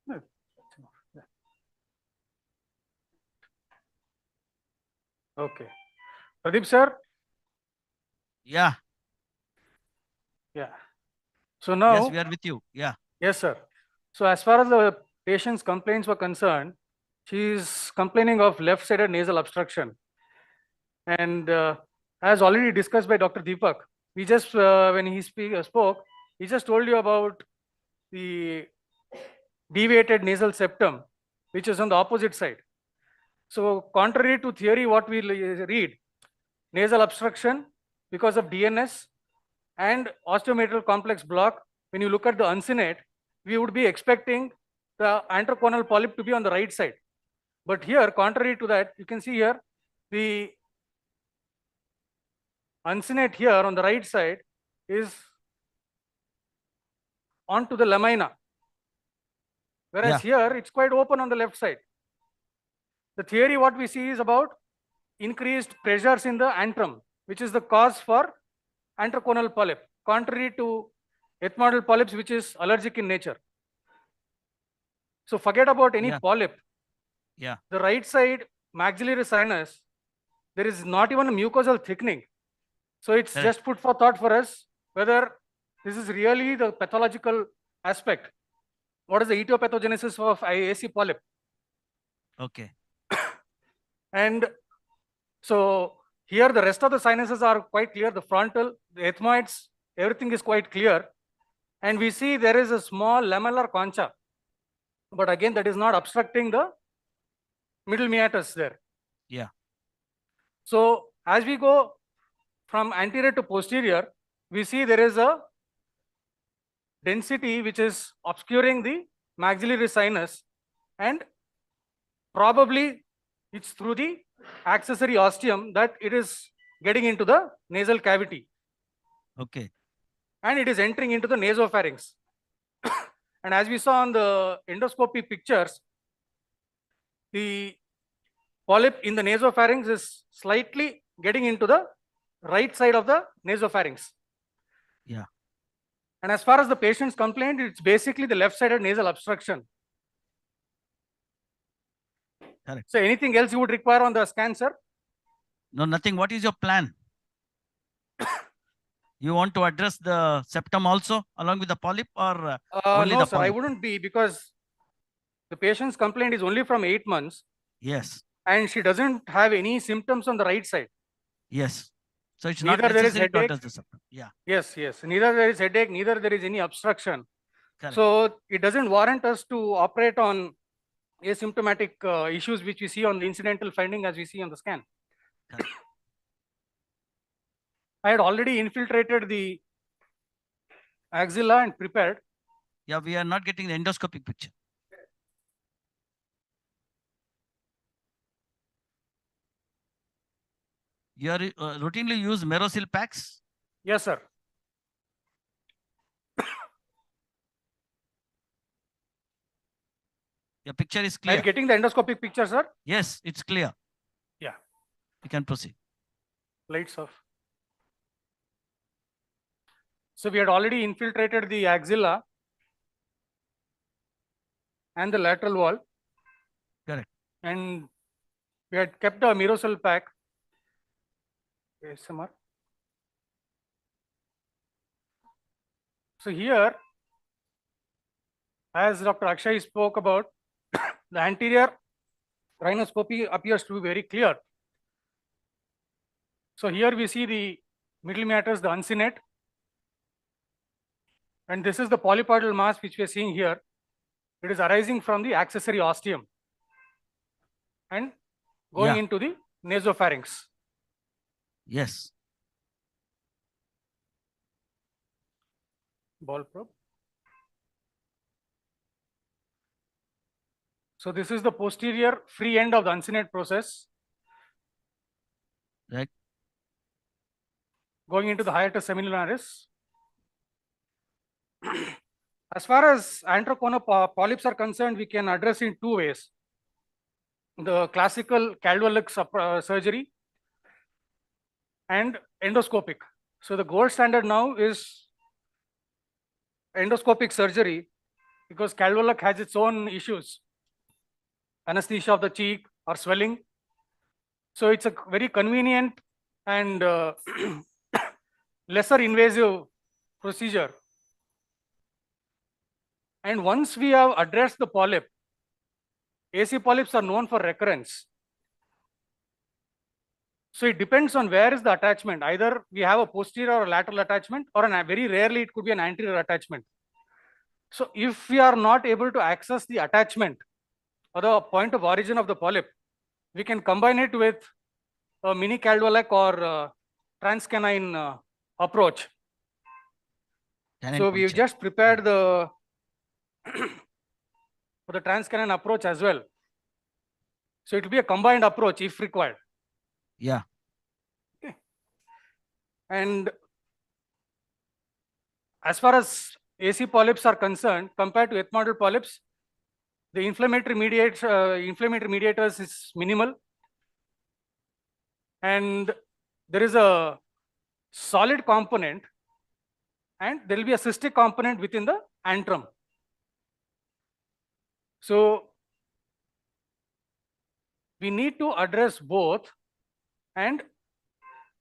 No, yeah. Okay. Pradeep sir? Yeah. Yeah. So now. Yes, we are with you. Yeah. Yes, sir. So as far as the patient's complaints were concerned, she is complaining of left-sided nasal obstruction. And as already discussed by Dr. Deepak, we just, when he spoke, he just told you about the deviated nasal septum, which is on the opposite side. So contrary to theory, what we read, nasal obstruction because of DNS and osteometrial complex block, when you look at the uncinate, we would be expecting the anterochoanal polyp to be on the right side. But here, contrary to that, you can see here, the uncinate here on the right side is onto the lamina. Whereas here, it's quite open on the left side. The theory, what we see is about increased pressures in the antrum, which is the cause for anterochoanal polyp, contrary to ethmoidal polyps, which is allergic in nature. So forget about any polyp. Yeah. The right side maxillary sinus, there is not even a mucosal thickening. So it's just put for thought for us whether this is really the pathological aspect. What is the etiopathogenesis of AC polyp? Okay. And so here the rest of the sinuses are quite clear. The frontal, the ethmoids, everything is quite clear. And we see there is a small lamellar concha. But again, that is not obstructing the middle meatus there. Yeah. So as we go from anterior to posterior, we see there is a density which is obscuring the maxillary sinus, and probably it's through the accessory ostium that it is getting into the nasal cavity. Okay. And it is entering into the nasopharynx. And as we saw on the endoscopy pictures, the polyp in the nasopharynx is slightly getting into the right side of the nasopharynx. Yeah. And as far as the patient's complaint, it's basically the left-sided nasal obstruction. Correct. So anything else you would require on the scan, sir? No, nothing. What is your plan? You want to address the septum also along with the polyp, or only no, the sir, polyp? I wouldn't be, because the patient's complaint is only from 8 months. Yes. And she doesn't have any symptoms on the right side. Yes. So it's Neither not there is necessary to headache. address the septum. Yeah. Yes, yes. Neither there is headache, neither there is any obstruction. Correct. So it doesn't warrant us to operate on asymptomatic issues which we see on the incidental finding as we see on the scan. Correct. I had already infiltrated the axilla and prepared. Yeah, we are not getting the endoscopic picture. You are routinely use Merosil packs? Yes, sir. Your picture is clear. Are you getting the endoscopic picture, sir? Yes, it's clear. Yeah. You can proceed. Lights off. So we had already infiltrated the axilla and the lateral wall. Correct. And we had kept a Merosil pack. ASMR. So here, as Dr. Akshay spoke about, the anterior rhinoscopy appears to be very clear. So here we see the middle meatus, the uncinate. And this is the polypoidal mass which we are seeing here. It is arising from the accessory ostium and going into the nasopharynx. Yes. Ball probe. So this is the posterior free end of the uncinate process. Right. Going into the hiatus semilunaris. As far as antroconal polyps are concerned, we can address in two ways. The classical Caldwell-Luck surgery and endoscopic. So the gold standard now is endoscopic surgery because Caldwell-Luck has its own issues. Anesthesia of the cheek or swelling. So it's a very convenient and lesser invasive procedure. And once we have addressed the polyp, AC polyps are known for recurrence. So it depends on where is the attachment. Either we have a posterior or lateral attachment, or very rarely it could be an anterior attachment. So if we are not able to access the attachment or the point of origin of the polyp, we can combine it with a mini Caldwell-Luck or transcanine approach. So we've just prepared the for the transcanine approach as well. So it will be a combined approach if required. Yeah. Okay. And as far as AC polyps are concerned, compared to ethmoidal polyps, the inflammatory mediators is minimal. And there is a solid component and there will be a cystic component within the antrum. So we need to address both, and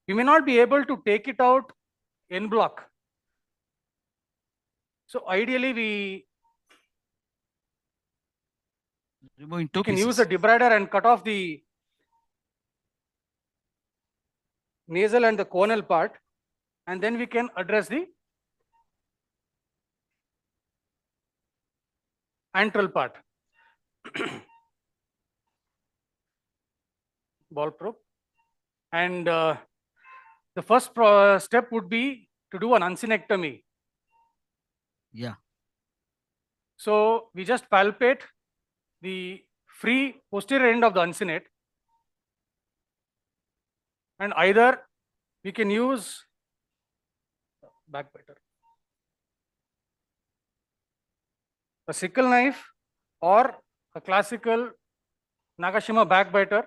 we may not be able to take it out en bloc. So ideally we can use a debrider and cut off the nasal and the conal part, and then we can address the antral part. Ball probe. And the first step would be to do an uncinectomy. Yeah. So we just palpate the free posterior end of the uncinate, and either we can use backbiter, a sickle knife, or a classical Nagashima backbiter.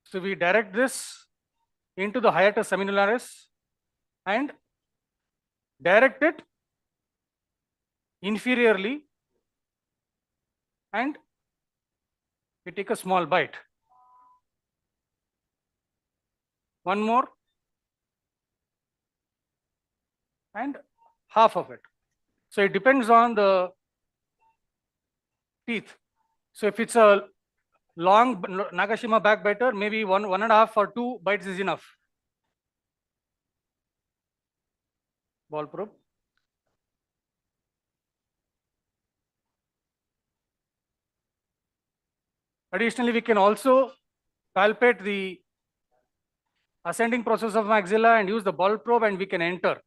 So we direct this into the hiatus seminularis and direct it inferiorly, and we take a small bite. One more, and half of it. So it depends on the teeth. So if it's a long Nagashima backbiter, maybe one and a half or 2 bites is enough. Ball probe. Additionally, we can also palpate the ascending process of maxilla and use the ball probe, and we can enter.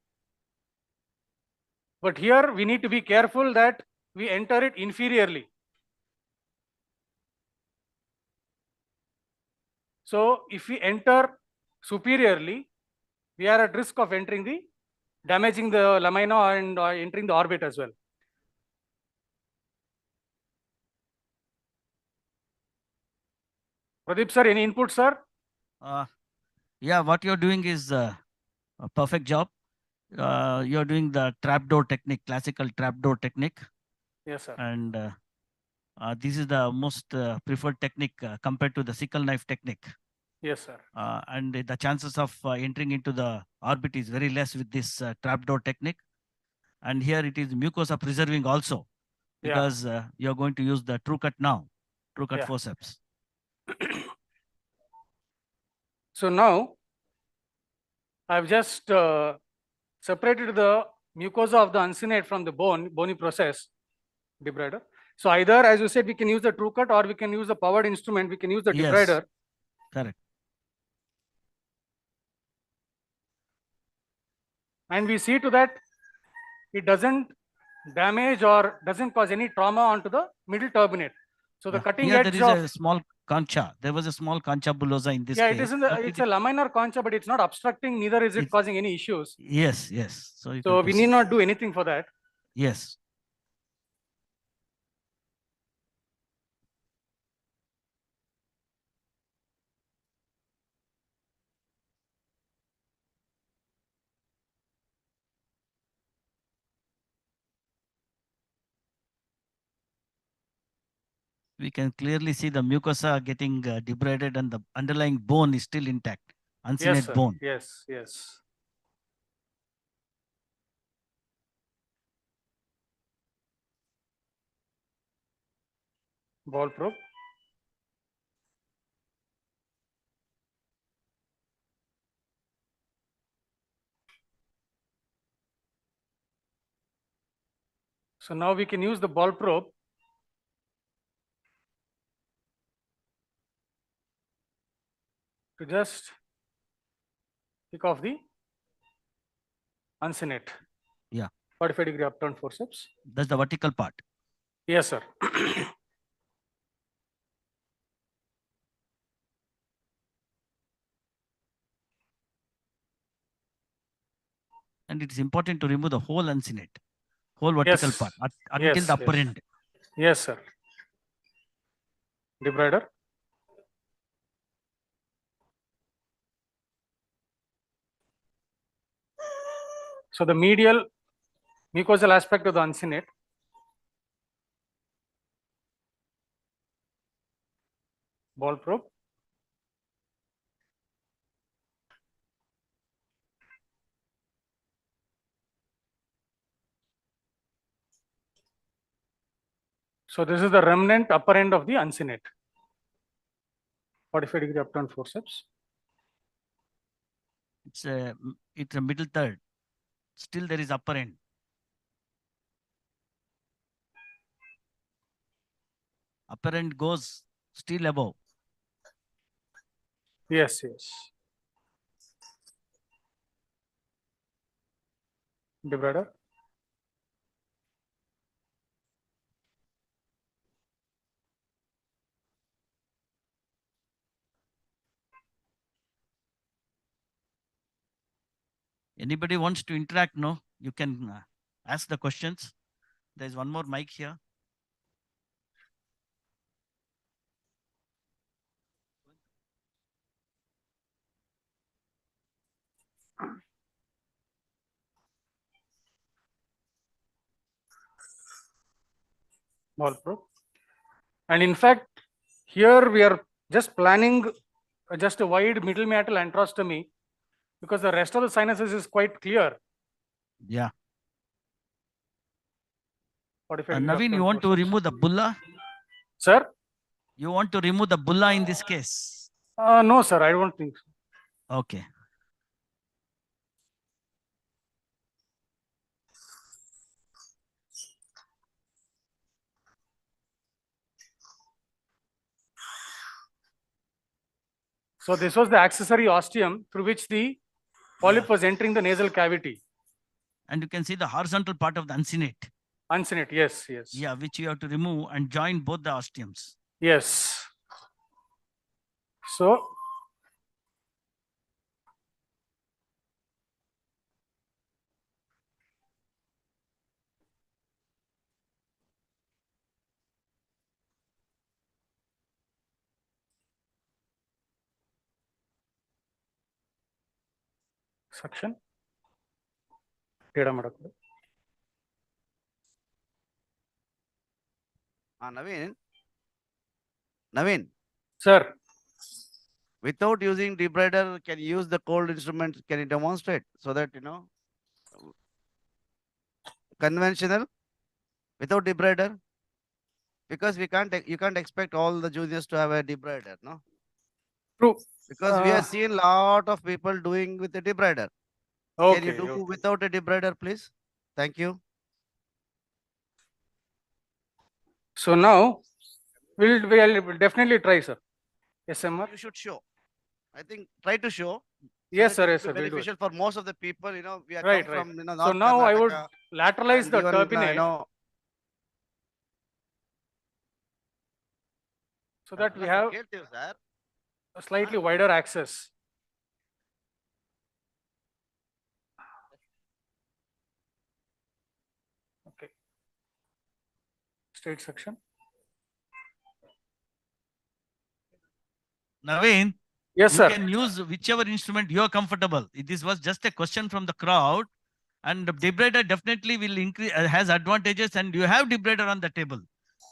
But here we need to be careful that we enter it inferiorly. So if we enter superiorly, we are at risk of damaging the lamina and entering the orbit as well. Pradeep sir, any input, sir? Yeah, what you're doing is a perfect job. You're doing the trapdoor technique, classical trapdoor technique. Yes, sir. And this is the most preferred technique compared to the sickle knife technique. Yes, sir. And the chances of entering into the orbit is very less with this trapdoor technique. And here it is mucosa preserving also, because you're going to use the true cut now, true cut forceps. So now I've just separated the mucosa of the uncinate from the bony process, debrider. So either, as you said, we can use the true cut or we can use the powered instrument. We can use the debrider. Correct. And we see to that it doesn't damage or doesn't cause any trauma onto the middle turbinate. So the cutting here edge there is a small concha. There was a small concha bullosa in this case. it is it's a laminar concha, but it's not obstructing, neither is it causing any issues. Yes, yes. So we need not do anything for that. Yes. We can clearly see the mucosa getting debrided and the underlying bone is still intact. Uncinate bone. Yes, yes. Ball probe. So now we can use the ball probe to just pick off the uncinate. Yeah. 45-degree upturn forceps. That's the vertical part. Yes, sir. And it is important to remove the whole uncinate, whole vertical part, until the upper end. Yes, sir. Debrider. So the medial mucosal aspect of the uncinate. Ball probe. So this is the remnant upper end of the uncinate. 45-degree upturn forceps. It's a middle third. Still there is upper end. Upper end goes still above. Yes, yes. Debrider. Anybody wants to interact? No, you can ask the questions. There's one more mic here. Ball probe. And in fact, here we are just planning just a wide middle meatal antrostomy because the rest of the sinuses is quite clear. Yeah. Naveen, you want to remove the bulla? Sir? You want to remove the bulla in this case? No, sir, I don't think so. Okay. So this was the accessory ostium through which the polyp was entering the nasal cavity. And you can see the horizontal part of the uncinate. Uncinate, yes, yes. Yeah, which you have to remove and join both the ostiums. Yes. So Suction. Naveen. Naveen. Sir. Without using debrider, can you use the cold instrument? Can you demonstrate so that, you know, conventional without debrider? Because you can't expect all the juniors to have a debrider, no? True. Because we have seen a lot of people doing with a debrider. Okay, Can you do okay. without a debrider, please? Thank you. So now we'll definitely try, sir. SMR. You should show. I think try to show. Yes, sir. It Yes, will sir. be We'll do it. beneficial for most of the people. You know, we are Right, come right. from, you know, So North now I would Karnataka lateralize and the even, turbinate. you know, So that we have a slightly wider axis. Okay. Straight section. Naveen, yes, you sir. can use whichever instrument you are comfortable. This was just a question from the crowd, and the debrider definitely will increase, has advantages, and you have debrider on the table.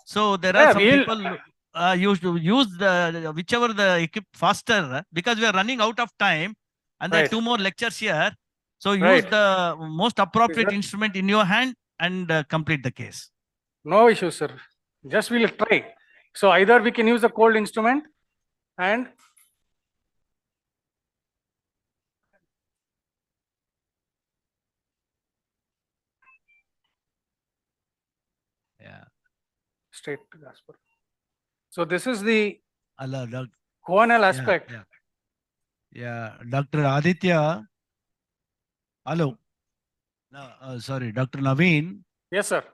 So there are some people used to use the whichever the equip faster because we are running out of time, and there are 2 more lectures here. So use the most appropriate instrument in your hand and complete the case. No issue, sir. Just we'll try. So either we can use a cold instrument and straight Gasper. So this is the coronal aspect. Yeah, Dr. Aditya. Hello. Sorry, Dr. Naveen. Yes, sir.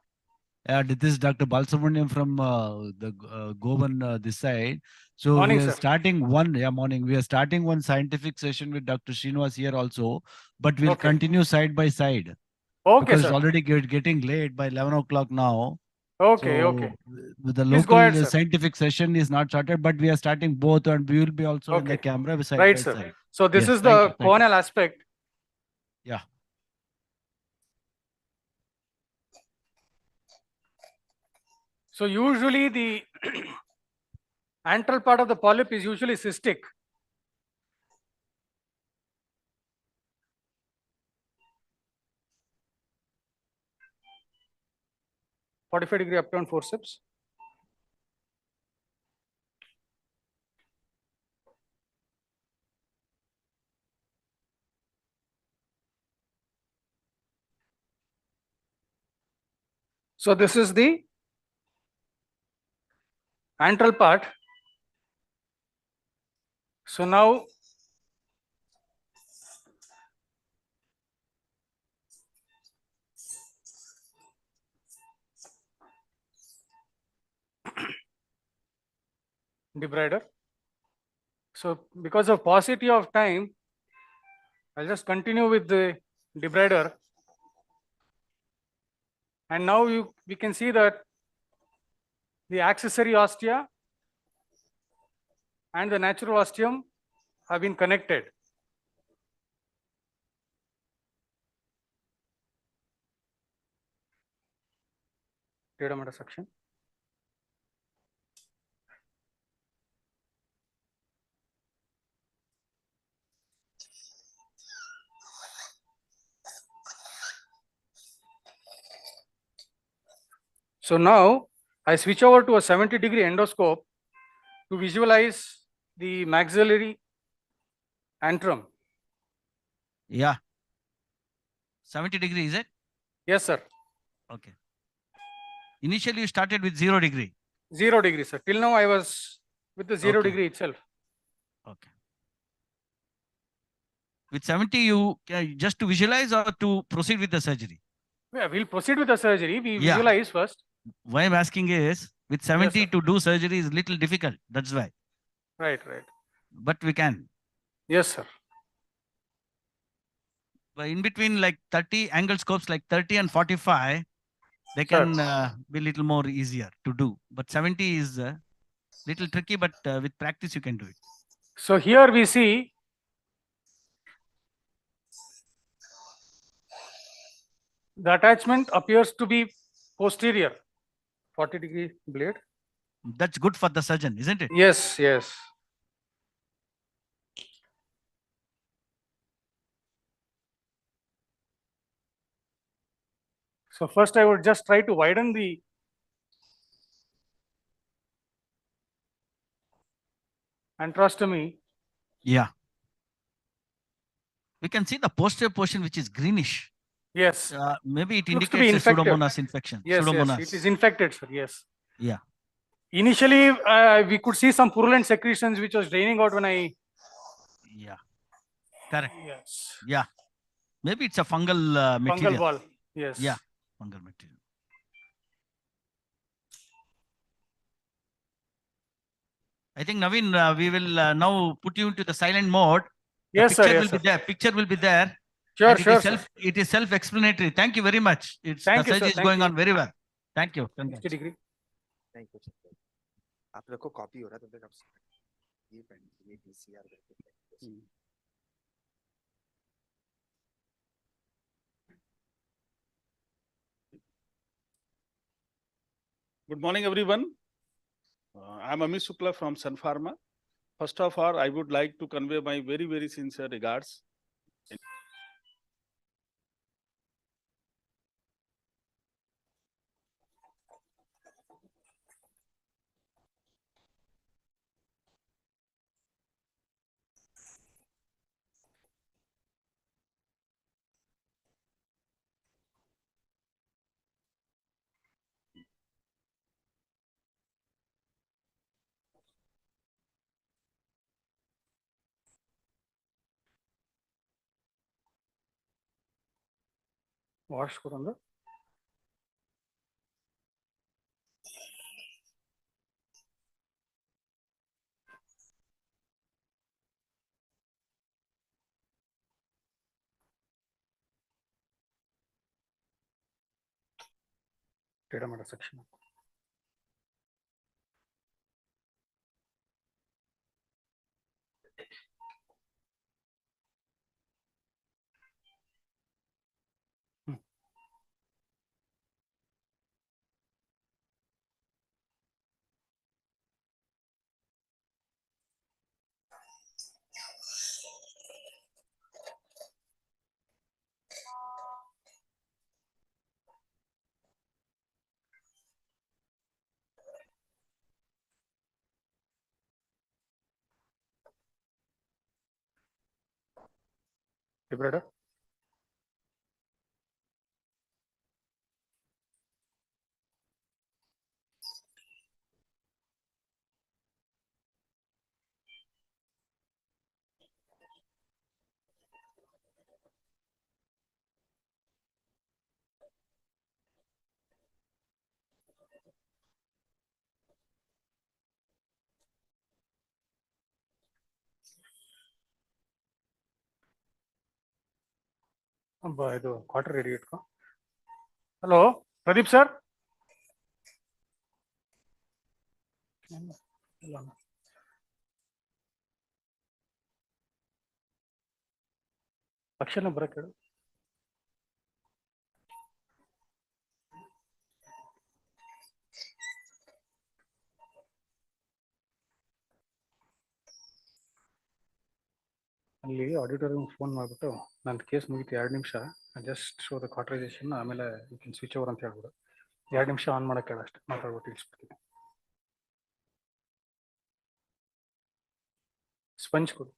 This is Dr. Balsubramaniam from the Govan this side. So Morning, we are sir. starting morning. We are starting one scientific session with Dr. Srinivas here also, but we'll continue side by side. Okay, because sir. it's already getting late by 11 o'clock now. Okay, So okay. The Please go local ahead, sir. scientific session is not started, but we are starting both, and we will be also in the camera side Right, by sir. side. So this Yes, is thank you, the thank you. coronal aspect. Yeah. So usually the antral part of the polyp is usually cystic. (45° upturn forceps). So this is the antral part. So now debrider. So because of paucity of time, I'll just continue with the debrider. And now we can see that the accessory ostia and the natural ostium have been connected. Data suction. So now I switch over to a 70-degree endoscope to visualize the maxillary antrum. Yeah. 70 degrees, is it? Yes, sir. Okay. Initially, you started with 0 degree. 0 degree, sir. Till now, I was with the 0 degree itself. Okay. With 70, you just to visualize or to proceed with the surgery? Yeah, we'll proceed with the surgery. We visualize first. Why I'm asking is, with 70 to do surgery is little difficult. That's why. Right, right. But we can. Yes, sir. But in between, like 30 angle scopes, like 30 and 45, they can be little more easier to do. But 70 is little tricky, but with practice, you can do it. So here we see The attachment appears to be posterior, 40-degree blade. That's good for the surgeon, isn't it? Yes, yes. So first I would just try to widen the antrostomy. Yeah. We can see the posterior portion which is greenish. Yes. Maybe it Looks to be indicates a infected. Pseudomonas infection. Yes, Pseudomonas. yes, it is infected, sir. Yes. Yeah. Initially, we could see some purulent secretions which was draining out when I. Yeah. Correct. Yes. Yeah. Maybe it's a fungal material. Fungal wall. Yes. Yeah. Fungal material. I think Naveen, we will now put you into the silent mode. The Yes, picture sir. Yes, will sir. be there. Picture will be there. Sure, And sure, sir. it is self-explanatory. Thank you very much. Thank The you, sir. surgery is Thank going you. on very well. Thank you. 60 degree. Thank you sir आप लोग को copy हो रहा था तब आप ये pen ये पीसीआर करके Good morning, everyone. I'm Amit Shukla from Sun Pharma. First of all, I would like to convey my very, very sincere regards. Wash koranga. Data matter section. Debrader. ಇದು quarter ready ಇಟ್ಕೋ. Hello Pradeep sir. ಅಕ್ಷರ ಬರಕ್ಕೆ ಹೇಳು. ಅಲ್ಲಿ auditorium phone ಮಾಡಿಬಿಟ್ಟು ನನ್ನ case ಮುಗಿತು 2 ನಿಮಿಷ ಜಸ್ಟ್ ಶೋ ದ ಕ್ವಾರ್ಟರೈಸೇಷನ್ ಆಮೇಲೆ ಯು ಕ್ಯಾನ್ ಸ್ವಿಚ್ ಓವರ್ ಅಂತ ಹೇಳ್ಬಿಡು. 2 ನಿಮಿಷ ಆನ್ ಮಾಡಕ್ಕೆ ಹೇಳ ಅಷ್ಟೇ ಮಾತಾಡ್ಬಿಟ್ಟು ಇಳಿಸ್ಬಿಡ್ತೀನಿ. ಸ್ಪಂಜ್ ಕೊಡು.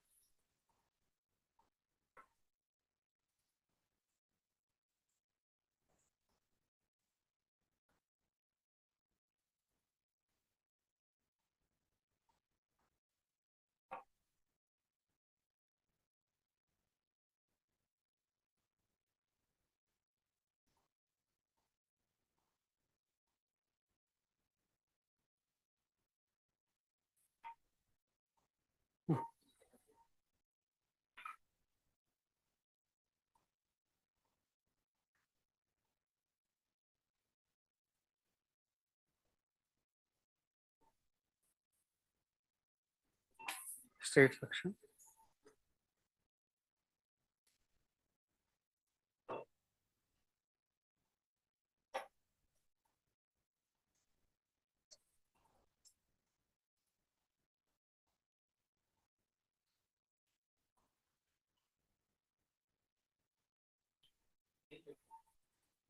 Straight section.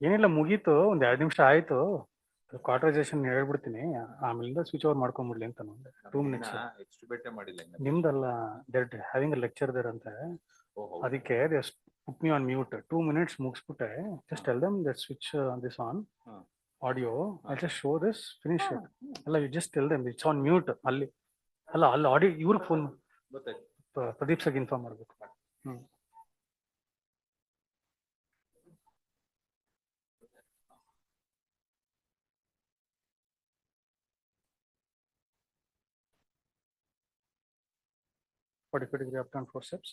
ಏನಿಲ್ಲ ಮುಗೀತು ಒಂದ್ 2 ನಿಮಿಷ ಆಯ್ತು. ಕ್ವಾರ್ಟರೈಸೇಷನ್ ಹೇಳ್ಬಿಡ್ತೀನಿ, ಆಮೇಲಿಂದ ಸ್ವಿಚ್ ಓವರ್ ಮಾಡ್ಕೊಂಡ್ಬಿಡ್ಲಿ ಅಂತ 2 ಮಿನಿಟ್ಸ್. ಎಕ್ಸ್ಟ್ರಿಬ್ಯೂಟ್ ಮಾಡಿಲ್ಲ ಇನ್ನು. ನಿಮ್ದಲ್ಲ, there having a lecture there ಅಂತ, ಅದಕ್ಕೆ put me on mute. 2 minutes ಮುಗಿಸ್ಬಿಟ್ಟೆ. Just tell them that switch this on audio. I'll just show this, finish it. ಅಲ್ಲ, you just tell them it's on mute. ಅಲ್ಲಿ audio ಇವ್ರಿಗೆ phone Pradeep ಸಗ್ inform ಮಾಡ್ಬೇಕು. Hmm. Forty-five degree upturn forceps.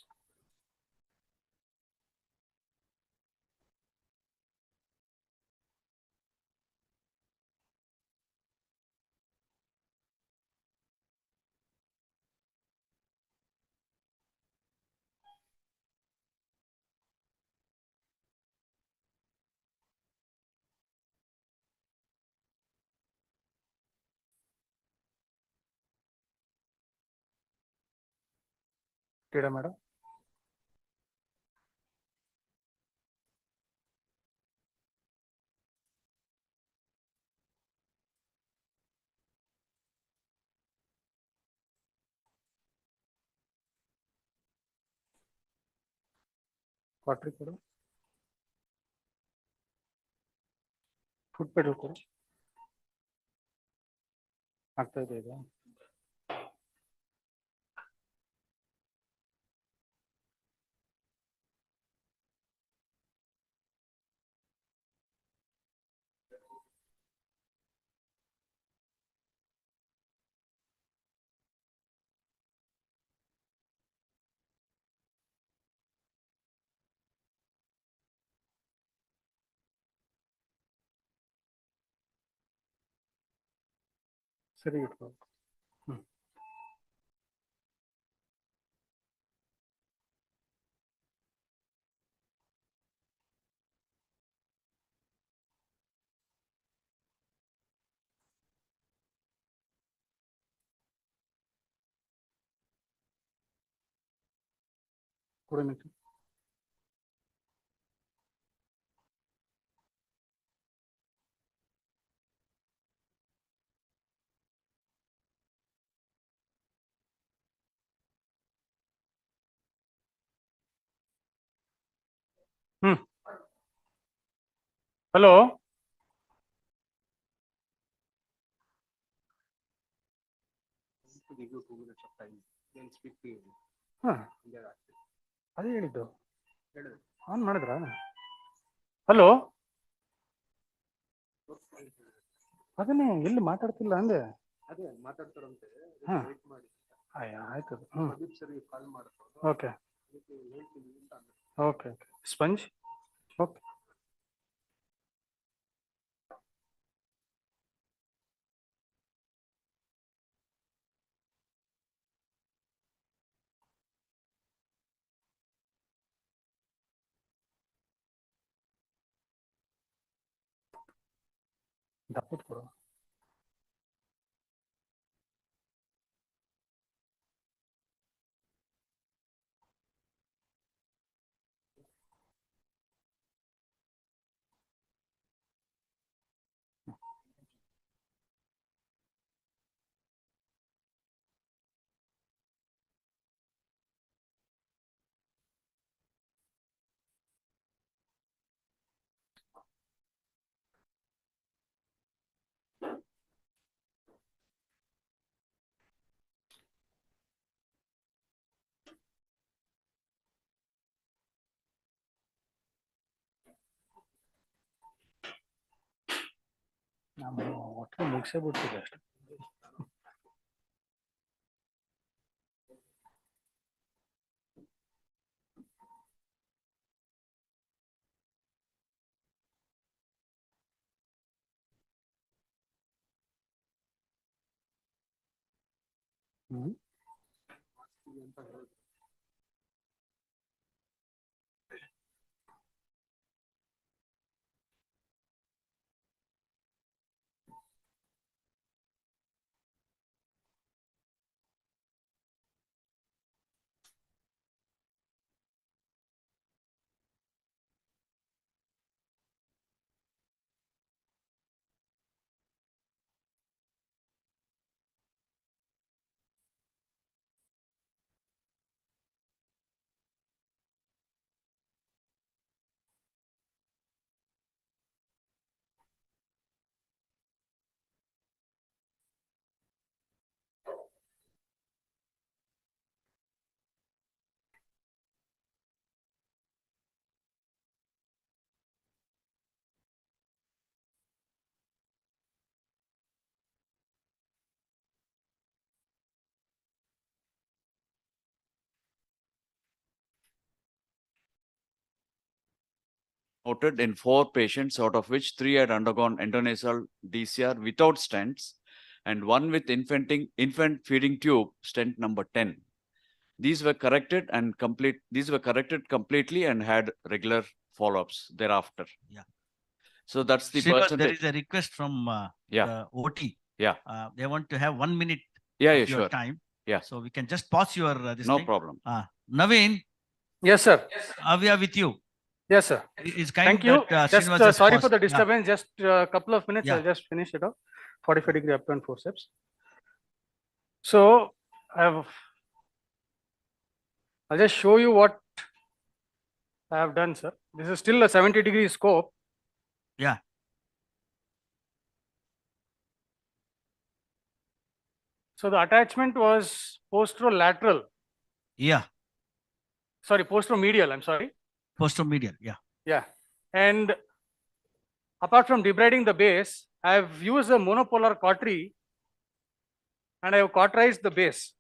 Madam, ಕ್ವಾಟ್ರಿ ಕೊಡು, foot pedal ಕೊಡು. ಆಗ್ತಾ ಇದೆ ಇದು. ಸರಿ ಇಟ್ಕೊ. ಹ್ಮ್. ಕೊಡು ಮಿಟ್ಟು. ಹ್ಮ್. ಹಲೋ, ಹಾ ಅದೇ ಹೇಳಿದ್ದು. ಆನ್ ಮಾಡಿದ್ರಾ? ಹಲೋ, ಅದನ್ನೇ ಎಲ್ಲಿ ಮಾತಾಡ್ತಿಲ್ಲ ಅಂದೆ. ಅದೇ ಮಾತಾಡ್ತಾರಂತೆ. ಹಾ ವೇಟ್ ಮಾಡಿ. ಆಯ್ತು. ಹ್ಮ್. ಪ್ರದೀಪ್ ಸರ್ ಕಾಲ್ ಮಾಡ್ತಾರೆ. ಓಕೆ ಹೇಳ್ತೀನಿ ಅಂತ ಅಂದ್ರು. Okay okay. ಸ್ಪಂಜ್. ಓಕೆ. ದಪ್ಪದ ಕೊಡು. ನಾನು ಒಟ್ಟು ಮುಗಿಸೇ ಬಿಡ್ತಿದ್ದೆ ಅಷ್ಟೇ. ಹ್ಮ್. noted in 4 patients, out of which 3 had undergone intranasal DCR without stents and 1 with infant feeding tube, stent number 10. These were corrected completely and had regular follow-ups thereafter. Yeah. So that's the Srinivas, percentage. there is a request from Yeah. the OT. Yeah. They want to have 1 minute Yeah, of yeah, your sure. time. Yeah. So we can just pause your this No thing. problem. Naveen. Yes, sir. We are with you. Yes, sir. It's kind Thank you. that Just Srinivas sorry paused. for the Yeah. disturbance. Just a couple of minutes. Yeah. I'll just finish it up. 45-degree upturn forceps. So I'll just show you what I have done, sir. This is still a 70-degree scope. Yeah. So the attachment was posterolateral. Yeah. Sorry, posteromedial. I'm sorry. Posteromedial. Yeah. Yeah. And apart from debriding the base, I have used a monopolar cautery and I have cauterized the base.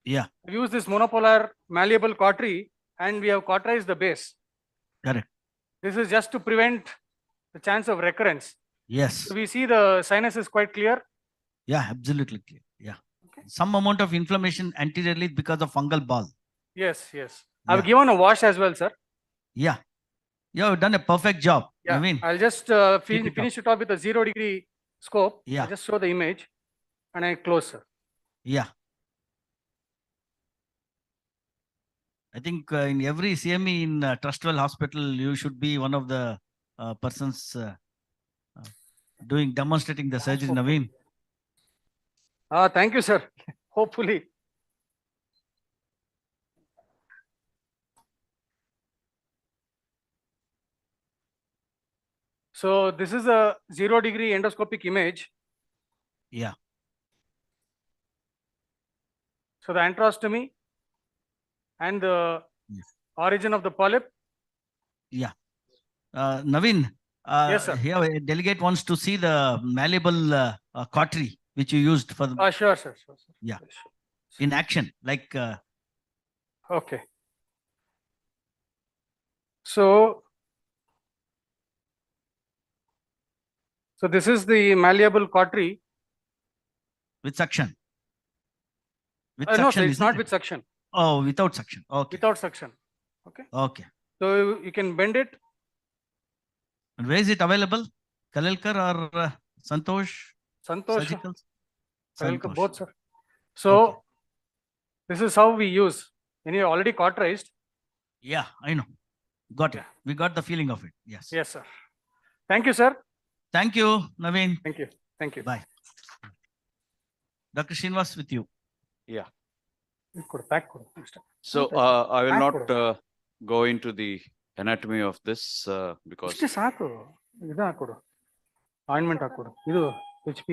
Yeah. I've used this monopolar malleable cautery and we have cauterized the base. Correct. This is just to prevent the chance of recurrence. Yes. So we see the sinus is quite clear. Yeah, absolutely clear. Yeah. Some amount of inflammation anteriorly because of fungal ball. Yes, yes. I've given a wash as well, sir. Yeah. You have done a perfect job. Yeah. Naveen. I'll just finish it off with a 0-degree scope. Yeah. I'll just show the image and I close, sir. Yeah. I think in every CME in Trustwell Hospital, you should be one of the persons demonstrating the surgery, Naveen. Thank you, sir. Hopefully. So this is a 0-degree endoscopic image. Yeah. So the antrostomy and the origin of the polyp. Yeah. Naveen, Yes, sir. here a delegate wants to see the malleable cautery which you used for the. Sure, sir. Sure, sir. Yeah. In action, like. Okay. So this is the malleable cautery. With suction. With No, suction, sir, it's isn't not it? with suction. Oh, without suction. Okay. Without suction. Okay. Okay. So you can bend it. And where is it available? Kalelkar or Santosh? Santosh. Surgicals? Kalelkar, both, sir. So this is how we use. When you're already cauterized. Yeah, I know. Got it. We got the feeling of it. Yes. Yes, sir. Thank you, sir. Thank you, Naveen. Thank you. Thank you. Bye. Dr. Srinivas with you. Yeah. Pack. So I will not go into the anatomy of this because ಇಷ್ಟೇ ಸಾಕು ಇದು ಹಾಕೊಡು ointment ಹಾಕೊಡು ಇದು HP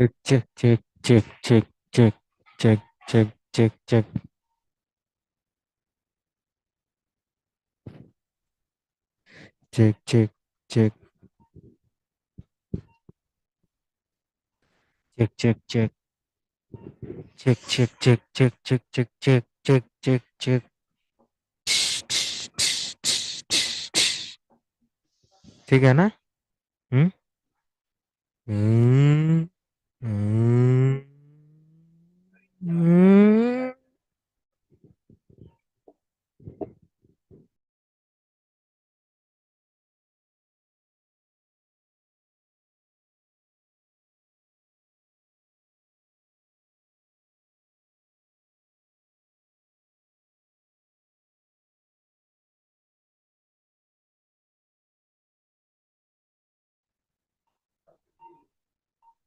check, check, check, check, check, check, check, check, check. Check, check, check. Check, check, check. Check, check, check, check, check, check, check, check, check, check. ठीक है ना? हम्म हम्म हम्म हम्म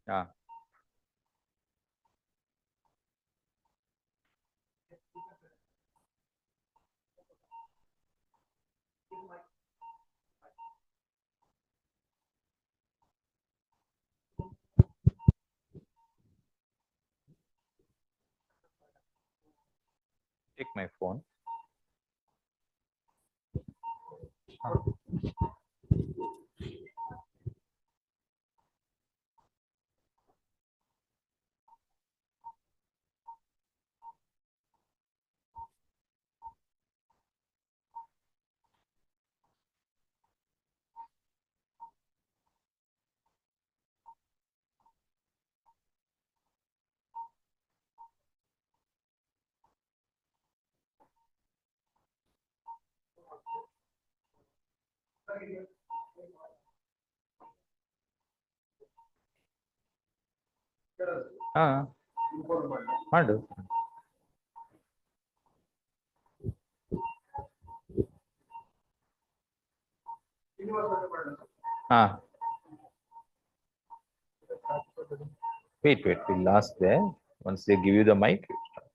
Ah. Take my phone. ಹಾ ಮಾಡು. ಹಾ wait, we'll ask there. Once they give you the mic, you start.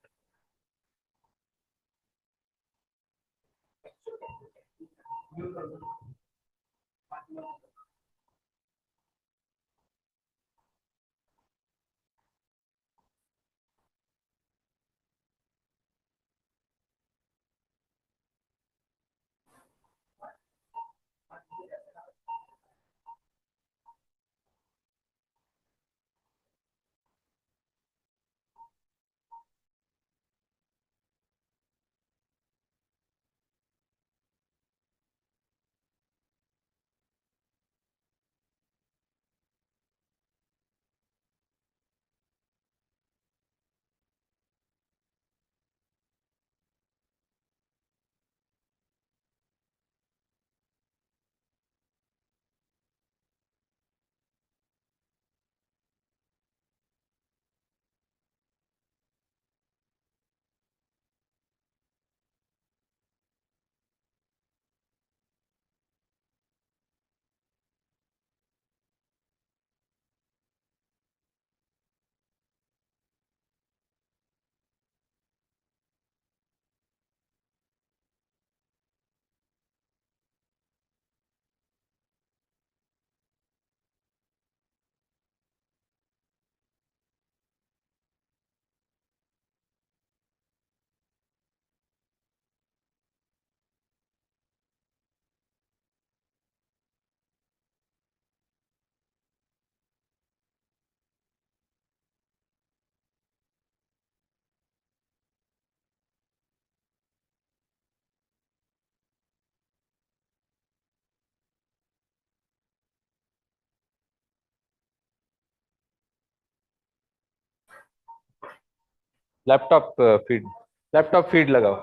Laptop feed लगाओ.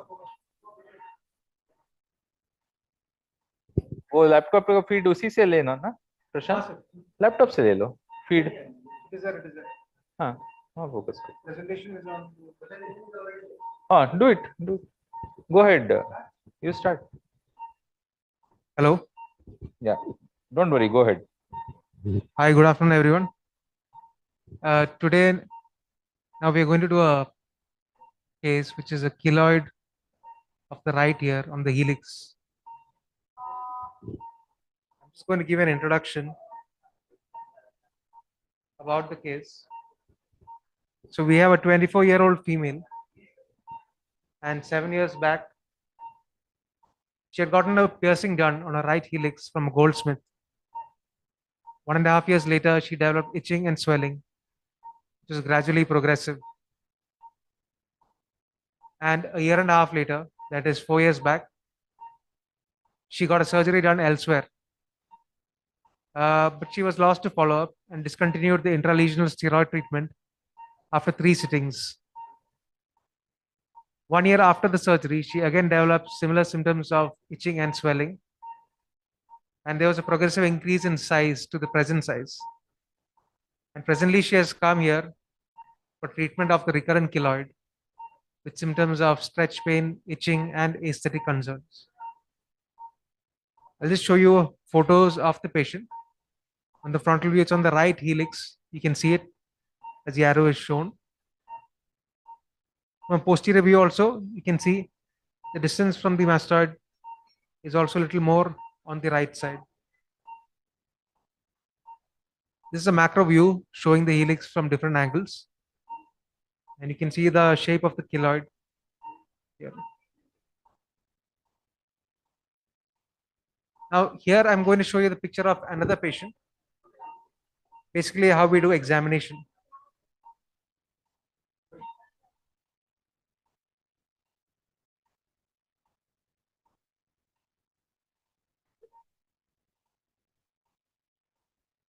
वो laptop का feed उसी से लेना ना प्रशांत, लैपटॉप से ले लो फीड. हाँ हाँ फोकस करो. हाँ do it, go ahead, you start. Hello. Yeah, don't worry, go ahead. Hi, good afternoon, everyone. Today, now we are going to do a case which is a keloid of the right ear on the helix. I'm just going to give an introduction about the case. So we have a 24-year-old female, and 7 years back, she had gotten a piercing done on her right helix from a goldsmith. 1.5 years later, she developed itching and swelling, which was gradually progressive. And a year and a half later, that is 4 years back, she got a surgery done elsewhere. But she was lost to follow-up and discontinued the intralesional steroid treatment after 3 sittings. 1 year after the surgery, she again developed similar symptoms of itching and swelling. And there was a progressive increase in size to the present size. And presently she has come here for treatment of the recurrent keloid with symptoms of stretch pain, itching, and aesthetic concerns. I'll just show you photos of the patient. On the frontal view, it's on the right helix. You can see it as the arrow is shown. From posterior view also, you can see the distance from the mastoid is also a little more on the right side. This is a macro view showing the helix from different angles. And you can see the shape of the keloid here. Now here I'm going to show you the picture of another patient. Basically how we do examination.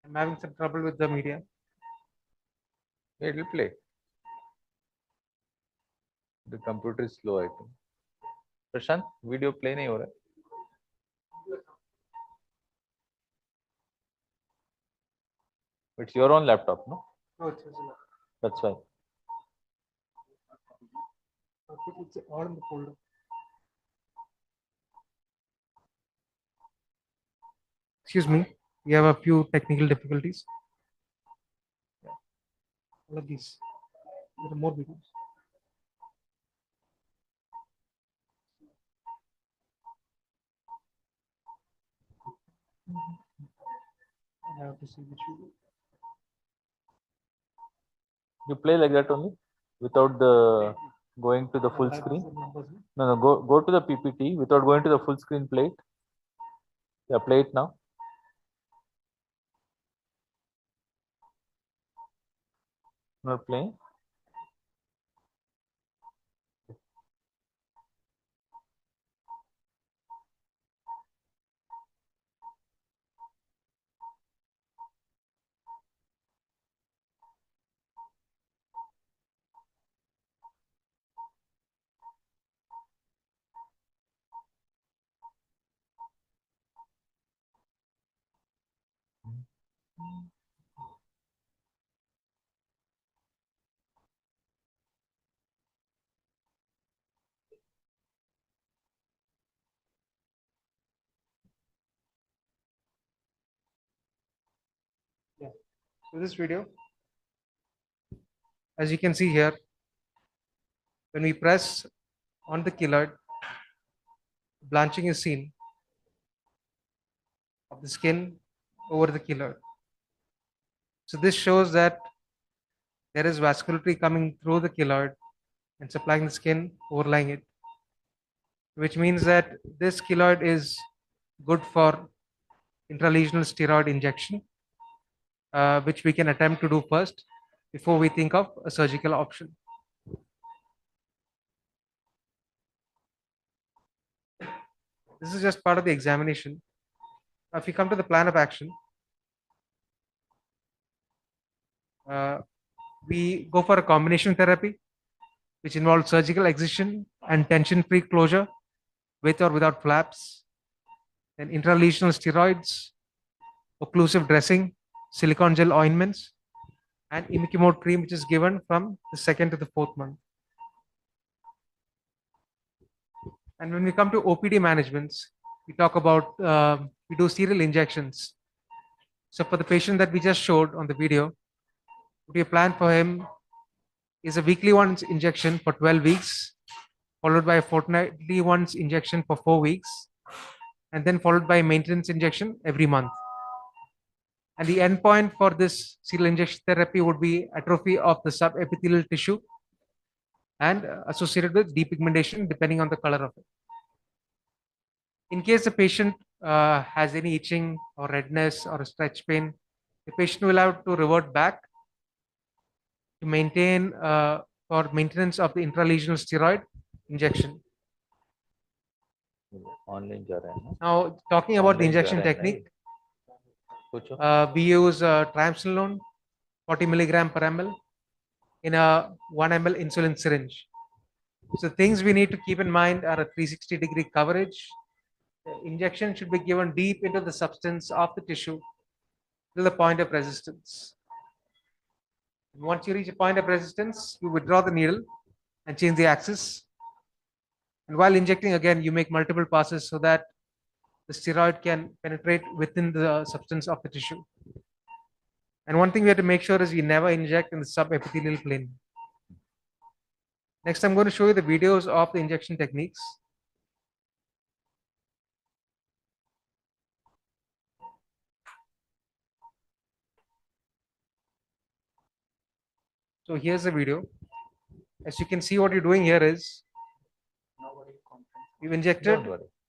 I'm having some trouble with the media. It will play. The computer is slow, I think. Prashant, video play nahi ho raha hai. It's your own laptop, no? No, it's not. That's why. It's all in the folder. Excuse me, we have a few technical difficulties. Yeah. All of these. There are more videos. I have to see which video. You play like that only without the going to the full screen. No, go to the PPT without going to the full screen. Play it. Yeah, play it now. Not playing. Yeah. So this video, as you can see here, when we press on the keloid, blanching is seen of the skin over the keloid. So this shows that there is vascularity coming through the keloid and supplying the skin, overlying it, which means that this keloid is good for intralesional steroid injection, which we can attempt to do first before we think of a surgical option. This is just part of the examination. If we come to the plan of action, we go for a combination therapy, which involves surgical excision and tension-free closure with or without flaps, then intralesional steroids, occlusive dressing, silicone gel ointments, and imiquimod cream, which is given from the 2nd to the 4th month. And when we come to OPD managements, we talk about, we do serial injections. So for the patient that we just showed on the video, what we plan for him is a weekly once injection for 12 weeks, followed by a fortnightly once injection for 4 weeks, and then followed by a maintenance injection every month. And the endpoint for this serial injection therapy would be atrophy of the subepithelial tissue and associated with depigmentation depending on the color of it. In case the patient has any itching or redness or stretch pain, the patient will have to revert back to maintain for maintenance of the intralesional steroid injection. Online जा रहा है ना? Now, talking about the Online injection जा रहा है technique, पूछो। we use triamcinolone 40 milligram per ml in a 1 ml insulin syringe. So things we need to keep in mind are a 360-degree coverage. The injection should be given deep into the substance of the tissue till the point of resistance. Once you reach a point of resistance, you withdraw the needle and change the axis. And while injecting again, you make multiple passes so that the steroid can penetrate within the substance of the tissue. And one thing we have to make sure is we never inject in the subepithelial plane. Next, I'm going to show you the videos of the injection techniques. So here's the video. As you can see, what you're doing here is you've injected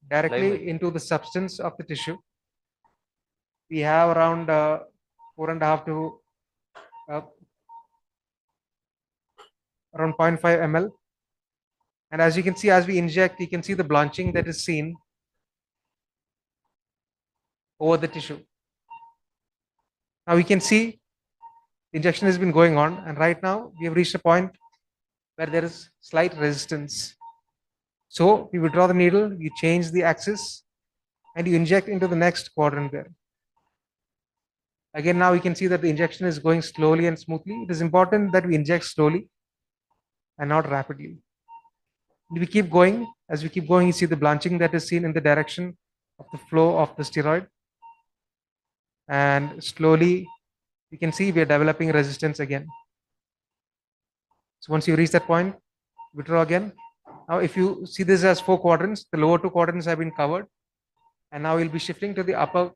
directly into the substance of the tissue. We have around 4.5 to around 0.5 ml. And as you can see, as we inject, you can see the blanching that is seen over the tissue. Now we can see the injection has been going on, and right now we have reached a point where there is slight resistance. So we withdraw the needle, you change the axis, and you inject into the next quadrant there. Again, now we can see that the injection is going slowly and smoothly. It is important that we inject slowly and not rapidly. We keep going. As we keep going, you see the blanching that is seen in the direction of the flow of the steroid. And slowly, you can see we are developing resistance again. So once you reach that point, withdraw again. Now, if you see this as 4 quadrants, the lower 2 quadrants have been covered. And now we'll be shifting to the upper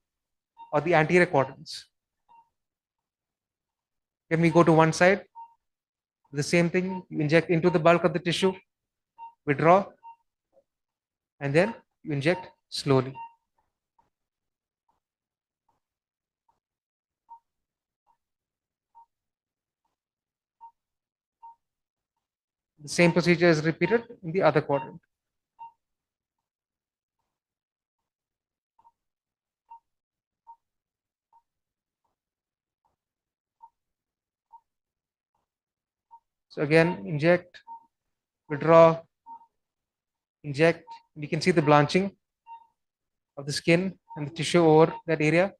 or the anterior quadrants. Can we go to one side? The same thing, you inject into the bulk of the tissue, withdraw, and then you inject slowly. The same procedure is repeated in the other quadrant. So again, inject, withdraw, inject. You can see the blanching of the skin and the tissue over that area.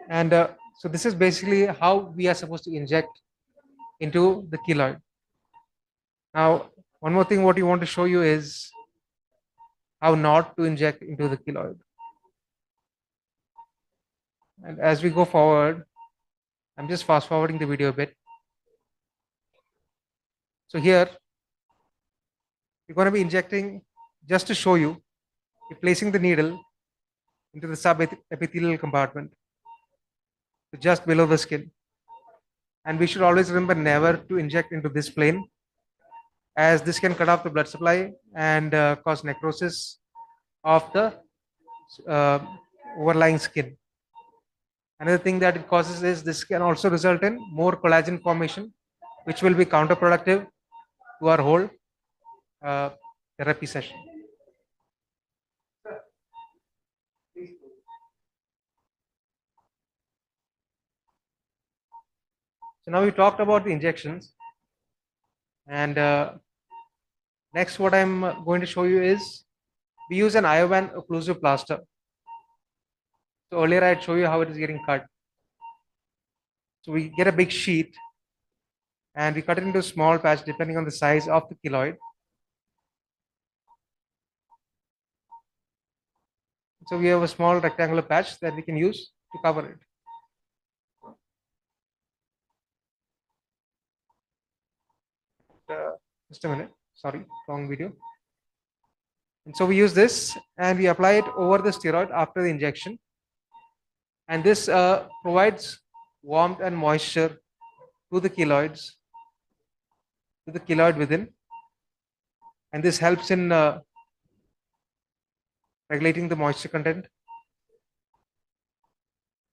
And so this is basically how we are supposed to inject into the keloid. Now, one more thing what you want to show you is how not to inject into the keloid. And as we go forward, I'm just fast forwarding the video a bit. So here, we're going to be injecting, just to show you, we're placing the needle into the subepithelial compartment, just below the skin. And we should always remember never to inject into this plane, as this can cut off the blood supply and cause necrosis of the overlying skin. Another thing that it causes is this can also result in more collagen formation, which will be counterproductive to our whole therapy session. So now we talked about the injections, and next what I'm going to show you is we use an Iovan occlusive plaster. So earlier I had shown you how it is getting cut. So we get a big sheet and we cut it into a small patch depending on the size of the keloid. So we have a small rectangular patch that we can use to cover it. Just a minute, sorry, wrong video. And so we use this and we apply it over the steroid after the injection. And this provides warmth and moisture to the keloids, to the keloid within. And this helps in regulating the moisture content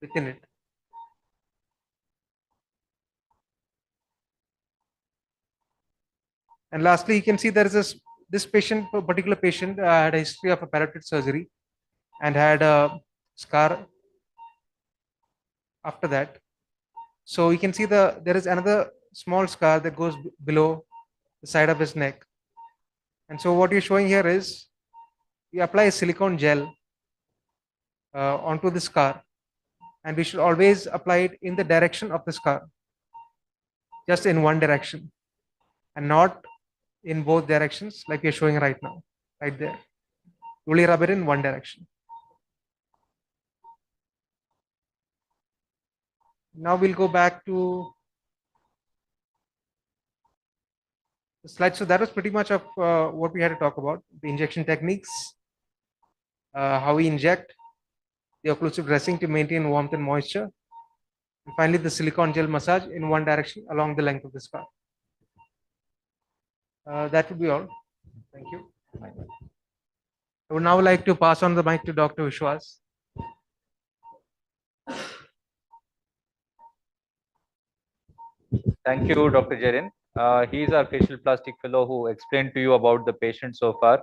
within it. And lastly, you can see there is this particular patient had a history of a parotid surgery and had a scar after that. So you can see there is another small scar that goes below the side of his neck. And so what you're showing here is you apply a silicone gel onto the scar, and we should always apply it in the direction of the scar, just in one direction and not in both directions like we're showing right now, right there. Only rub it in one direction. Now we'll go back to the slide. So that was pretty much of what we had to talk about: the injection techniques, how we inject, the occlusive dressing to maintain warmth and moisture, and finally the silicone gel massage in one direction along the length of the scar. That would be all. Thank you. I would now like to pass on the mic to Dr. Vishwas. Thank you, Dr. Jarin. He is our facial plastic fellow who explained to you about the patient so far.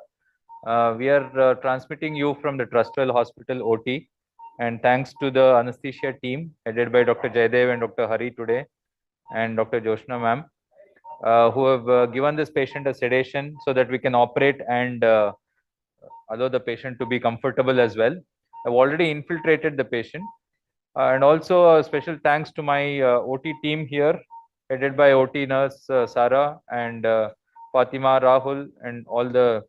We are transmitting you from the Trustwell Hospital OT, and thanks to the anesthesia team headed by Dr. Jaydev and Dr. Hari today, and Dr. Joshna ma'am, who have given this patient a sedation so that we can operate and allow the patient to be comfortable as well. I've already infiltrated the patient. And also a special thanks to my OT team here, headed by OT nurse Sarah and Fatima, Rahul, and all the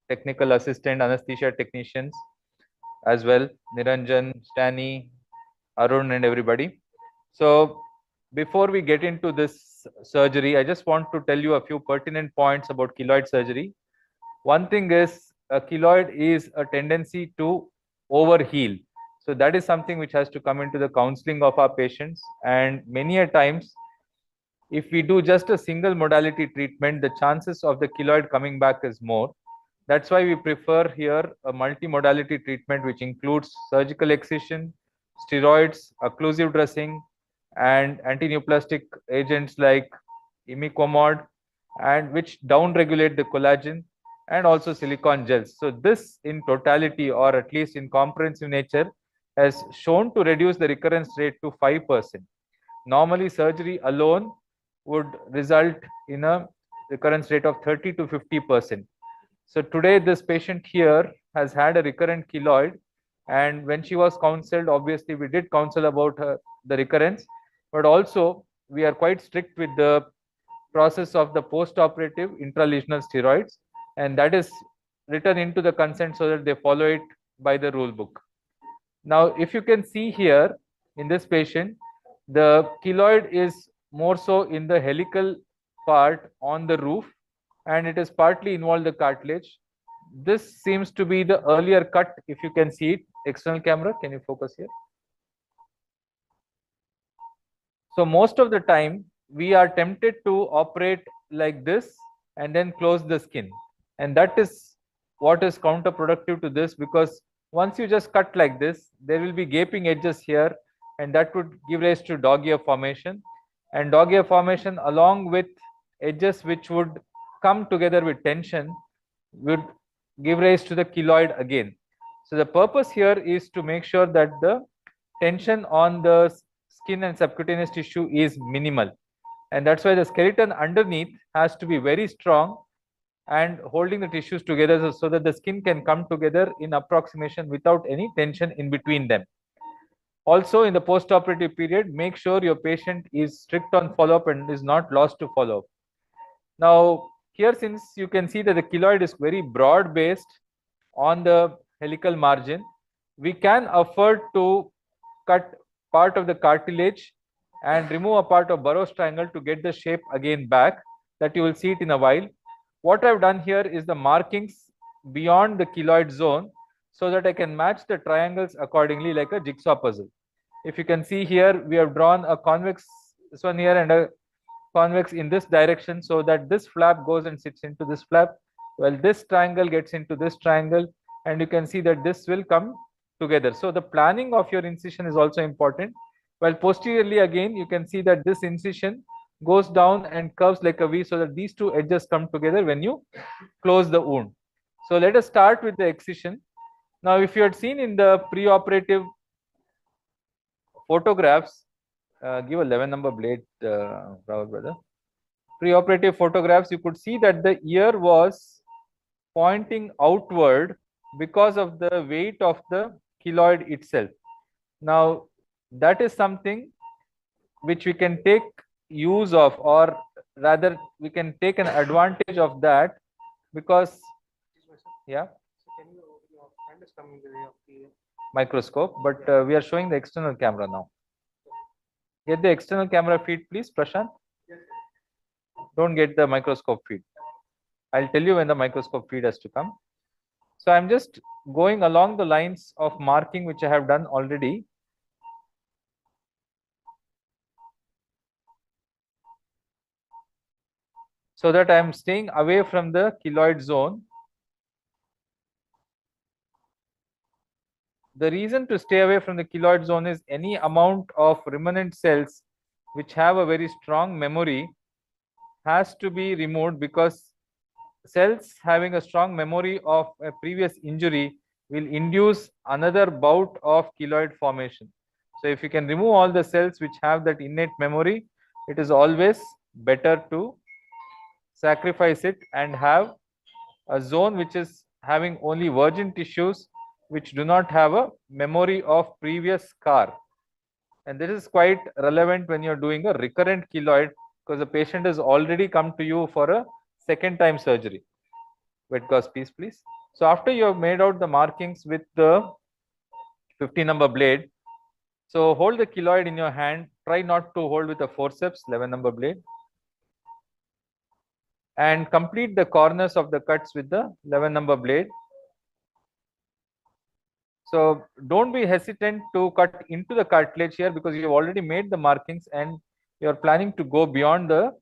technical assistant anesthesia technicians as well, Niranjan, Stani, Arun, and everybody. So before we get into this surgery, I just want to tell you a few pertinent points about keloid surgery. One thing is, a keloid is a tendency to overheal. So that is something which has to come into the counseling of our patients. And many a times, if we do just a single modality treatment, the chances of the keloid coming back is more. That's why we prefer here a multi-modality treatment, which includes surgical excision, steroids, occlusive dressing, and antineoplastic agents like imiquimod, and which down-regulate the collagen, and also silicone gels. So this in totality, or at least in comprehensive nature, has shown to reduce the recurrence rate to 5%. Normally, surgery alone would result in a recurrence rate of 30 to 50%. So today, this patient here has had a recurrent keloid, and when she was counseled, obviously we did counsel about the recurrence, but also we are quite strict with the process of the post-operative intralesional steroids, and that is written into the consent so that they follow it by the rule book. Now, if you can see here in this patient, the keloid is more so in the helical part on the roof, and it is partly involved the cartilage. This seems to be the earlier cut, if you can see it. External camera, can you focus here? So most of the time, we are tempted to operate like this and then close the skin. And that is what is counterproductive to this, because once you just cut like this, there will be gaping edges here, and that would give rise to dog ear formation. And dog ear formation, along with edges which would come together with tension, would give rise to the keloid again. So the purpose here is to make sure that the tension on the skin and subcutaneous tissue is minimal. And that's why the skeleton underneath has to be very strong and holding the tissues together so that the skin can come together in approximation without any tension in between them. Also, in the post-operative period, make sure your patient is strict on follow-up and is not lost to follow-up. Now, here, since you can see that the keloid is very broad-based on the helical margin, we can afford to cut part of the cartilage and remove a part of Burroughs triangle to get the shape again back, that you will see it in a while. What I've done here is the markings beyond the keloid zone so that I can match the triangles accordingly like a jigsaw puzzle. If you can see here, we have drawn a convex, this one here, and a convex in this direction, so that this flap goes and sits into this flap. Well, this triangle gets into this triangle, and you can see that this will come together. So the planning of your incision is also important. While posteriorly, again, you can see that this incision goes down and curves like a V, so that these two edges come together when you close the wound. So let us start with the excision. Now, if you had seen in the preoperative photographs, give 11 number blade, Rahul brother. Preoperative photographs, you could see that the ear was pointing outward because of the weight of the keloid itself. Now, that is something which we can take use of, or rather we can take an advantage of that, because yeah, microscope, but we are showing the external camera now. Get the external camera feed, please, Prashant. Don't get the microscope feed. I'll tell you when the microscope feed has to come. So I'm just going along the lines of marking which I have done already. So that I am staying away from the keloid zone. The reason to stay away from the keloid zone is any amount of remnant cells which have a very strong memory has to be removed, because cells having a strong memory of a previous injury will induce another bout of keloid formation. So if you can remove all the cells which have that innate memory, it is always better to sacrifice it and have a zone which is having only virgin tissues which do not have a memory of previous scar. And this is quite relevant when you're doing a recurrent keloid, because the patient has already come to you for a second time surgery. Wet gauze piece, please. So after you have made out the markings with the 50 number blade, so hold the keloid in your hand. Try not to hold with a forceps, 11 number blade. And complete the corners of the cuts with the 11 number blade. So don't be hesitant to cut into the cartilage here, because you have already made the markings and you are planning to go beyond the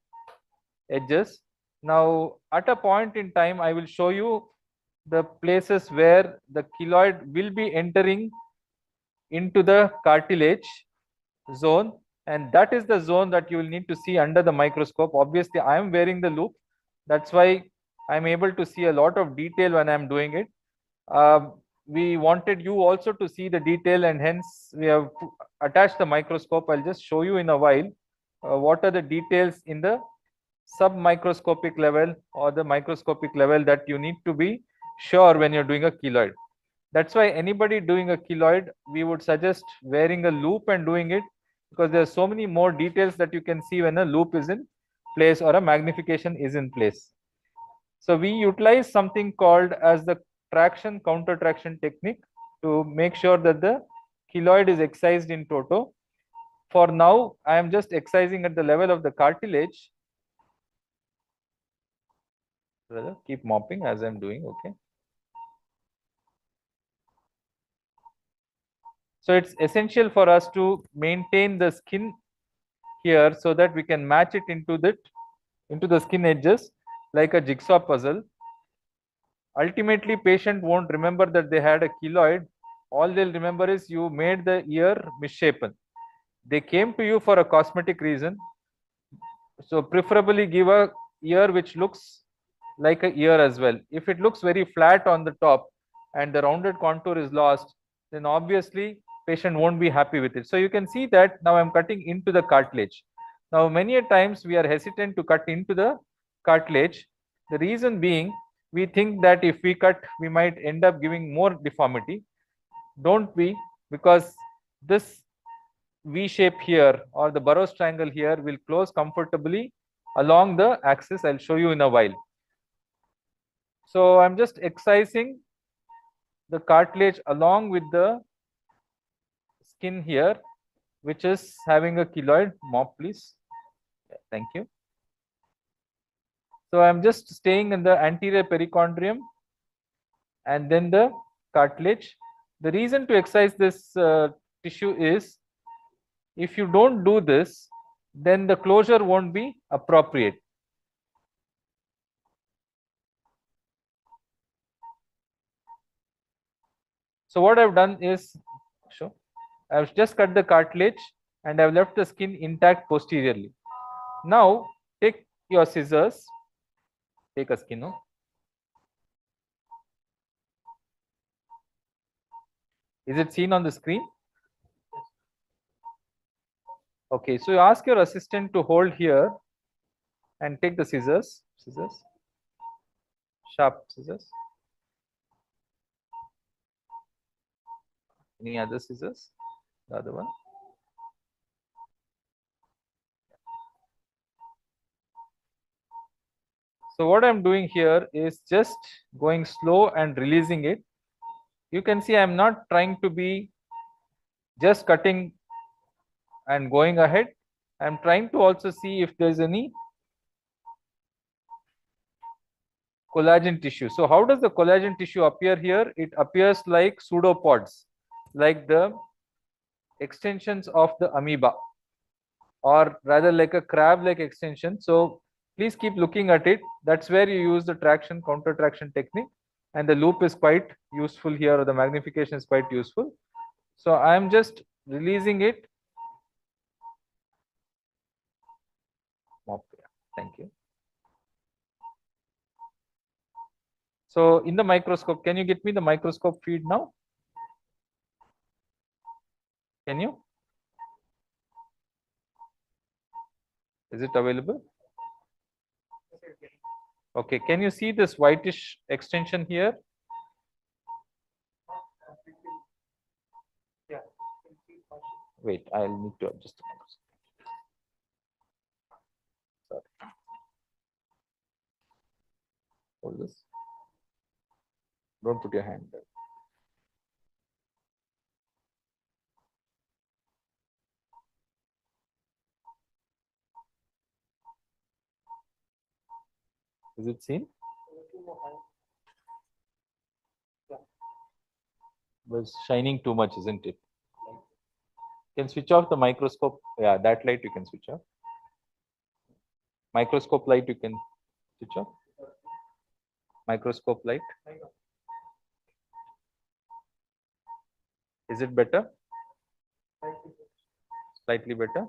edges. Now, at a point in time, I will show you the places where the keloid will be entering into the cartilage zone, and that is the zone that you will need to see under the microscope. Obviously, I am wearing the loop. That's why I'm able to see a lot of detail when I'm doing it. We wanted you also to see the detail, and hence we have attached the microscope. I'll just show you in a while what are the details in the submicroscopic level or the microscopic level that you need to be sure when you're doing a keloid. That's why anybody doing a keloid, we would suggest wearing a loop and doing it, because there are so many more details that you can see when a loop is in place or a magnification is in place. So we utilize something called as the traction counter traction technique to make sure that the keloid is excised in toto. For now, I am just excising at the level of the cartilage. Brother, keep mopping as I'm doing, okay? So it's essential for us to maintain the skin here so that we can match it into the skin edges like a jigsaw puzzle. Ultimately, patient won't remember that they had a keloid. All they'll remember is you made the ear misshapen. They came to you for a cosmetic reason. So preferably give a ear which looks like a ear as well. If it looks very flat on the top and the rounded contour is lost, then obviously patient won't be happy with it. So you can see that now I'm cutting into the cartilage. Now many a times we are hesitant to cut into the cartilage. The reason being, we think that if we cut, we might end up giving more deformity. Don't be, because this V shape here or the Burroughs triangle here will close comfortably along the axis. I'll show you in a while. So I'm just excising the cartilage along with the skin here, which is having a keloid. Mop, please. Thank you. So I'm just staying in the anterior perichondrium and then the cartilage. The reason to excise this tissue is If you don't do this, then the closure won't be appropriate. So what I've done is, I've just cut the cartilage and I've left the skin intact posteriorly. Now take your scissors, take a skin. Is it seen on the screen? Okay, so you ask your assistant to hold here and take the scissors, sharp scissors. Any other scissors? The other one. So what I'm doing here is just going slow and releasing it. You can see I'm not trying to be just cutting and going ahead. I'm trying to also see if there's any collagen tissue. So how does the collagen tissue appear here? It appears like pseudopods, like the extensions of the amoeba, or rather like a crab-like extension. So please keep looking at it. That's where you use the traction, counter traction technique, and the loop is quite useful here, or the magnification is quite useful. So I am just releasing it. Thank you. So in the microscope, can you get me the microscope feed now? Can you? Is it available? Okay, can you see this whitish extension here? Wait, I'll need to adjust the microscope. Sorry. Hold this. Don't put your hand there. Is it seen? Was shining too much, isn't it? You can switch off the microscope. Yeah, that light you can switch off. Microscope light you can switch off. Microscope light. Is it better? Slightly better.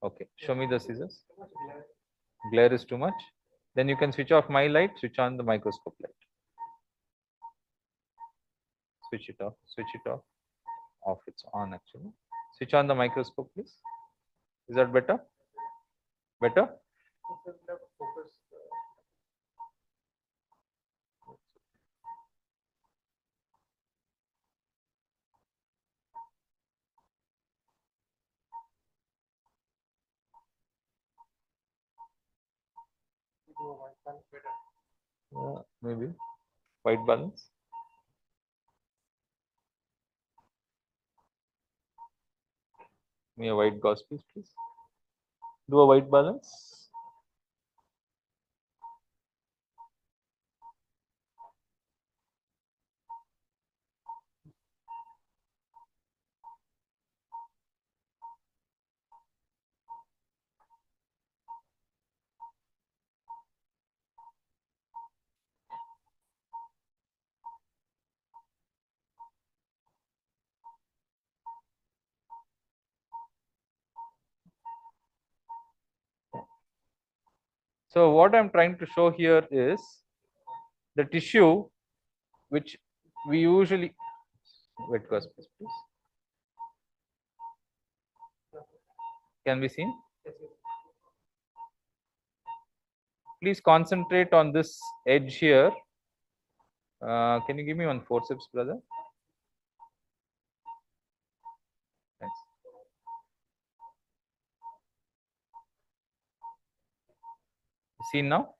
Okay, show me the scissors. Glare is too much. Then you can switch off my light, switch on the microscope light. Switch it off, switch it off. Off, it's on actually. Switch on the microscope, please. Is that better? Better? Maybe. White balance. Give me a white gauze piece, please. Do a white balance. So what I'm trying to show here is the tissue which we usually, wet gauze piece, please. Can be seen? Please concentrate on this edge here. Can you give me one forceps, brother? Thanks. See now?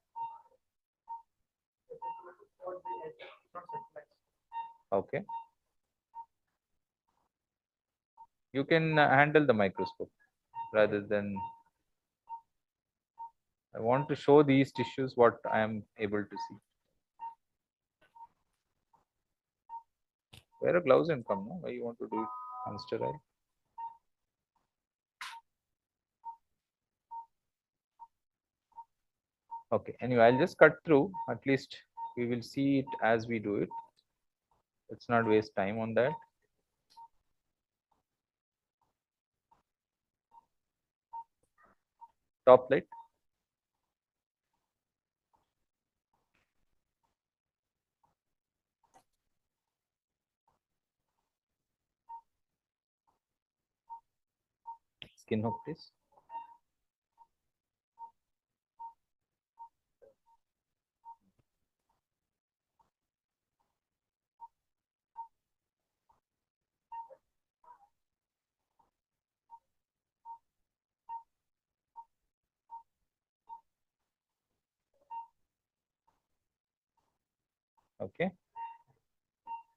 Okay. You can handle the microscope rather than. I want to show these tissues what I am able to see. Wear a gloves and come now. Why you want to do it unsterile? Okay, anyway, I'll just cut through. At least we will see it as we do it. Let's not waste time on that. Top light. Skin hook, please. Okay.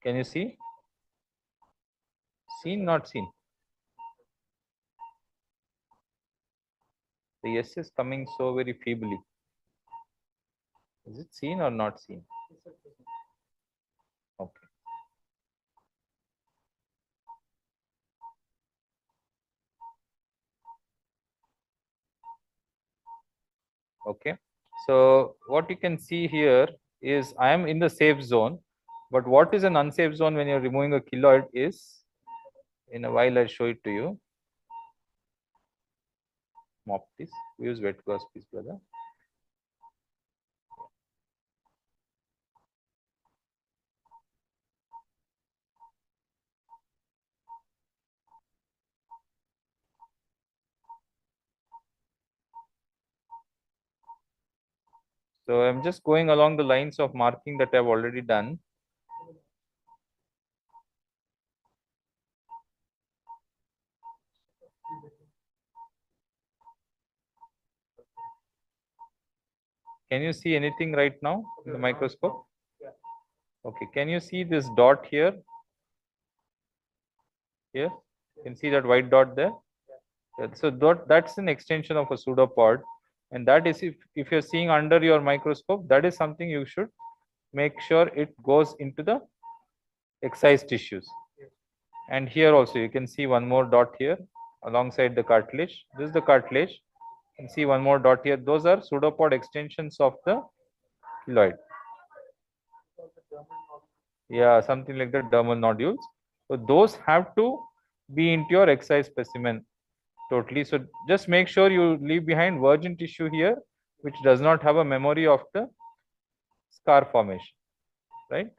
Can you see? Seen, not seen. The yes is coming so very feebly. Is it seen or not seen? Okay. Okay. So what you can see here is I am in the safe zone, but what is an unsafe zone when you're removing a keloid is, in a while I'll show it to you. Mop this. Use wet gauze, please, brother. So I'm just going along the lines of marking that I've already done. Can you see anything right now in the microscope? Okay, can you see this dot here? Here, you can see that white dot there. So that's an extension of a pseudopod, and that is if you're seeing under your microscope, that is something you should make sure it goes into the excised tissues. And here also you can see one more dot here alongside the cartilage. This is the cartilage. You can see one more dot here. Those are pseudopod extensions of the keloid. Yeah, something like the dermal nodules. So those have to be into your excised specimen totally. So just make sure you leave behind virgin tissue here, which does not have a memory of the scar formation, right?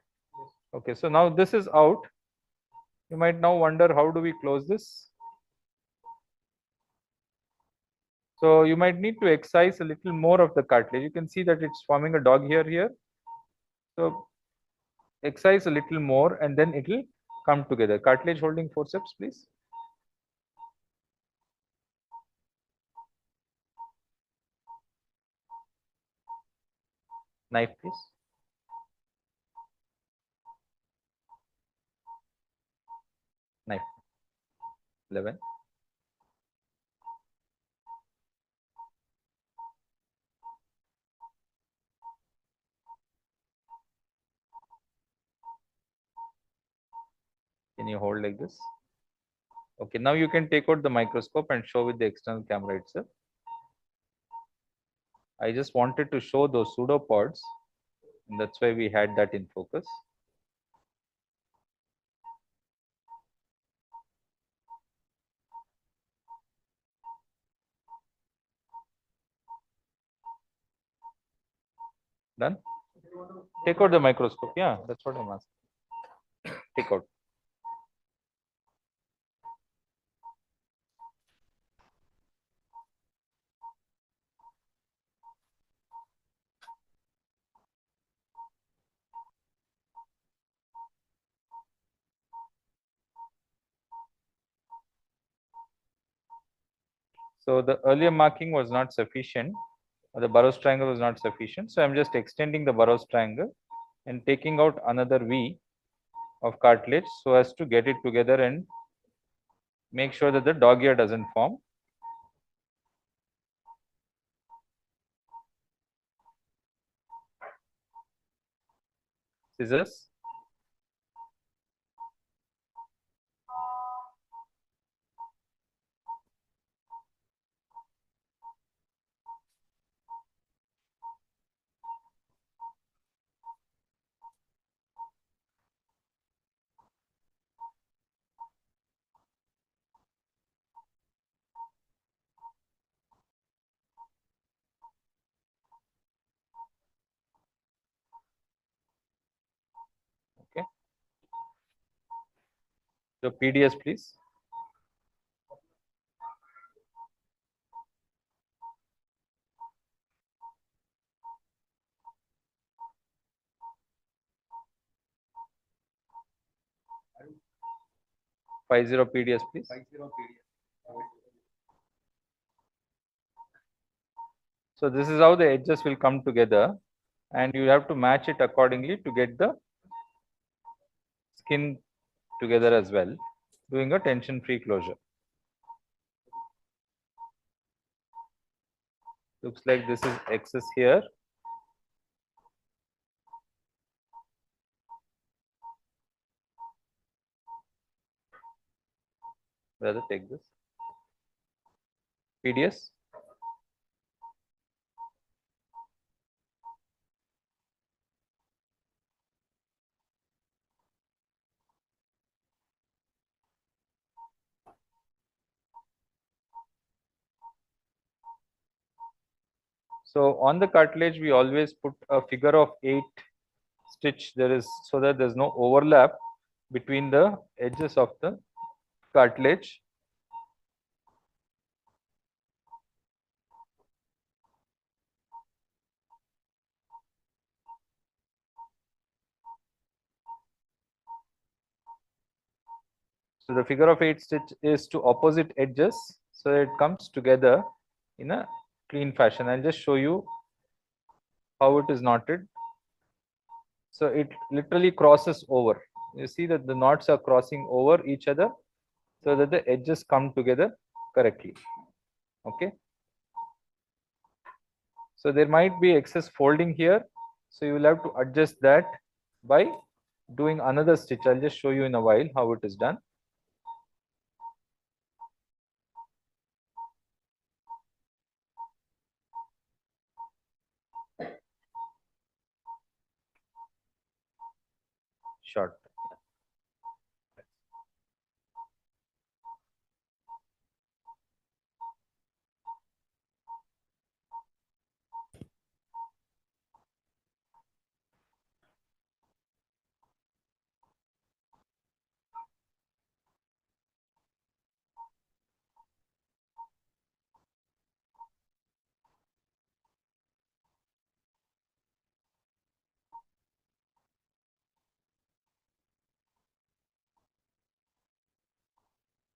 Okay, so now this is out. You might now wonder, how do we close this? So you might need to excise a little more of the cartilage. You can see that it's forming a dog here. So excise a little more and then it will come together. Cartilage holding forceps, please. Knife, please. Knife. 11. Can you hold like this? Okay, now you can take out the microscope and show with the external camera itself. I just wanted to show those pseudopods, and that's why we had that in focus. Done? Take out the microscope. Yeah, that's what I'm asking. Take out. So the earlier marking was not sufficient, or the Burroughs triangle was not sufficient. So I'm just extending the Burroughs triangle and taking out another V of cartilage so as to get it together and make sure that the dog ear doesn't form. Scissors. Okay. So PDS, please. Zero PDS, please. So this is how the edges will come together, and you have to match it accordingly to get the skin together as well, doing a tension-free closure. Looks like this is excess here. Rather take this. PDS. So on the cartilage, we always put a figure of 8 stitch. There is so that there's no overlap between the edges of the cartilage. So the figure of 8 stitch is to opposite edges, so it comes together in a clean fashion. I'll just show you how it is knotted. So it literally crosses over. You see that the knots are crossing over each other so that the edges come together correctly. Okay. So there might be excess folding here. So you will have to adjust that by doing another stitch. I'll just show you in a while how it is done. Short.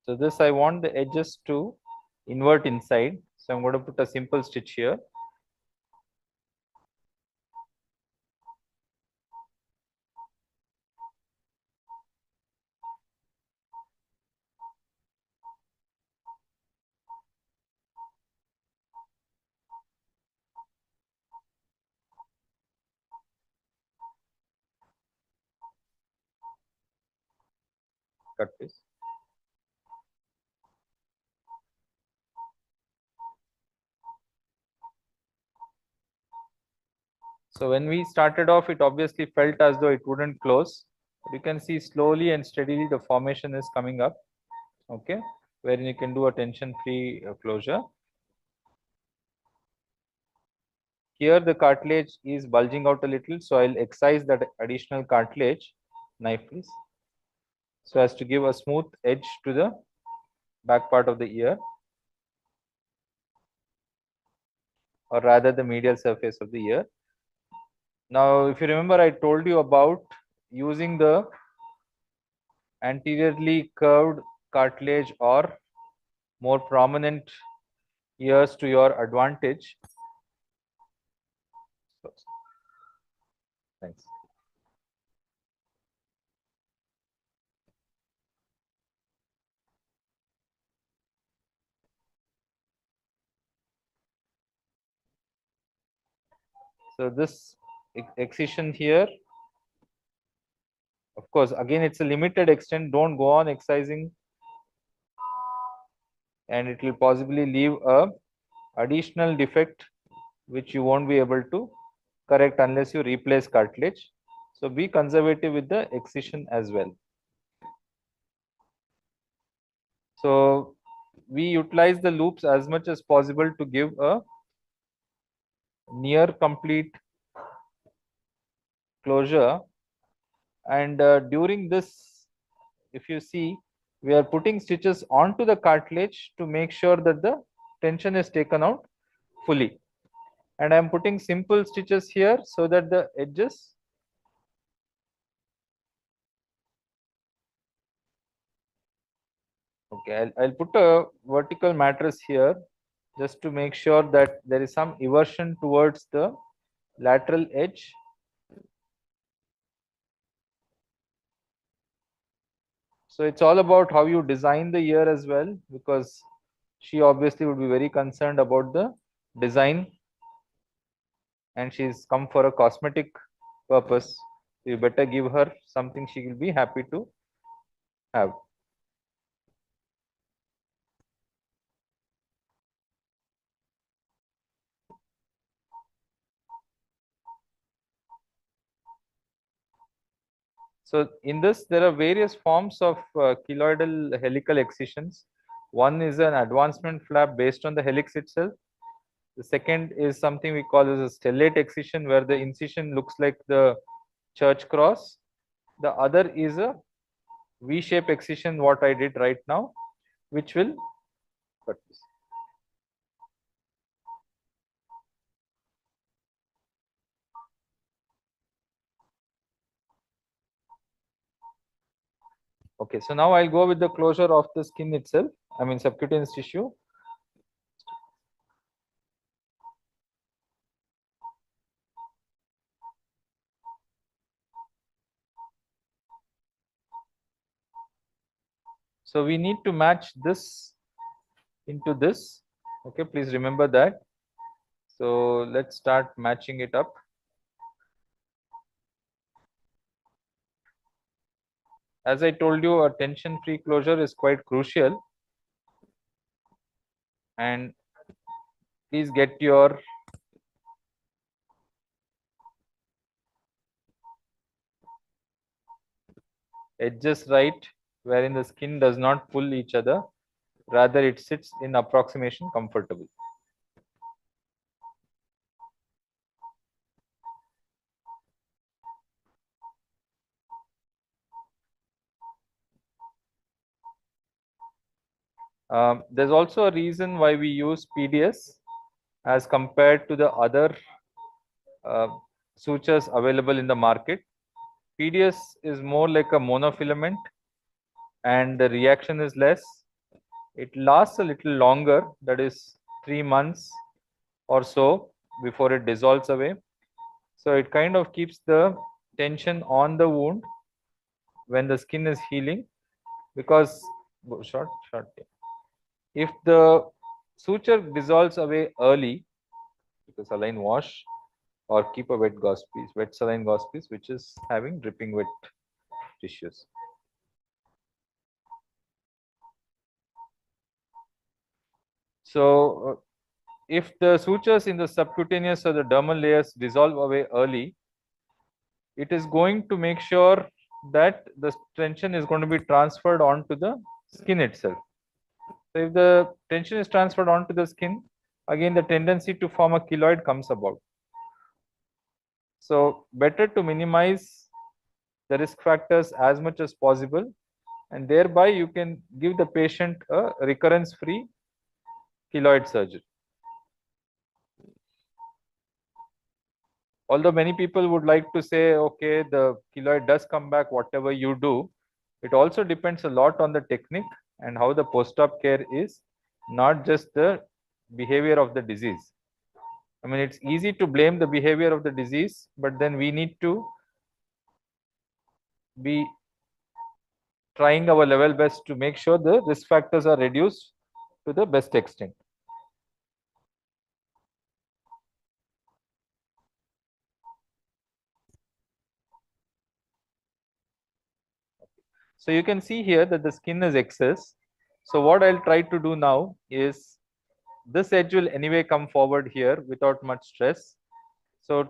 So this I want the edges to invert inside. So I'm going to put a simple stitch here. Cut this. So when we started off, it obviously felt as though it wouldn't close. But you can see slowly and steadily the formation is coming up. Okay, wherein you can do a tension-free closure. Here the cartilage is bulging out a little, so I'll excise that additional cartilage. Knife, please. So as to give a smooth edge to the back part of the ear, or rather the medial surface of the ear. Now, if you remember, I told you about using the anteriorly curved cartilage or more prominent ears to your advantage. Thanks. So this excision here, of course, again, it's a limited extent. Don't go on excising, and it will possibly leave a additional defect which you won't be able to correct unless you replace cartilage. So be conservative with the excision as well. So we utilize the loops as much as possible to give a near complete closure And during this, if you see, we are putting stitches onto the cartilage to make sure that the tension is taken out fully. And I'm putting simple stitches here so that the edges okay, I'll put a vertical mattress here just to make sure that there is some eversion towards the lateral edge. So it's all about how you design the ear as well, because she obviously would be very concerned about the design, and she's come for a cosmetic purpose. You better give her something she will be happy to have. So in this, there are various forms of keloidal helical excisions. One is an advancement flap based on the helix itself. The second is something we call as a stellate excision, where the incision looks like the church cross. The other is a V-shape excision, what I did right now, which will cut this. Okay, so now I'll go with the closure of the skin itself, I mean subcutaneous tissue. So we need to match this into this. Okay, please remember that. So let's start matching it up. As I told you, a tension-free closure is quite crucial. And please get your edges right, wherein the skin does not pull each other. Rather, it sits in approximation comfortable. There's also a reason why we use PDS as compared to the other sutures available in the market. PDS is more like a monofilament and the reaction is less. It lasts a little longer, that is 3 months or so before it dissolves away. So it kind of keeps the tension on the wound when the skin is healing, because if the suture dissolves away early, with a saline wash, or keep a wet gauze piece, wet saline gauze piece, which is having dripping wet tissues. So if the sutures in the subcutaneous or the dermal layers dissolve away early, it is going to make sure that the tension is going to be transferred onto the skin itself. So if the tension is transferred onto the skin, again the tendency to form a keloid comes about. So better to minimize the risk factors as much as possible, and thereby you can give the patient a recurrence-free keloid surgery. Although many people would like to say, okay, the keloid does come back whatever you do, it also depends a lot on the technique and how the post-op care is, not just the behavior of the disease. I mean, it's easy to blame the behavior of the disease, but then we need to be trying our level best to make sure the risk factors are reduced to the best extent. So you can see here that the skin is excess. So what I'll try to do now is, this edge will anyway come forward here without much stress. So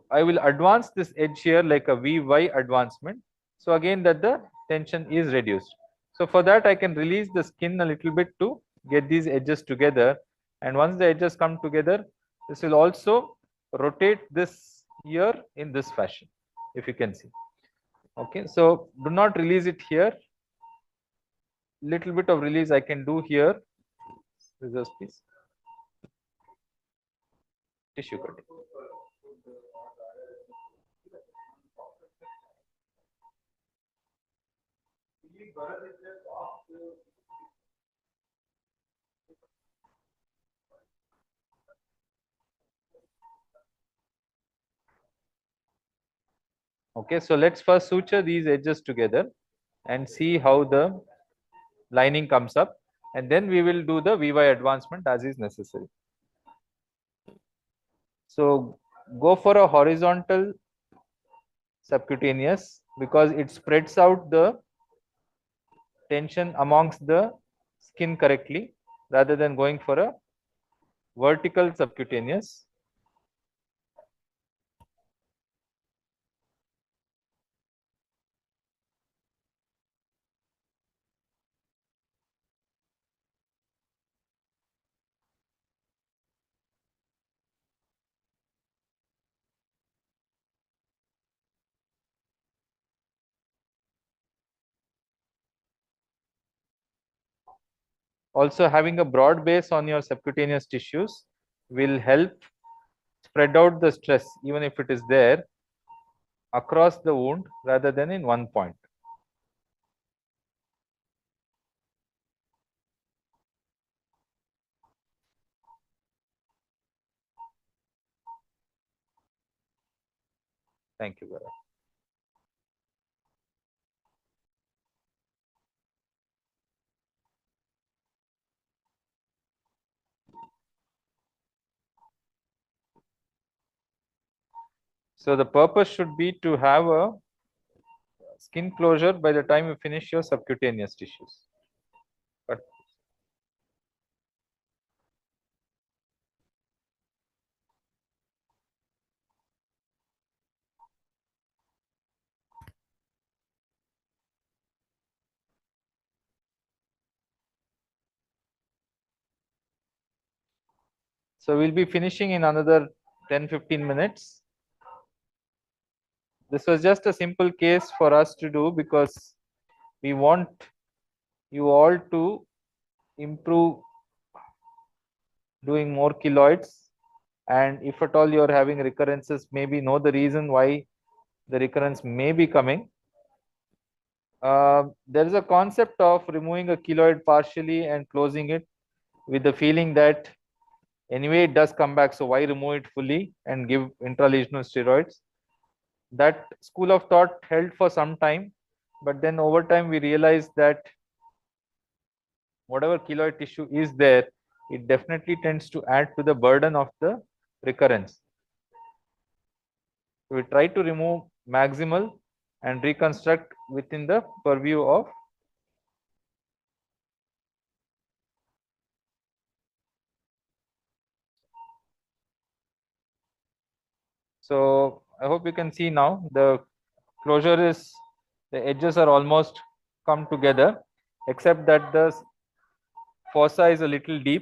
I will advance this edge here like a VY advancement. So again that the tension is reduced. So for that I can release the skin a little bit to get these edges together. And once the edges come together, this will also rotate this ear in this fashion, if you can see. Okay, so do not release it here. Little bit of release I can do here. Scissors, please. Tissue cutting. Okay, so let's first suture these edges together and see how the lining comes up, and then we will do the VY advancement as is necessary. So go for a horizontal subcutaneous because it spreads out the tension amongst the skin correctly rather than going for a vertical subcutaneous. Also, having a broad base on your subcutaneous tissues will help spread out the stress, even if it is there, across the wound rather than in one point. Thank you, Gaurav. So the purpose should be to have a skin closure by the time you finish your subcutaneous tissues. But so we'll be finishing in another 10-15 minutes. This was just a simple case for us to do because we want you all to improve doing more keloids, and if at all you are having recurrences, maybe know the reason why the recurrence may be coming. There is a concept of removing a keloid partially and closing it with the feeling that anyway it does come back, so why remove it fully and give intralesional steroids. That school of thought held for some time, but then over time we realized that whatever keloid tissue is there, it definitely tends to add to the burden of the recurrence. We try to remove maximal and reconstruct within the purview of so I hope you can see now the closure is, the edges are almost come together, except that the fossa is a little deep.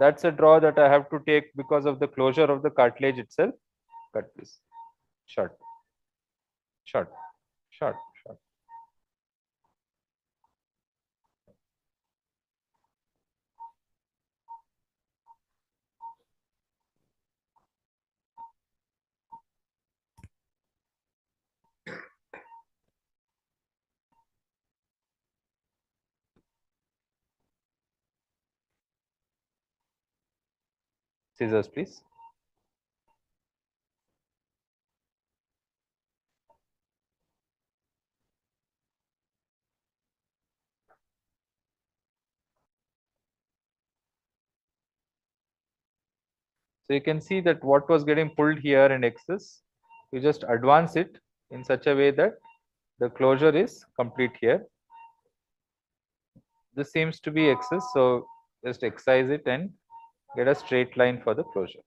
That's a draw that I have to take because of the closure of the cartilage itself. Cut this. Short. Short. Short. Short. Scissors, please. So you can see that what was getting pulled here and excess, you just advance it in such a way that the closure is complete here. This seems to be excess, so just excise it and get a straight line for the closure.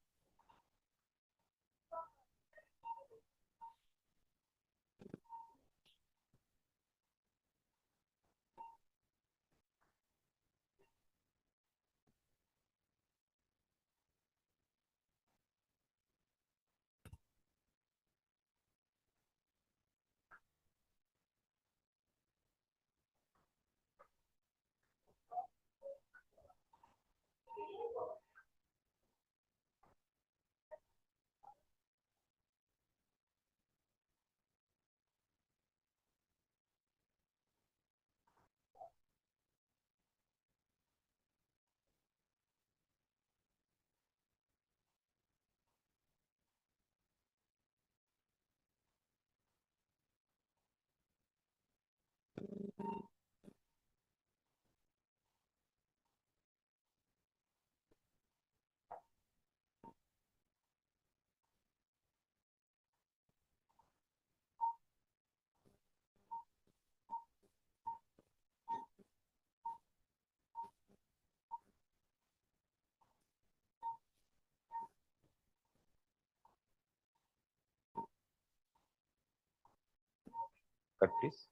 Cut, please.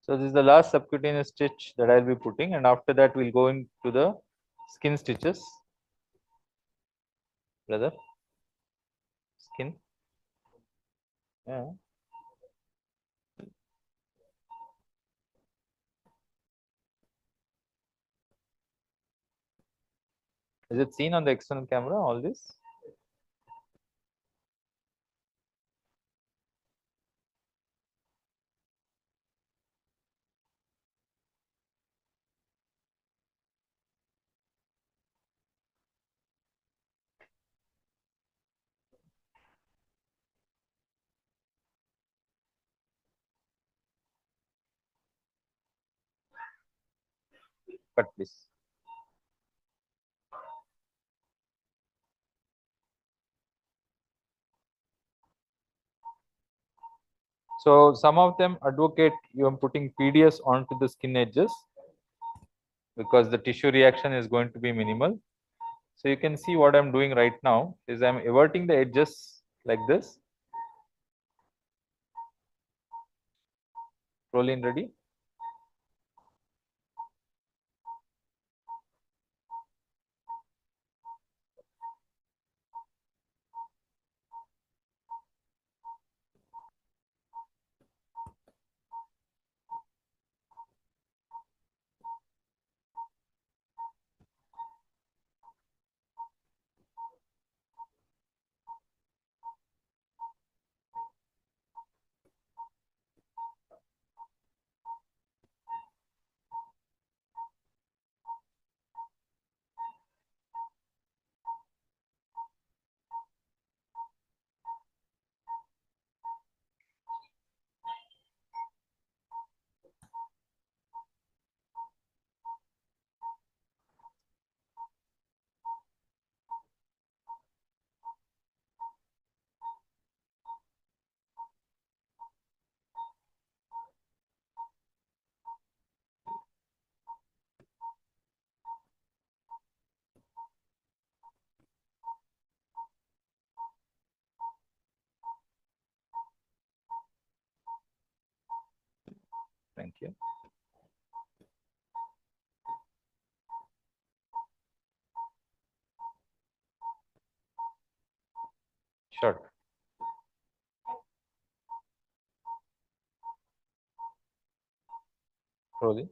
So this is the last subcutaneous stitch that I'll be putting, and after that we'll go into the skin stitches. Brother, skin. Yeah. Is it seen on the external camera, all this? Cut, please. So some of them advocate you are putting PDS onto the skin edges because the tissue reaction is going to be minimal. So you can see what I'm doing right now is I'm everting the edges like this. Prolene ready. Thank you. Short. Rolling.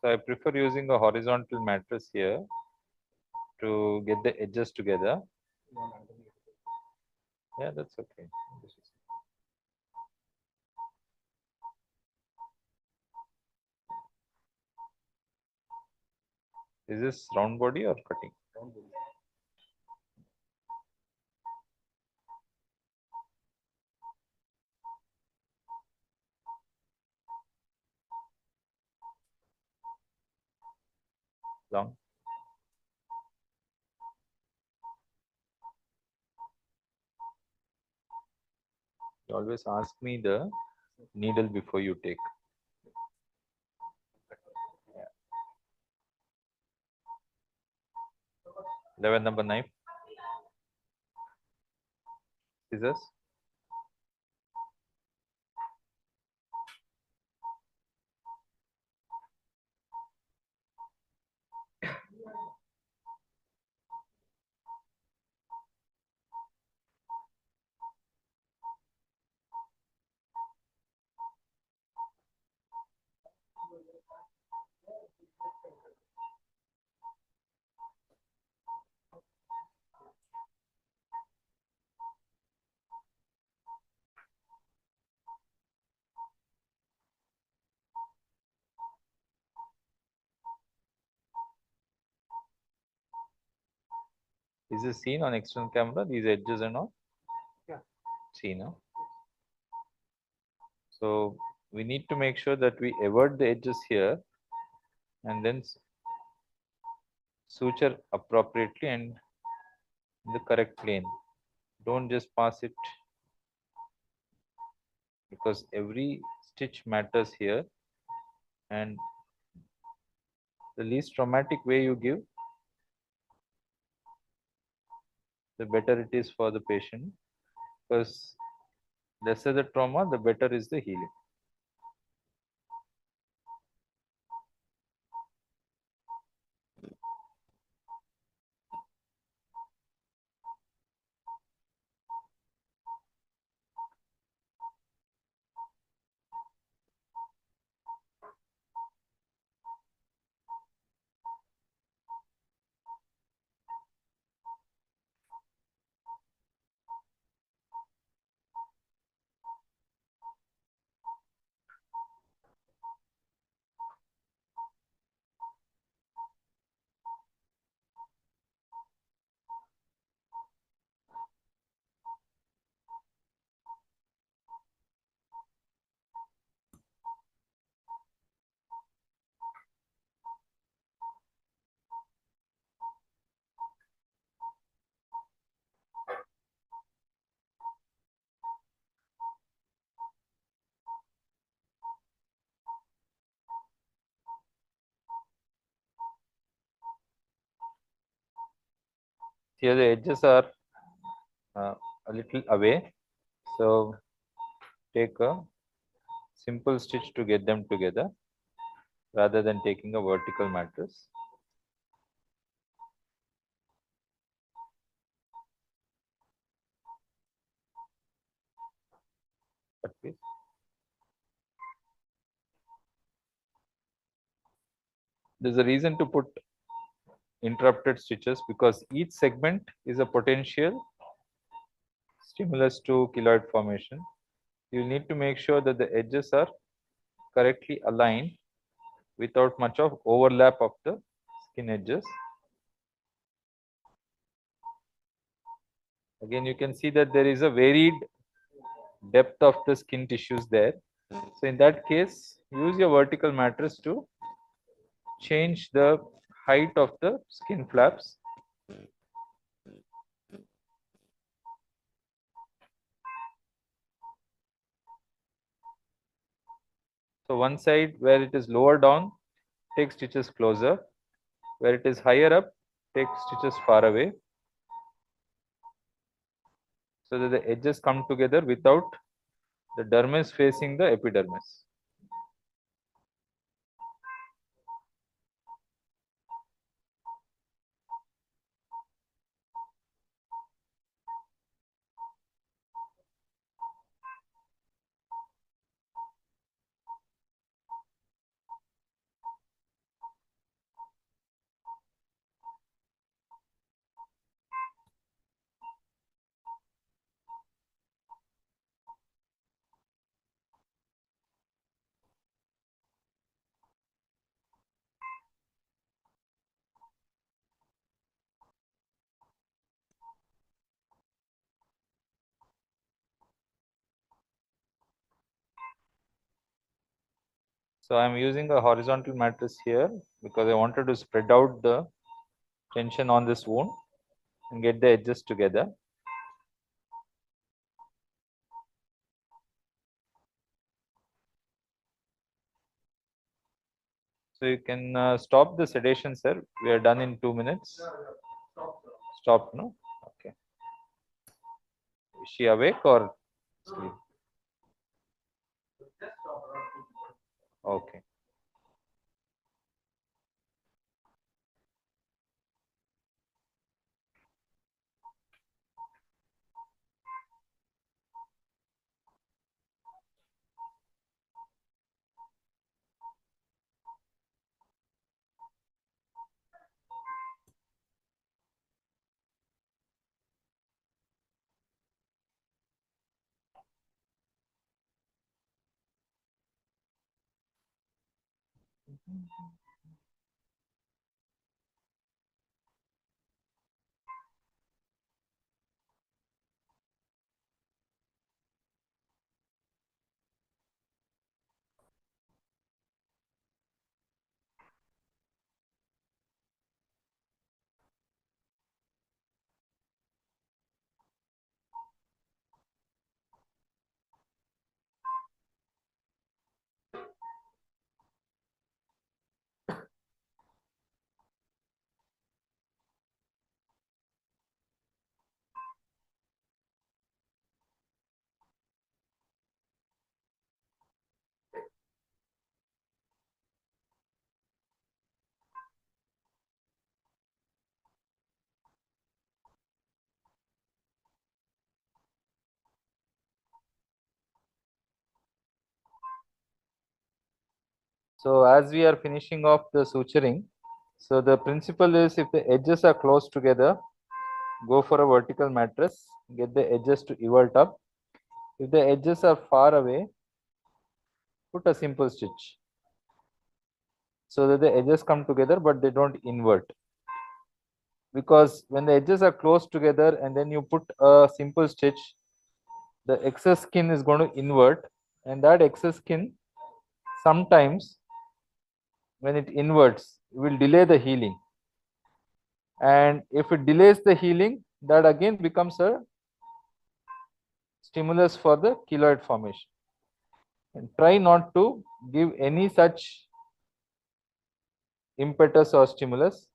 So I prefer using a horizontal mattress here to get the edges together. Yeah, that's okay. Is this round body or cutting? Round body. Long. You always ask me the needle before you take. Yeah. 11 number knife. Scissors. Is this seen on external camera? These edges and all? Yeah. Seen, huh? So we need to make sure that we avert the edges here and then suture appropriately and in the correct plane. Don't just pass it, because every stitch matters here, and the least traumatic way you give, the better it is for the patient, because lesser the trauma, the better is the healing. Here the edges are a little away, so take a simple stitch to get them together rather than taking a vertical mattress. There's a reason to put interrupted stitches, because each segment is a potential stimulus to keloid formation. You need to make sure that the edges are correctly aligned without much of overlap of the skin edges. Again, you can see that there is a varied depth of the skin tissues there. So in that case, use your vertical mattress to change the height of the skin flaps. So one side where it is lower down, take stitches closer. Where it is higher up, take stitches far away, so that the edges come together without the dermis facing the epidermis. So I am using a horizontal mattress here because I wanted to spread out the tension on this wound and get the edges together. So you can stop the sedation, sir. We are done in 2 minutes. Stop, no? Okay. Is she awake or sleep? Okay. So as we are finishing off the suturing, so the principle is if the edges are close together, go for a vertical mattress, get the edges to evert up. If the edges are far away, put a simple stitch so that the edges come together but they don't invert. Because when the edges are close together and then you put a simple stitch, the excess skin is going to invert, and that excess skin sometimes when it inverts, it will delay the healing. And if it delays the healing, that again becomes a stimulus for the keloid formation. And try not to give any such impetus or stimulus.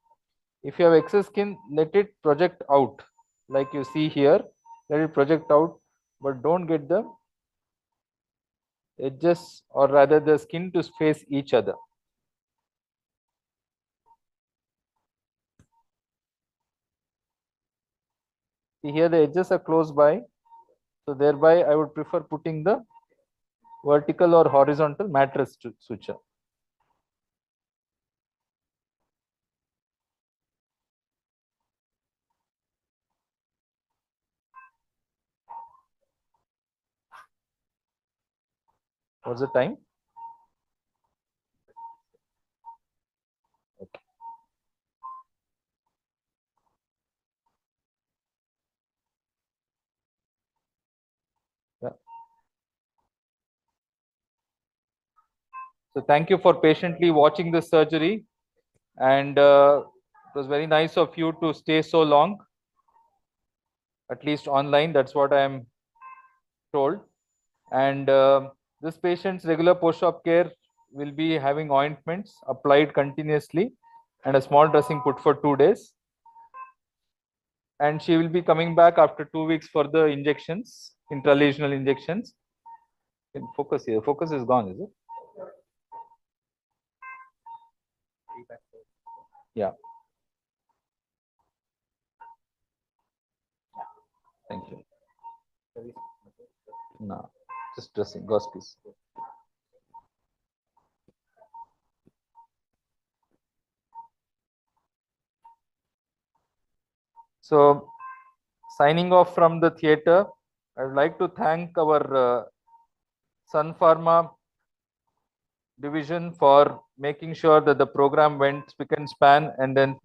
If you have excess skin, let it project out like you see here, let it project out, but don't get the edges or rather the skin to face each other. See here the edges are close by, so thereby I would prefer putting the vertical or horizontal mattress suture. What's the time? Okay. Yeah. So thank you for patiently watching the surgery, and it was very nice of you to stay so long, at least online. That's what I am told. And this patient's regular post-op care will be having ointments applied continuously and a small dressing put for 2 days. And she will be coming back after 2 weeks for the injections, intralesional injections. In focus here, focus is gone, is it? Yeah. Thank you. No, just dressing, gauze piece. So, signing off from the theater, I would like to thank our Sun Pharma division for making sure that the program went spick and span, and then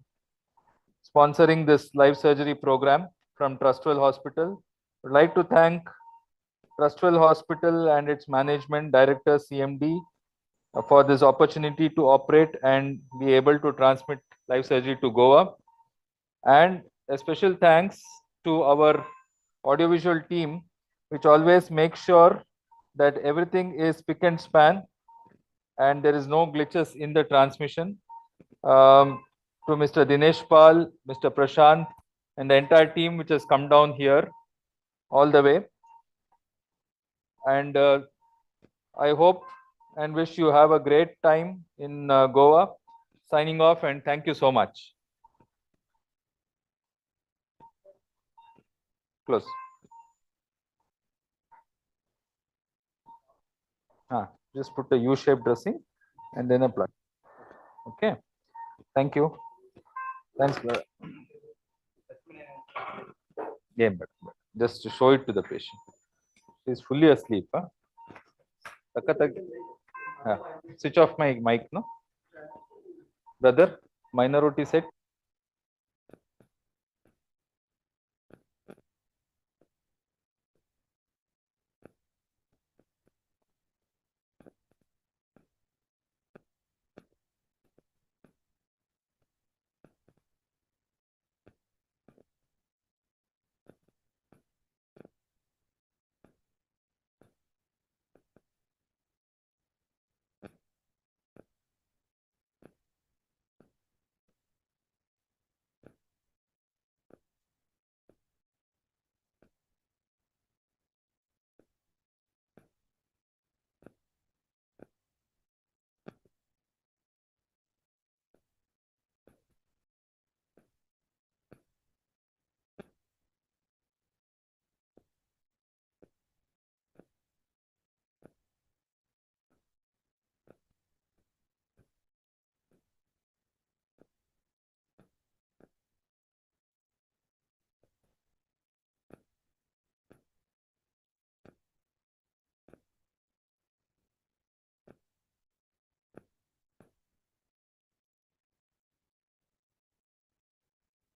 sponsoring this live surgery program from Trustwell Hospital. I would like to thank Trustwell Hospital and its management, director, CMD, for this opportunity to operate and be able to transmit live surgery to Goa. And a special thanks to our audiovisual team, which always makes sure that everything is spick and span and there is no glitches in the transmission. To Mr. Dinesh Pal, Mr. Prashant, and the entire team which has come down here all the way. And I hope and wish you have a great time in Goa. Signing off, and thank you so much. Close. Just put a U-shaped dressing and then apply. Okay. Thank you. Thanks. Yeah, but just to show it to the patient. She's fully asleep. Huh? Switch off my mic, no? Brother, minor OT set.